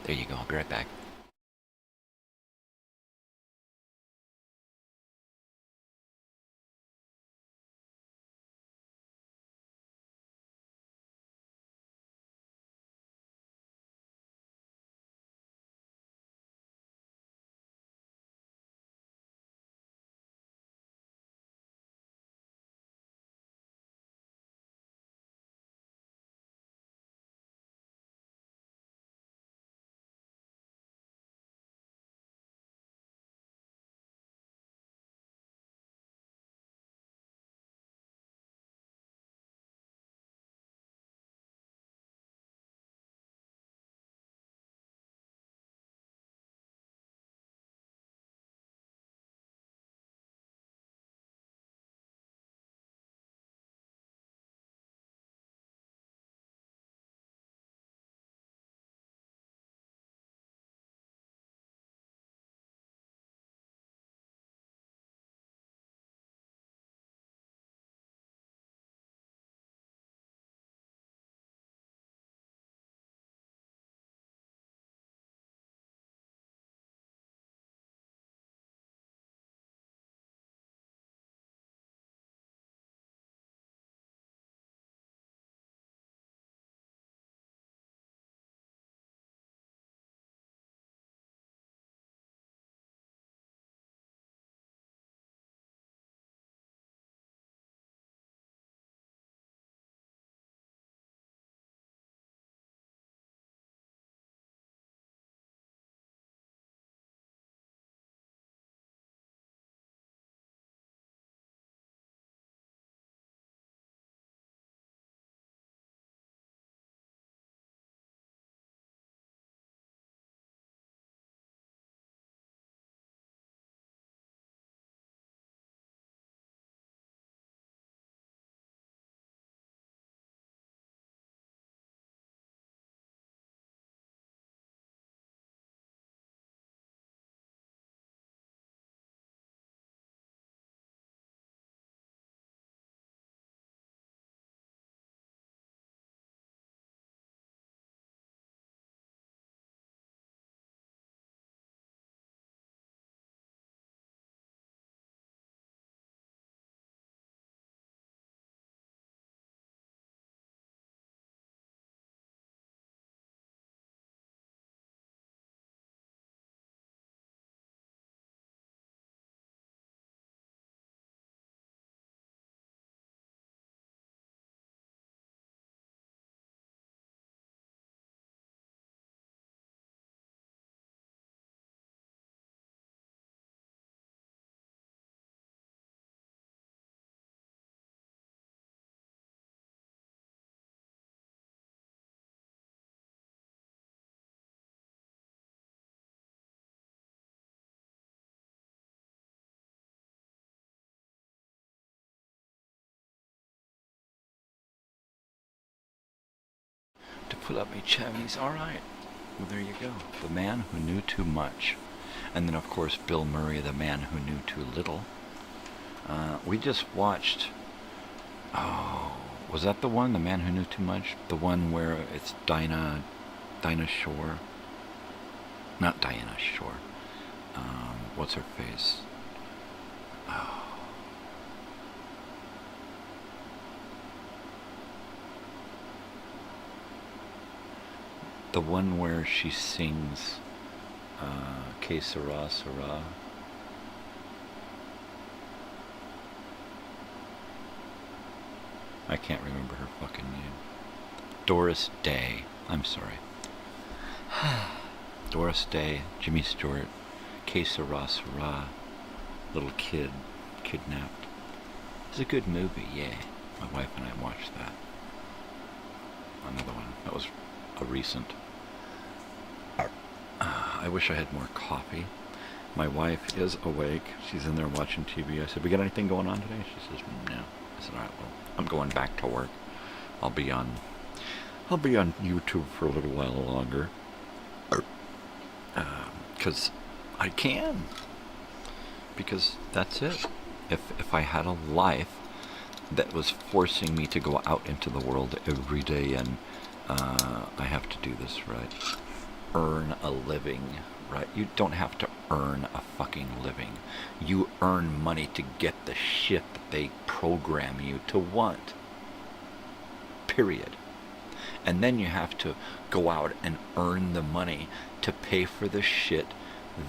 There you go. I'll be right back. pull up my chimneys. All right. Well, there you go. The Man Who Knew Too Much. And then, of course, Bill Murray, The Man Who Knew Too Little. We just watched... Oh, was that the one? The Man Who Knew Too Much? The one where it's Dinah Shore? Not Diana Shore. What's her face? Oh. The one where she sings Que Sera Sera. I can't remember her fucking name. Doris Day. I'm sorry. Doris Day, Jimmy Stewart, Que Sera Sera, little kid kidnapped. It's a good movie, yeah. My wife and I watched that. Another one. That was a recent. I wish I had more coffee. My wife is awake. She's in there watching TV. I said, "We got anything going on today?" She says, "No." I said, "All right, well, I'm going back to work. I'll be on YouTube for a little while longer, because I can. Because that's it. If I had a life that was forcing me to go out into the world every day and I have to do this, right? Earn a living, right? You don't have to earn a fucking living. You earn money to get the shit that they program you to want. Period. And then you have to go out and earn the money to pay for the shit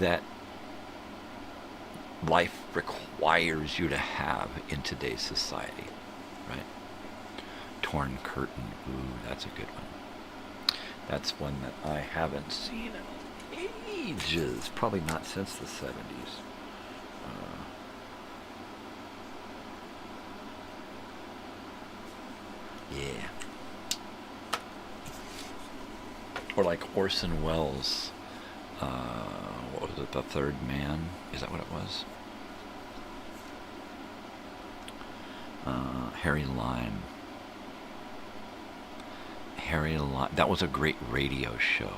that life requires you to have in today's society, right? Torn Curtain, ooh, that's a good one. That's one that I haven't seen in ages, probably not since the 70s. Yeah. Or like Orson Welles, what was it, The Third Man? Is that what it was? Harry Lime. That was a great radio show,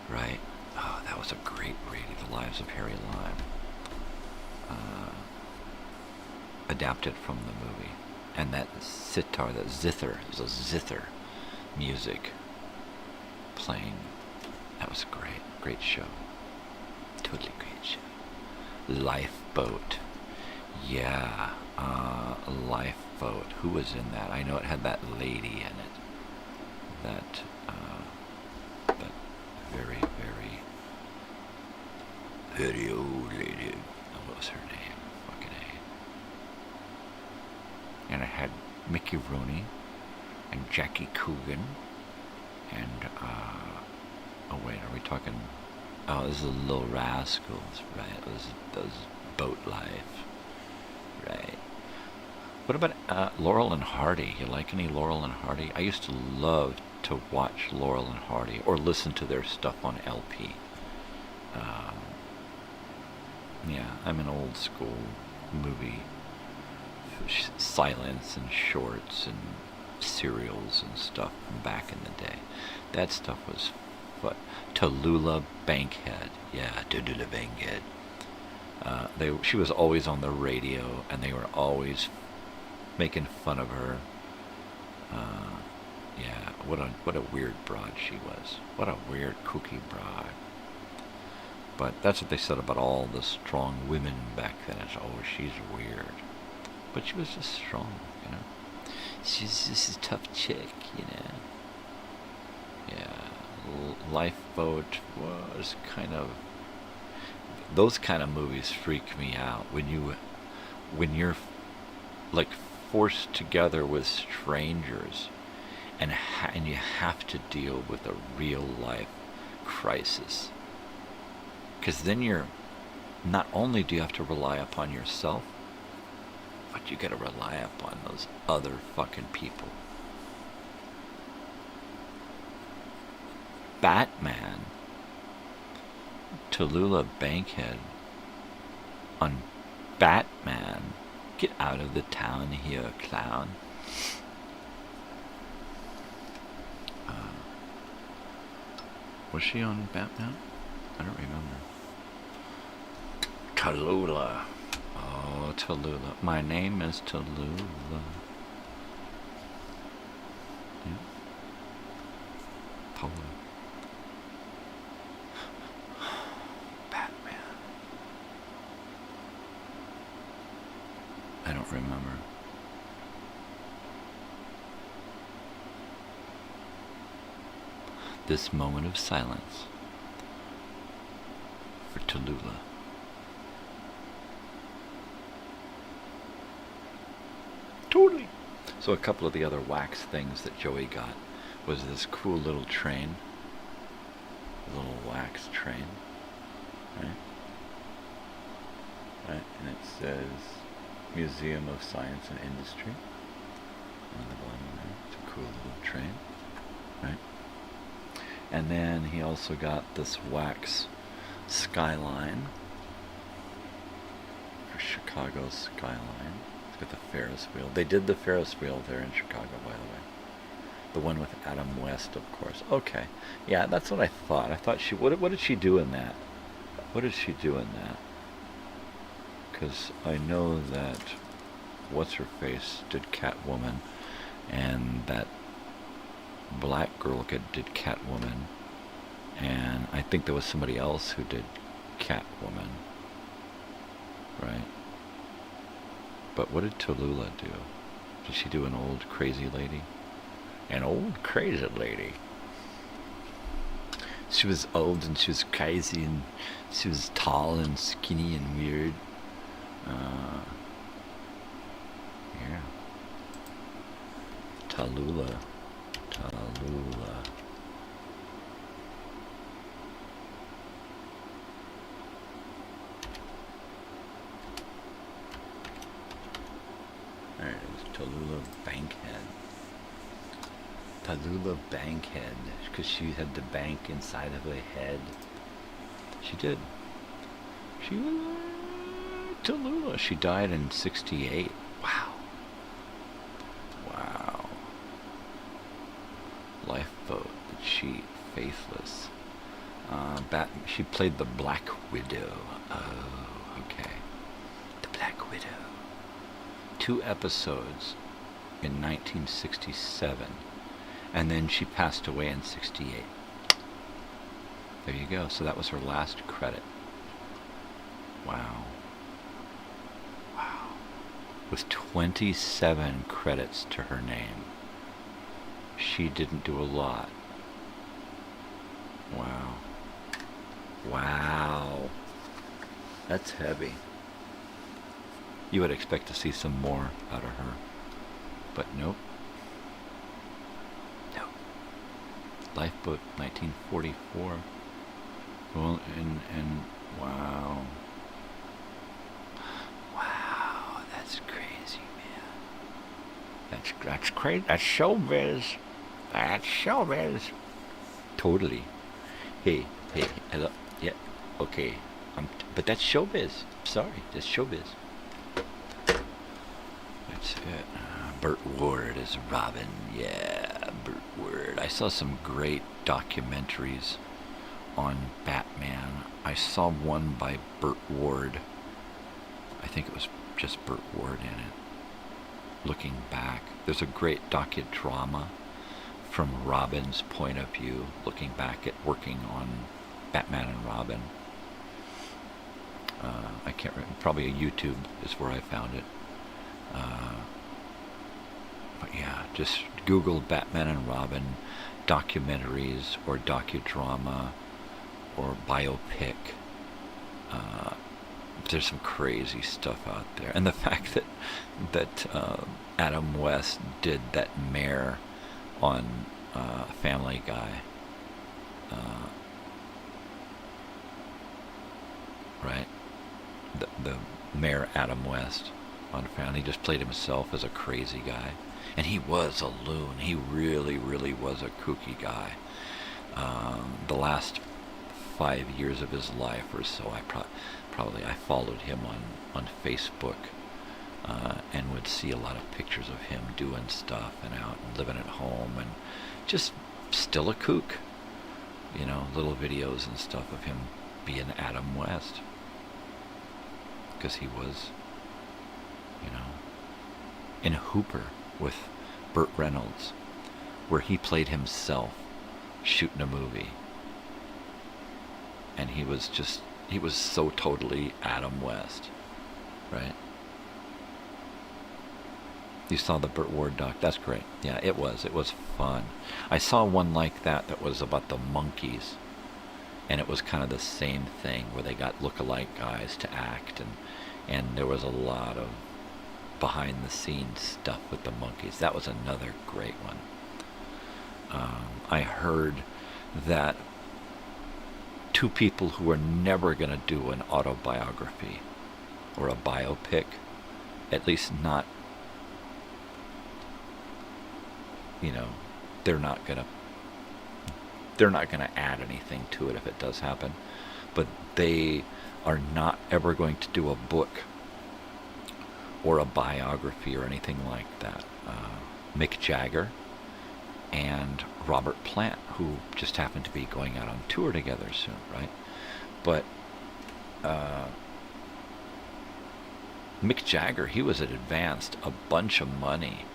right? Oh, that was a great radio, The Lives of Harry Lime. Adapted from the movie. And that sitar, that zither, it was a zither music playing. That was a great show. Totally great show. Lifeboat. Yeah, Lifeboat. Who was in that? I know it had that lady in it. That very, very old lady. What was her name? Fucking A. And it had Mickey Rooney and Jackie Coogan and oh wait, are we talking? Oh, this is Little Rascals, right? Those Boat Life, right? What about Laurel and Hardy? You like any Laurel and Hardy? I used to love to watch Laurel and Hardy or listen to their stuff on LP. Yeah, I'm an old school movie, silence and shorts and serials and stuff from back in the day. That stuff was what? Tallulah Bankhead. Yeah, Tallulah Bankhead. She was always on the radio, and they were always making fun of her. Yeah, what a weird broad she was. What a weird kooky broad. But that's what they said about all the strong women back then. It's, oh, she's weird. But she was just strong, you know. She's just a tough chick, you know. Yeah, Lifeboat was kind of... Those kind of movies freak me out. When you're like forced together with strangers and you have to deal with a real life crisis. Because then you're, not only do you have to rely upon yourself, but you gotta rely upon those other fucking people. Batman, Tallulah Bankhead on Batman. Get out of the town here, clown. Was she on Batman? I don't remember. Tallulah. Oh, Tallulah. My name is Tallulah. Yeah. Tallulah. Batman. I don't remember. This moment of silence for Tallulah. Totally. So a couple of the other wax things that Joey got was this cool little train. A little wax train. Right? Right? And it says Museum of Science and Industry on the bottom there. It's a cool little train. Right? And then he also got this wax skyline for Chicago's skyline. It's got the Ferris wheel. They did the Ferris wheel there in Chicago, by the way. The one with Adam West, of course. Okay. Yeah, that's what I thought. I thought she... What did she do in that? What did she do in that? Because I know that What's-Her-Face did Catwoman, and that black girl did Catwoman, and I think there was somebody else who did Catwoman, right? But what did Tallulah do? Did she do an old crazy lady? An old crazy lady. She was old and she was crazy and she was tall and skinny and weird. Yeah. Tallulah. Tallulah. There it is, Tallulah Bankhead. Tallulah Bankhead, because she had the bank inside of her head. She did. She was Tallulah. She died in 1968. Wow. Wow. Lifeboat, The Cheat, Faithless. She played the Black Widow. Oh, okay. The Black Widow. 2 episodes in 1967. And then she passed away in 1968. There you go. So that was her last credit. Wow. Wow. With 27 credits to her name. She didn't do a lot. Wow. Wow. That's heavy. You would expect to see some more out of her. But nope. Nope. Lifeboat, 1944. Well, and wow. Wow, that's crazy, man. That's crazy. That's showbiz. That's showbiz. Totally. Hey, hello. Yeah, okay. But that's showbiz. Sorry, that's showbiz. That's it. Burt Ward is Robin. Yeah, Burt Ward. I saw some great documentaries on Batman. I saw one by Burt Ward. I think it was just Burt Ward in it. Looking back, there's a great docudrama from Robin's point of view, looking back at working on Batman and Robin. I can't remember. Probably a YouTube is where I found it. But yeah, just Google Batman and Robin documentaries or docudrama or biopic. There's some crazy stuff out there, and the fact that Adam West did that mayor on Family Guy, right? The mayor Adam West on Family, he just played himself as a crazy guy, and he was a loon. He really, really was a kooky guy. The last 5 years of his life or so, I followed him on Facebook, and would see a lot of pictures of him doing stuff and out and living at home and just still a kook. you know, little videos and stuff of him being Adam West. Because he was, you know, in Hooper with Burt Reynolds, where he played himself shooting a movie. And he was so totally Adam West, right? You saw the Burt Ward doc. That's great. Yeah, it was fun. I saw one like that was about the monkeys, and it was kind of the same thing, where they got look-alike guys to act, and there was a lot of behind-the-scenes stuff with the monkeys. That was another great one. I heard that two people who were never going to do an autobiography or a biopic, at least not, you know, they're not going to add anything to it if it does happen, but they are not ever going to do a book or a biography or anything like that. Mick Jagger and Robert Plant, who just happened to be going out on tour together soon, right? But Mick Jagger, he was advanced a bunch of money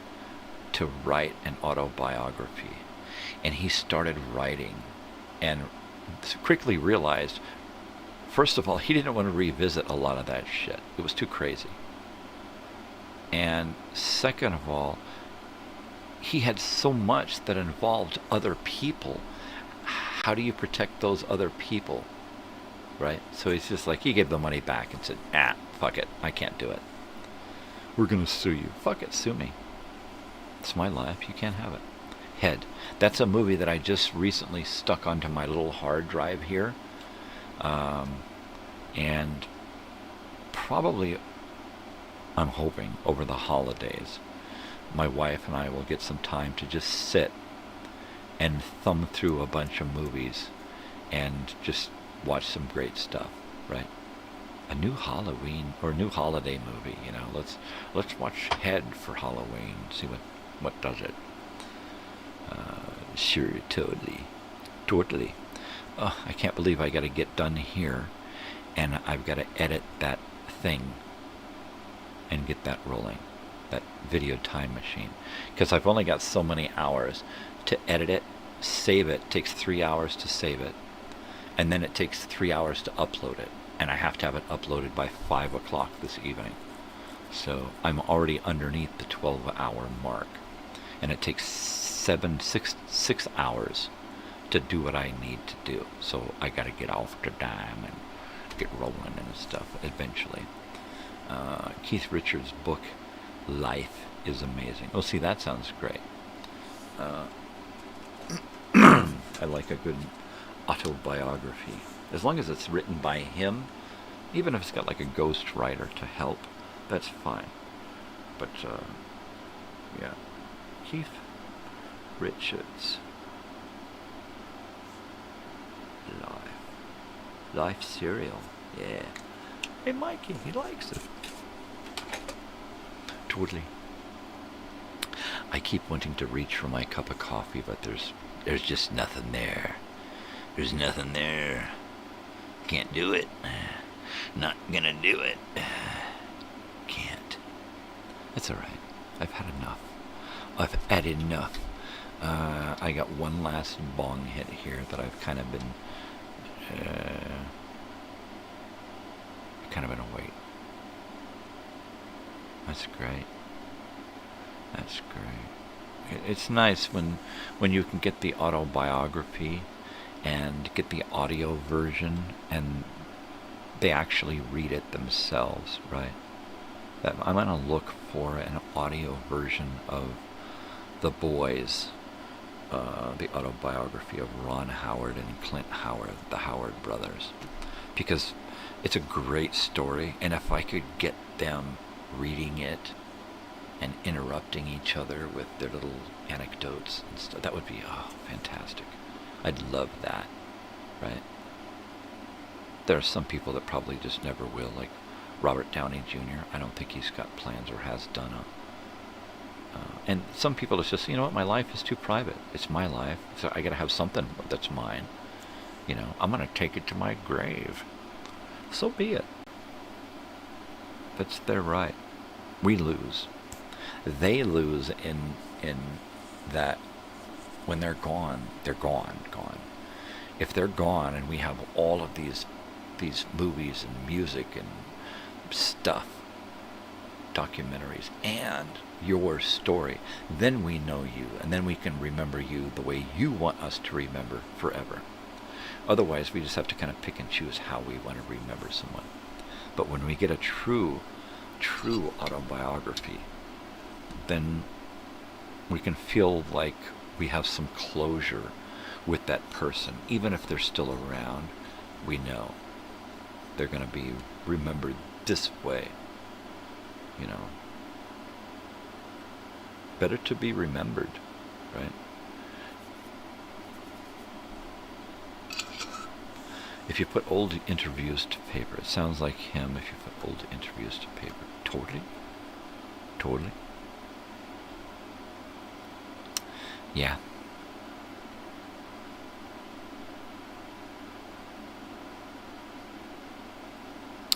to write an autobiography, and he started writing and quickly realized, first of all, he didn't want to revisit a lot of that shit. It was too crazy. And second of all, he had so much that involved other people. How do you protect those other people, right? So he's just like, he gave the money back and said, fuck it, I can't do it. We're gonna sue you. Fuck it, sue me. It's my life, you can't have it. Head. That's a movie that I just recently stuck onto my little hard drive here. And probably, I'm hoping, over the holidays, my wife and I will get some time to just sit and thumb through a bunch of movies and just watch some great stuff, right? A new Halloween or new holiday movie, you know. Let's watch Head for Halloween, see what does it. Sure, totally. I can't believe I got to get done here, and I've got to edit that thing and get that rolling, that video time machine, because I've only got so many hours to edit it. Save it takes 3 hours to save it, and then it takes 3 hours to upload it, and I have to have it uploaded by 5 o'clock this evening. So I'm already underneath the 12-hour mark, and it takes 6 hours to do what I need to do. So I got to get off the dime and get rolling and stuff eventually. Keith Richards' book Life is amazing. Oh, see, that sounds great. I like a good autobiography, as long as it's written by him. Even if it's got like a ghost writer to help, that's fine. But yeah, Keith Richards, Life cereal, yeah. Hey, Mikey, he likes it. Totally. I keep wanting to reach for my cup of coffee, but there's just nothing there. There's nothing there. Can't do it. Not gonna do it. Can't. It's alright. I've had enough. I've had enough. I got one last bong hit here that I've kind of been await. That's great. That's great. It's nice when you can get the autobiography and get the audio version and they actually read it themselves, right? I'm going to look for an audio version of The Boys, the autobiography of Ron Howard and Clint Howard, the Howard brothers, because it's a great story, and if I could get them reading it and interrupting each other with their little anecdotes and stuff, that would be fantastic. I'd love that, right? There are some people that probably just never will, like Robert Downey Jr. I don't think he's got plans or has done and some people, it's just, you know what, my life is too private. It's my life, so I gotta have something that's mine. I'm going to take it to my grave. So be it. That's their right. We lose. They lose in that when they're gone, gone. If they're gone and we have all of these movies and music and stuff, documentaries, and your story, then we know you, and then we can remember you the way you want us to remember forever. Otherwise, we just have to kind of pick and choose how we want to remember someone. But when we get a true autobiography, then we can feel like we have some closure with that person. Even if they're still around, we know they're going to be remembered this way. Better to be remembered, right? If you put old interviews to paper, it sounds like him. If you put old interviews to paper, totally. Yeah.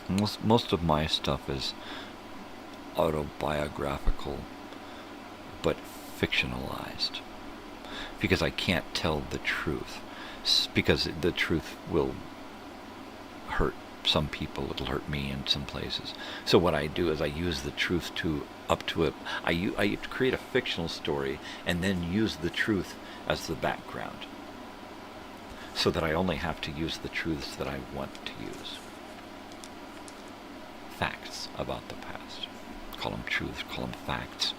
Most of my stuff is autobiographical, but fictionalized, because I can't tell the truth, because the truth will hurt some people. It'll hurt me in some places. So what I do is I use the truth I create a fictional story and then use the truth as the background, so that I only have to use the truths that I want to use. Facts about the past. Call them truths, call them facts,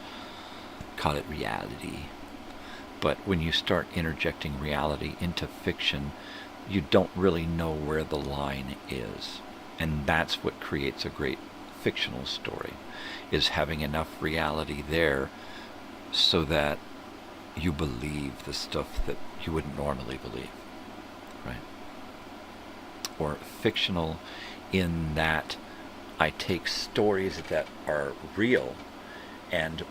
call it reality. But when you start interjecting reality into fiction, you don't really know where the line is. And that's what creates a great fictional story, is having enough reality there so that you believe the stuff that you wouldn't normally believe, right? Or fictional in that I take stories that are real and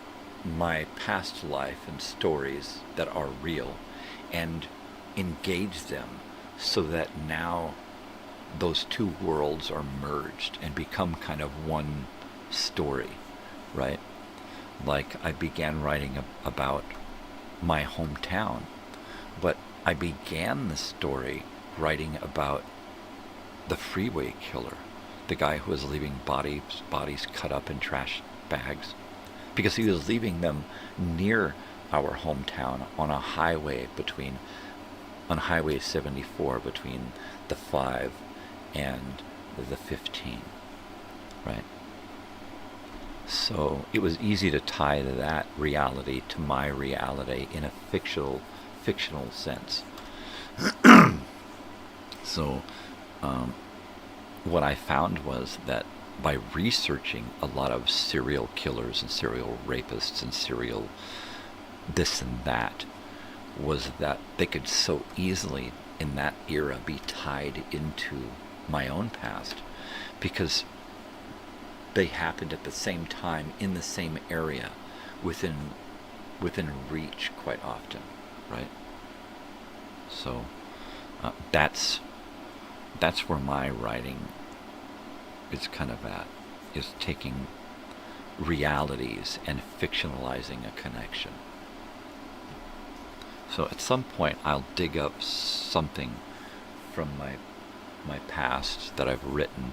my past life and stories that are real and engage them so that now those two worlds are merged and become kind of one story, right? Like I began writing about my hometown, but I began the story writing about the freeway killer, the guy who was leaving bodies cut up in trash bags, because he was leaving them near our hometown on Highway 74 between the 5 and the 15, right? So it was easy to tie that reality to my reality in a fictional sense. So what I found was that by researching a lot of serial killers and serial rapists and serial this and that, was that they could so easily in that era be tied into my own past, because they happened at the same time in the same area, within reach quite often, right? So that's where my writing is kind of at, is taking realities and fictionalizing a connection. So at some point I'll dig up something from my past that I've written,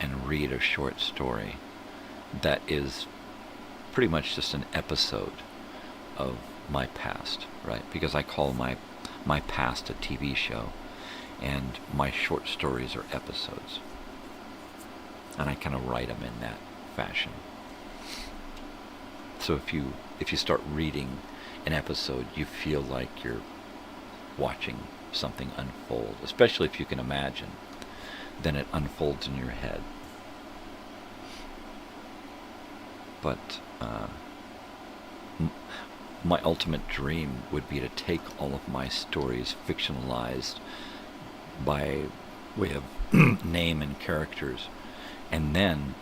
and read a short story that is pretty much just an episode of my past, right? Because I call my past a TV show, and my short stories are episodes, and I kind of write them in that fashion. So if you start reading an episode, you feel like you're watching something unfold, especially if you can imagine. Then it unfolds in your head. But my ultimate dream would be to take all of my stories fictionalized by way of name and characters, and then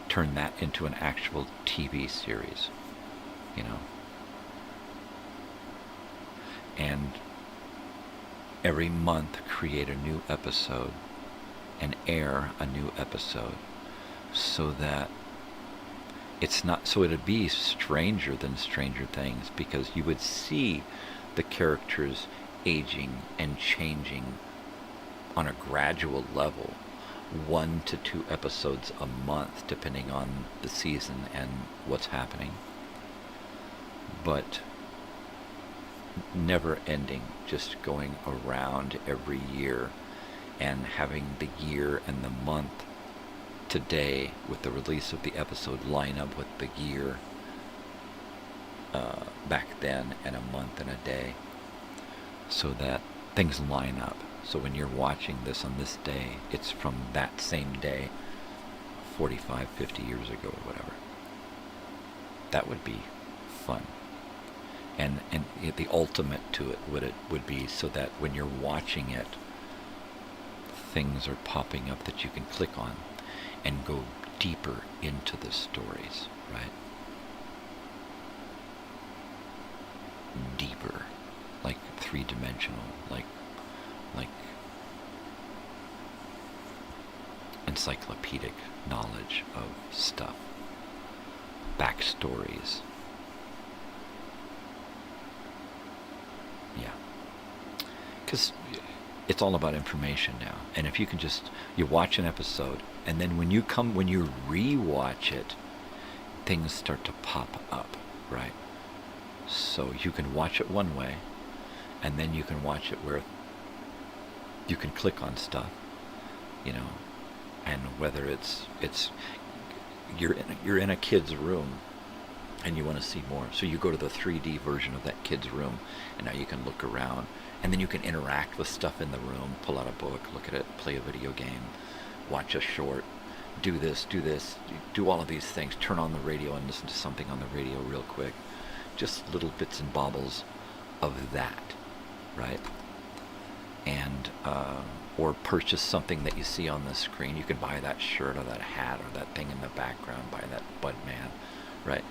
turn that into an actual TV series, and every month create a new episode and air a new episode, so that it's not, so it'd be stranger than Stranger Things, because you would see the characters aging and changing on a gradual level, 1 to 2 episodes a month depending on the season and what's happening, but never ending, just going around every year and having the year and the month today with the release of the episode line up with the year back then, and a month and a day, so that things line up. So when you're watching this on this day, it's from that same day 45, 50 years ago or whatever. That would be fun. And the ultimate to it would be so that when you're watching it, things are popping up that you can click on and go deeper into the stories, right? Deeper, like 3-dimensional, like encyclopedic knowledge of stuff, backstories. Yeah, because it's all about information now. And if you can just, you watch an episode, and then when you re-watch it, things start to pop up, right? So you can watch it one way, and then you can watch it where you can click on stuff, and whether it's you're in a kid's room and you want to see more, so you go to the 3D version of that kid's room, and now you can look around, and then you can interact with stuff in the room, pull out a book, look at it, play a video game, watch a short, do this, do all of these things, turn on the radio and listen to something on the radio real quick. Just little bits and baubles of that, right? And or purchase something that you see on the screen. You can buy that shirt or that hat or that thing in the background, buy that Bud Man, right?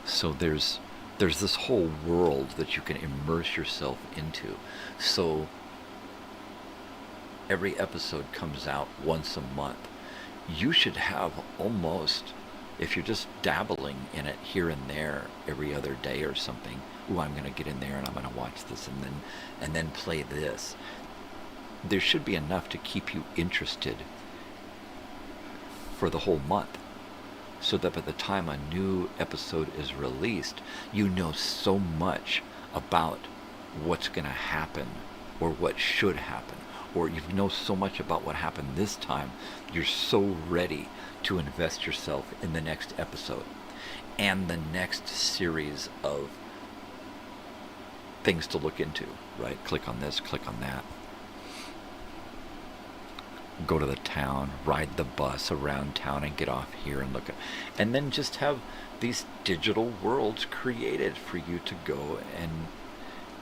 So there's this whole world that you can immerse yourself into. So every episode comes out once a month. You should have almost, if you're just dabbling in it here and there every other day or something, ooh, I'm going to get in there and I'm going to watch this and then play this. There should be enough to keep you interested for the whole month, so that by the time a new episode is released, you know so much about what's going to happen or what should happen, or you know so much about what happened this time, you're so ready to invest yourself in the next episode and the next series of things to look into, right? Click on this, click on that. Go to the town, ride the bus around town and get off here and look at, and then just have these digital worlds created for you to go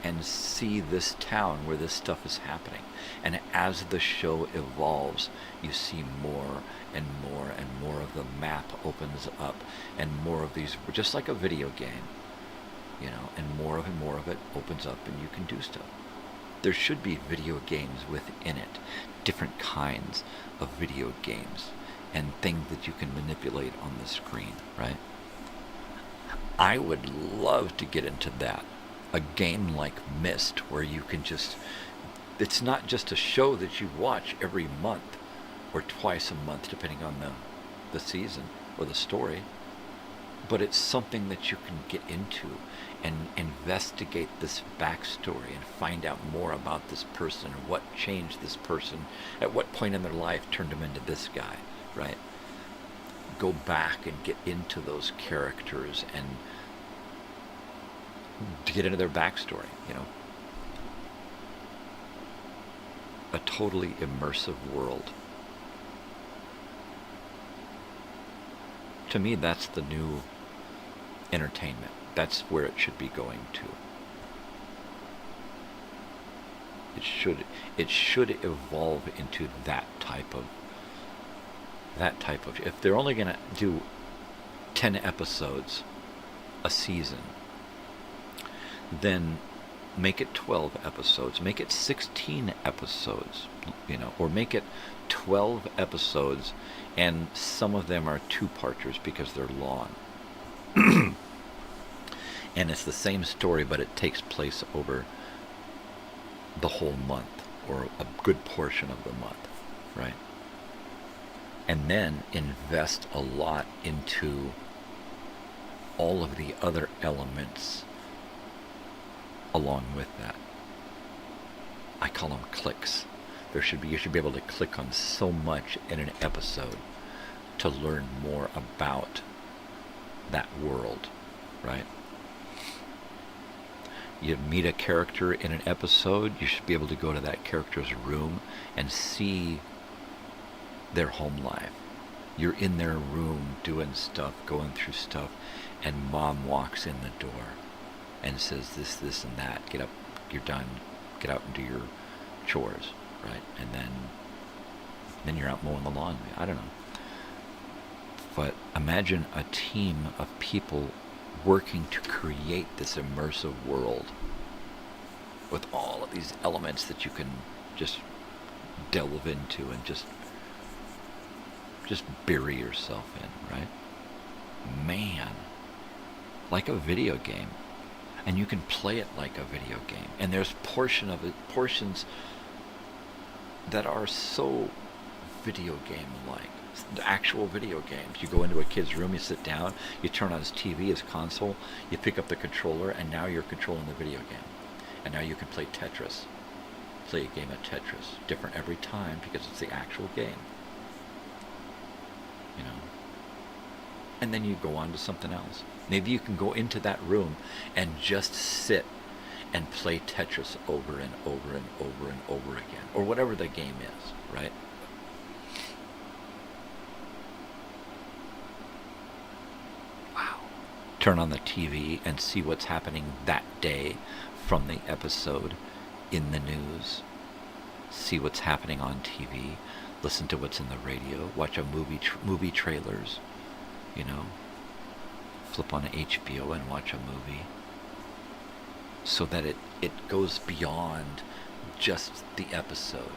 and see this town where this stuff is happening. And as the show evolves, you see more and more and more of the map opens up, and more of these, just like a video game, and more of it opens up, and you can do stuff. There should be video games within it, different kinds of video games, and things that you can manipulate on the screen, right? I would love to get into that. A game like Myst, where you can just, it's not just a show that you watch every month or twice a month, depending on the season or the story, but it's something that you can get into and investigate this backstory and find out more about this person, what changed this person, at what point in their life turned them into this guy, right? Go back and get into those characters and to get into their backstory, A totally immersive world. To me, that's the new entertainment. That's where it should be going to. It should evolve into that type of, if they're only going to do 10 episodes a season, then make it 12 episodes, make it 16 episodes, or make it 12 episodes, and some of them are two-parters because they're long. And it's the same story, but it takes place over the whole month, or a good portion of the month, right? And then invest a lot into all of the other elements along with that. I call them clicks. You should be able to click on so much in an episode to learn more about that world, right? You meet a character in an episode, you should be able to go to that character's room and see their home life. You're in their room doing stuff, going through stuff, and mom walks in the door and says this, and that. Get up, you're done. Get out and do your chores, right? And then you're out mowing the lawn. I don't know. But imagine a team of people working to create this immersive world with all of these elements that you can just delve into and just bury yourself in, right? Man, like a video game. And you can play it like a video game. And there's portions that are so video game-like. Actual video games. You go into a kid's room, you sit down, you turn on his TV, his console, you pick up the controller, and now you're controlling the video game. And now you can play Tetris. Play a game of Tetris. Different every time because it's the actual game. And then you go on to something else. Maybe you can go into that room and just sit and play Tetris over and over and over and over again. Or whatever the game is, right? Wow. Turn on the TV and see what's happening that day from the episode in the news. See what's happening on TV. Listen to what's in the radio. Watch a movie trailers. Flip on HBO and watch a movie, so that it goes beyond just the episode.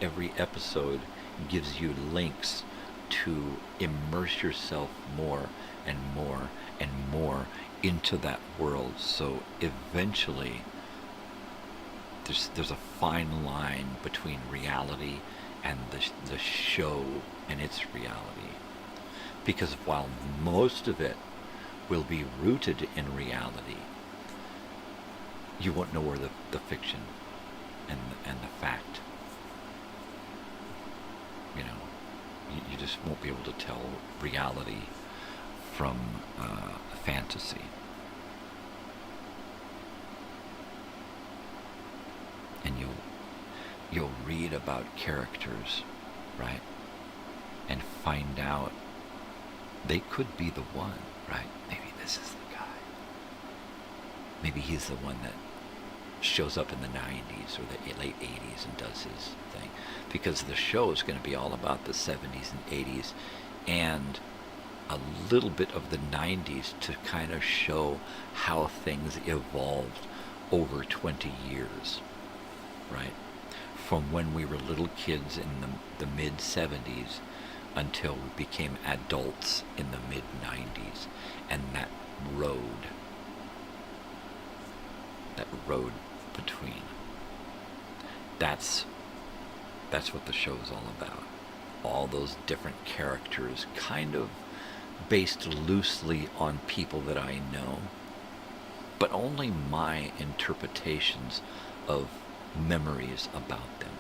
Every episode gives you links to immerse yourself more and more and more into that world, so eventually there's a fine line between reality and the show and its reality. Because while most of it will be rooted in reality, you won't know where the fiction and the fact, you just won't be able to tell reality from fantasy. And you'll read about characters, right? And find out they could be the one, right? Maybe this is the guy. Maybe he's the one that shows up in the 90s or the late 80s and does his thing. Because the show is going to be all about the 70s and 80s and a little bit of the 90s to kind of show how things evolved over 20 years, right? From when we were little kids in the mid-70s until we became adults in the mid-90s, and that road between. That's what the show's all about. All those different characters, kind of based loosely on people that I know, but only my interpretations of memories about them.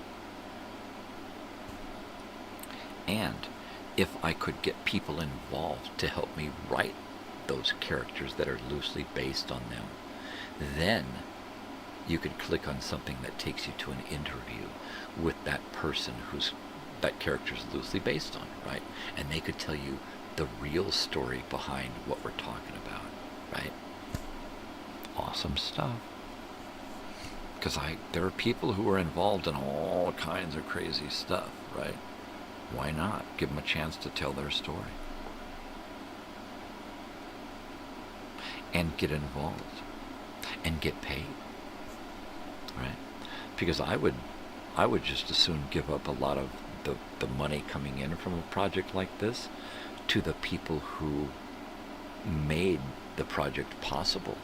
And if I could get people involved to help me write those characters that are loosely based on them, then you could click on something that takes you to an interview with that person who's that character's loosely based on, right? And they could tell you the real story behind what we're talking about, right? Awesome stuff. Because there are people who are involved in all kinds of crazy stuff, right? Why not give them a chance to tell their story and get involved? and get paid, right? Because I would just as soon give up a lot of the money coming in from a project like this to the people who made the project possible,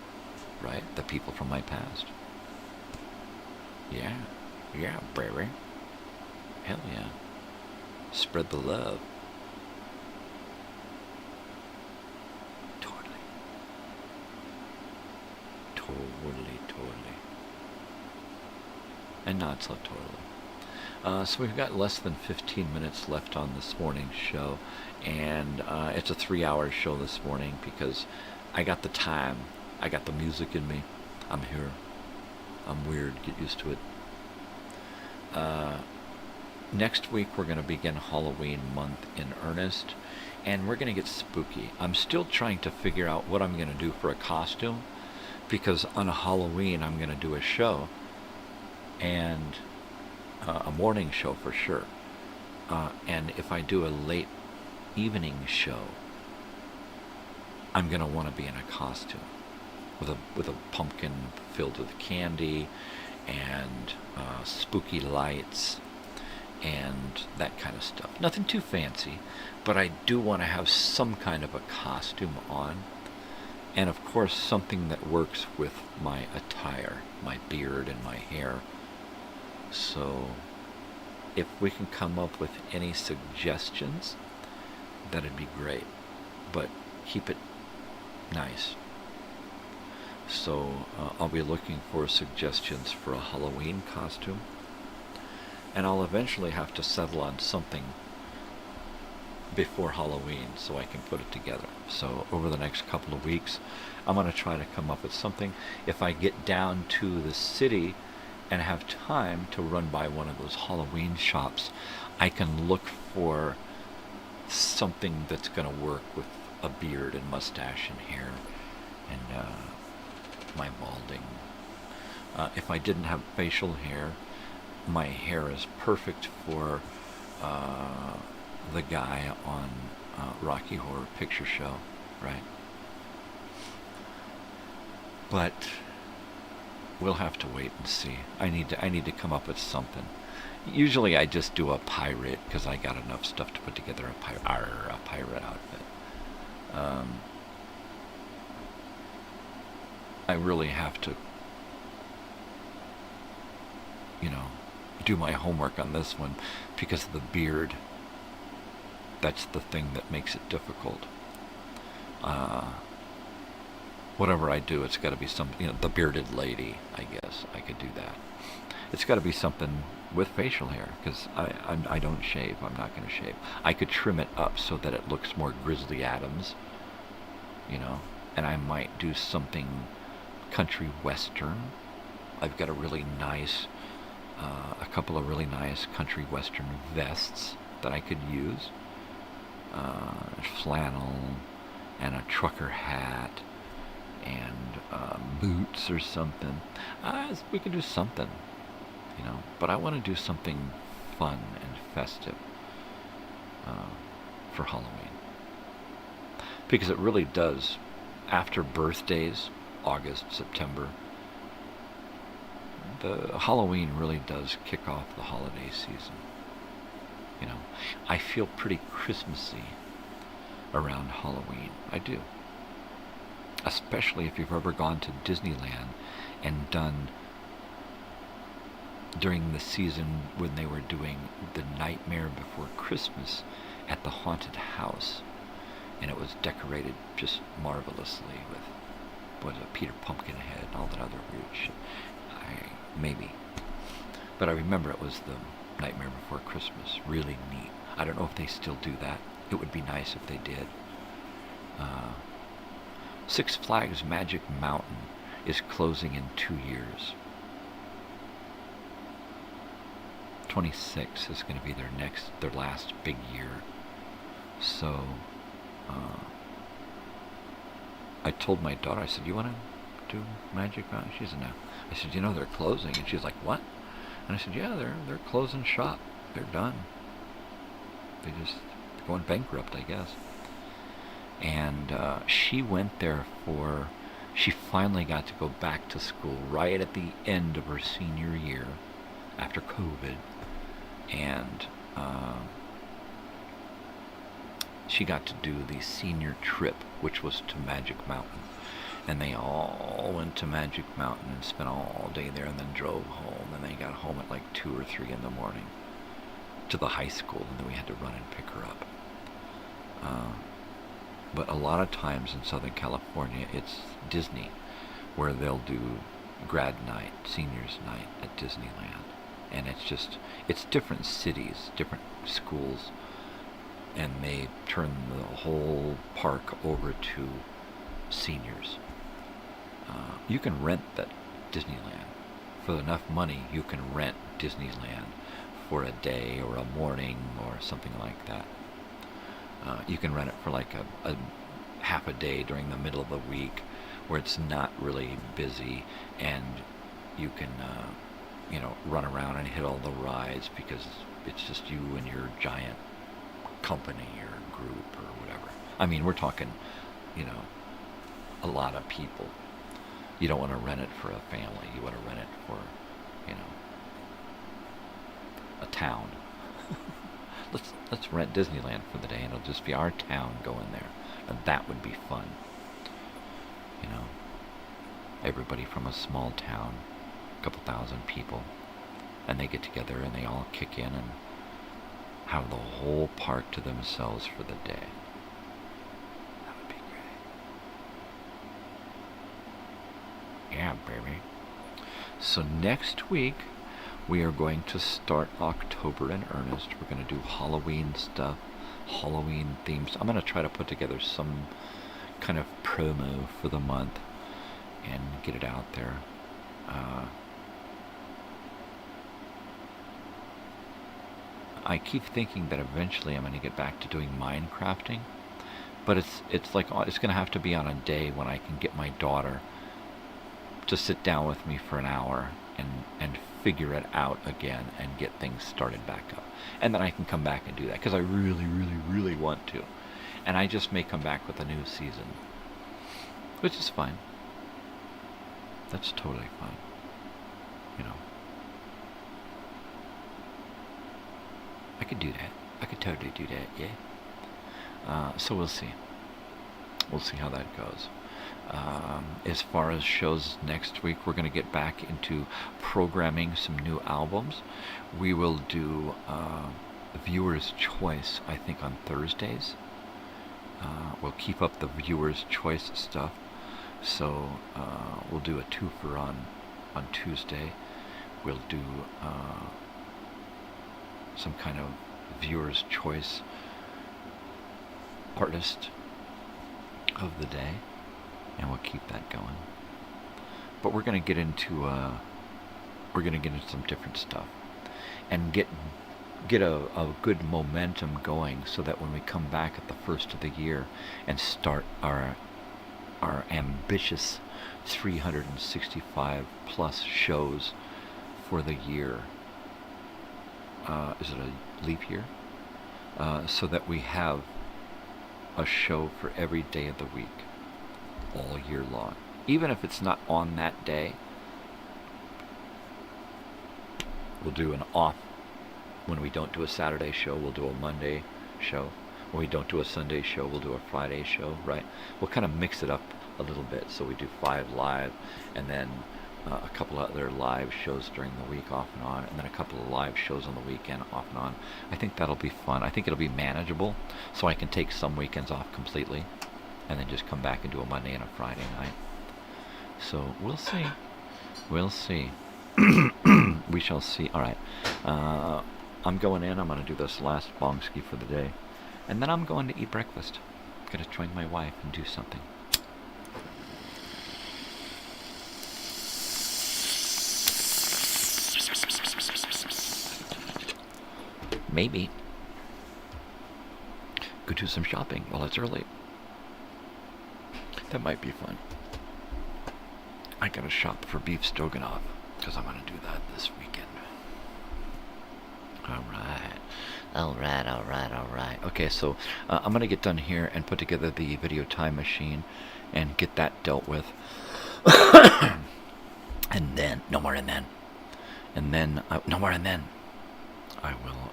right? The people from my past. Yeah, baby. Hell yeah. Spread the love. Totally. And not so totally. So we've got less than 15 minutes left on this morning's show, and it's a 3-hour show this morning because I got the time, I got the music in me, I'm here, I'm weird, get used to it. Next week we're going to begin Halloween month in earnest, and we're going to get spooky. I'm still trying to figure out what I'm going to do for a costume, because on Halloween I'm going to do a show, and a morning show for sure. And if I do a late evening show, I'm going to want to be in a costume with a pumpkin filled with candy and spooky lights and that kind of stuff. Nothing too fancy, but I do want to have some kind of a costume on, and of course something that works with my attire, my beard and my hair. So if we can come up with any suggestions, that'd be great, but keep it nice. So I'll be looking for suggestions for a Halloween costume, and I'll eventually have to settle on something before Halloween so I can put it together. So over the next couple of weeks, I'm going to try to come up with something. If I get down to the city and have time to run by one of those Halloween shops, I can look for something that's going to work with a beard and mustache and hair and my balding. If I didn't have facial hair, my hair is perfect for the guy on Rocky Horror Picture Show, right? But we'll have to wait and see. I need to come up with something. Usually I just do a pirate because I got enough stuff to put together a pirate outfit. I really have to, do my homework on this one because of the beard. That's the thing that makes it difficult. Whatever I do, it's got to be something, the bearded lady, I guess. I could do that. It's got to be something with facial hair, because I don't shave. I'm not going to shave. I could trim it up so that it looks more Grizzly Adams, and I might do something country western. I've got a couple of really nice country western vests that I could use. Flannel and a trucker hat and boots or something. We could do something, but I want to do something fun and festive for Halloween, because it really does, after birthdays, August, September, the Halloween really does kick off the holiday season. I feel pretty Christmassy around Halloween. I do. Especially if you've ever gone to Disneyland and done, during the season when they were doing The Nightmare Before Christmas at the haunted house, and it was decorated just marvelously with a Peter Pumpkinhead and all that other weird shit. Maybe. But I remember it was The Nightmare Before Christmas. Really neat. I don't know if they still do that. It would be nice if they did. Six Flags Magic Mountain is closing in 2 years. 26 is going to be their last big year. So I told my daughter, I said, "You want to do Magic Mountain?" She said, "No." I said, "They're closing." And she's like, "What?" And I said, "Yeah, they're closing shop. They're done. They're going bankrupt, I guess." And she went there for She finally got to go back to school right at the end of her senior year after COVID, and she got to do the senior trip, which was to Magic Mountain. And they all went to Magic Mountain and spent all day there and then drove home. And they got home at like 2 or 3 in the morning to the high school, and then we had to run and pick her up. But a lot of times in Southern California, it's Disney, where they'll do grad night, seniors night at Disneyland. And it's different cities, different schools, and they turn the whole park over to seniors. You can rent that Disneyland. For enough money, you can rent Disneyland for a day or a morning or something like that. You can rent it for like a half a day during the middle of the week where it's not really busy, and you can run around and hit all the rides because it's just you and your giant company or group or whatever. I mean, we're talking, a lot of people. You don't want to rent it for a family. You want to rent it for, a town. Let's rent Disneyland for the day, and it'll just be our town going there, and that would be fun. Everybody from a small town, a couple thousand people, and they get together and they all kick in and have the whole park to themselves for the day. That would be great. Yeah, baby. So next week, we are going to start October in earnest. We're going to do Halloween stuff, Halloween themes. I'm going to try to put together some kind of promo for the month and get it out there. I keep thinking that eventually I'm going to get back to doing Minecrafting, but it's like it's going to have to be on a day when I can get my daughter to sit down with me for an hour and figure it out again and get things started back up. And then I can come back and do that, because I really, really, really want to. And I just may come back with a new season, which is fine. That's totally fine. I could do that. I could totally do that, yeah. So we'll see. We'll see how that goes. As far as shows next week, we're going to get back into programming some new albums. We will do Viewer's Choice, I think, on Thursdays. We'll keep up the Viewer's Choice stuff. So we'll do a twofer on Tuesday. We'll do some kind of Viewer's Choice artist of the day, and we'll keep that going. But we're going to get into some different stuff and get a good momentum going, so that when we come back at the first of the year and start our ambitious 365 plus shows for the year, is it a leap year? So that we have a show for every day of the week, all year long. Even if it's not on that day, we'll do an off. When we don't do a Saturday show, we'll do a Monday show. When we don't do a Sunday show, we'll do a Friday show, right? We'll kind of mix it up a little bit. So we do 5 live, and then a couple of other live shows during the week off and on, and then a couple of live shows on the weekend off and on. I think that'll be fun. I think it'll be manageable, so I can take some weekends off completely and then just come back and do a Monday and a Friday night. So we'll see. We'll see. We shall see. All right. I'm going in. I'm going to do this last bongski for the day, and then I'm going to eat breakfast. I'm going to join my wife and do something. Maybe go do some shopping while it's early. That might be fun. I gotta shop for beef stroganoff, because I'm gonna do that this weekend. Alright. All right, all right, all right. Okay, so I'm going to get done here and put together the video time machine and get that dealt with. And then, no more and then. And then, no more and then. I will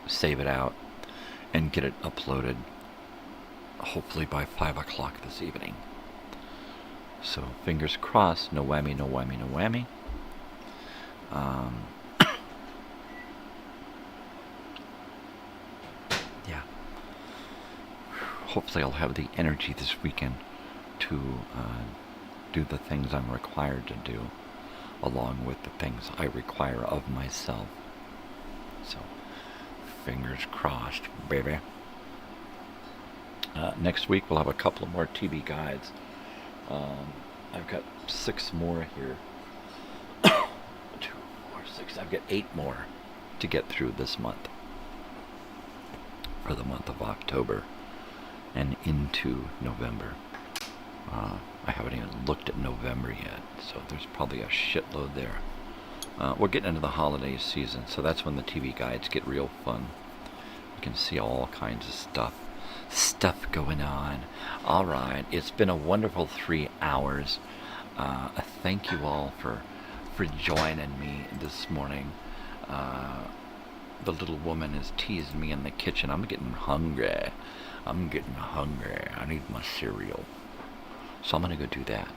save it out and get it uploaded hopefully by 5 o'clock this evening. So, fingers crossed, no whammy, no whammy, no whammy. Yeah. Hopefully I'll have the energy this weekend to do the things I'm required to do, along with the things I require of myself. So, fingers crossed, baby. Next week we'll have a couple of more TV guides. I've got 6 more here. 2, 4, 6. I've got 8 more to get through this month. For the month of October and into November. I haven't even looked at November yet, so there's probably a shitload there. We're getting into the holiday season, so that's when the TV guides get real fun. You can see all kinds of stuff going on. Alright, it's been a wonderful 3 hours. Thank you all for joining me this morning. The little woman is teasing me in the kitchen. I'm getting hungry. I need my cereal. So I'm going to go do that.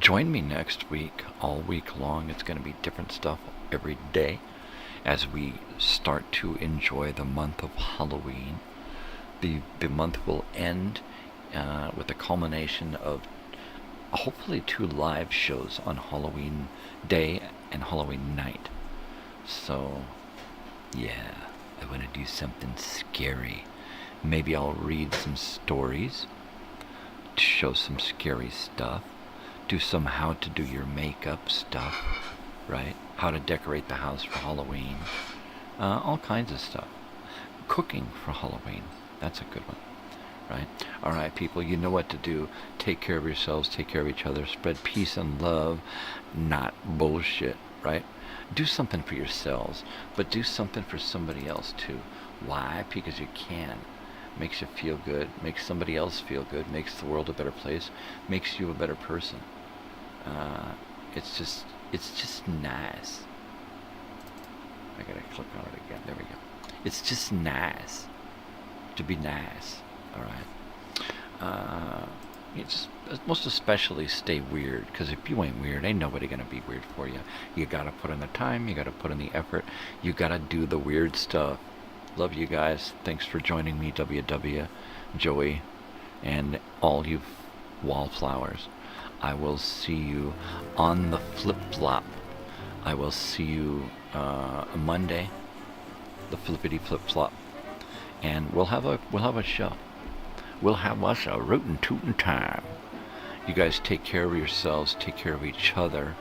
Join me next week, all week long. It's going to be different stuff every day as we start to enjoy the month of Halloween. The month will end with the culmination of hopefully 2 live shows on Halloween day and Halloween night. So, yeah, I want to do something scary. Maybe I'll read some stories, show some scary stuff, do some how to do your makeup stuff, right? How to decorate the house for Halloween, all kinds of stuff. Cooking for Halloween, that's a good one, right? All right, people, you know what to do. Take care of yourselves, take care of each other, spread peace and love, not bullshit, right? Do something for yourselves, but do something for somebody else too. Why? Because you can. Makes you feel good, makes somebody else feel good, makes the world a better place, makes you a better person. It's just nice. I gotta click on it again. There we go. It's just nice to be nice. All right. It's most especially stay weird, because if you ain't weird, ain't nobody gonna be weird for you. You gotta put in the time, you gotta put in the effort, you gotta do the weird stuff. Love you guys. Thanks for joining me, WW, Joey, and all you wallflowers. I will see you on the flip-flop. I will see you Monday, the flippity flip-flop, and we'll have a show. We'll have us a rootin' tootin' time. You guys take care of yourselves, take care of each other.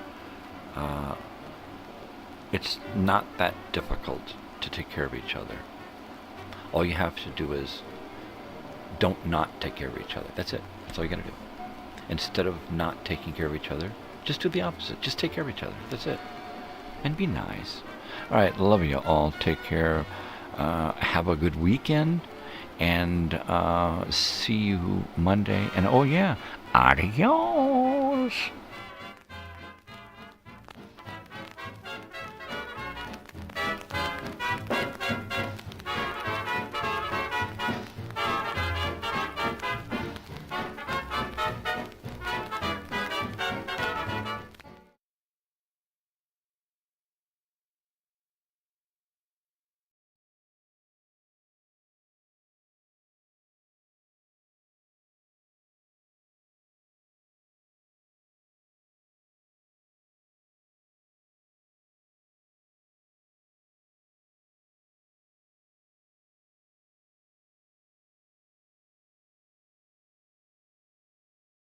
It's not that difficult to take care of each other. All you have to do is don't not take care of each other. That's it. That's all you gotta do. Instead of not taking care of each other, just do the opposite. Just take care of each other. That's it. And be nice. All right, love you all. Take care. Have a good weekend. And see you Monday. And oh yeah, adios.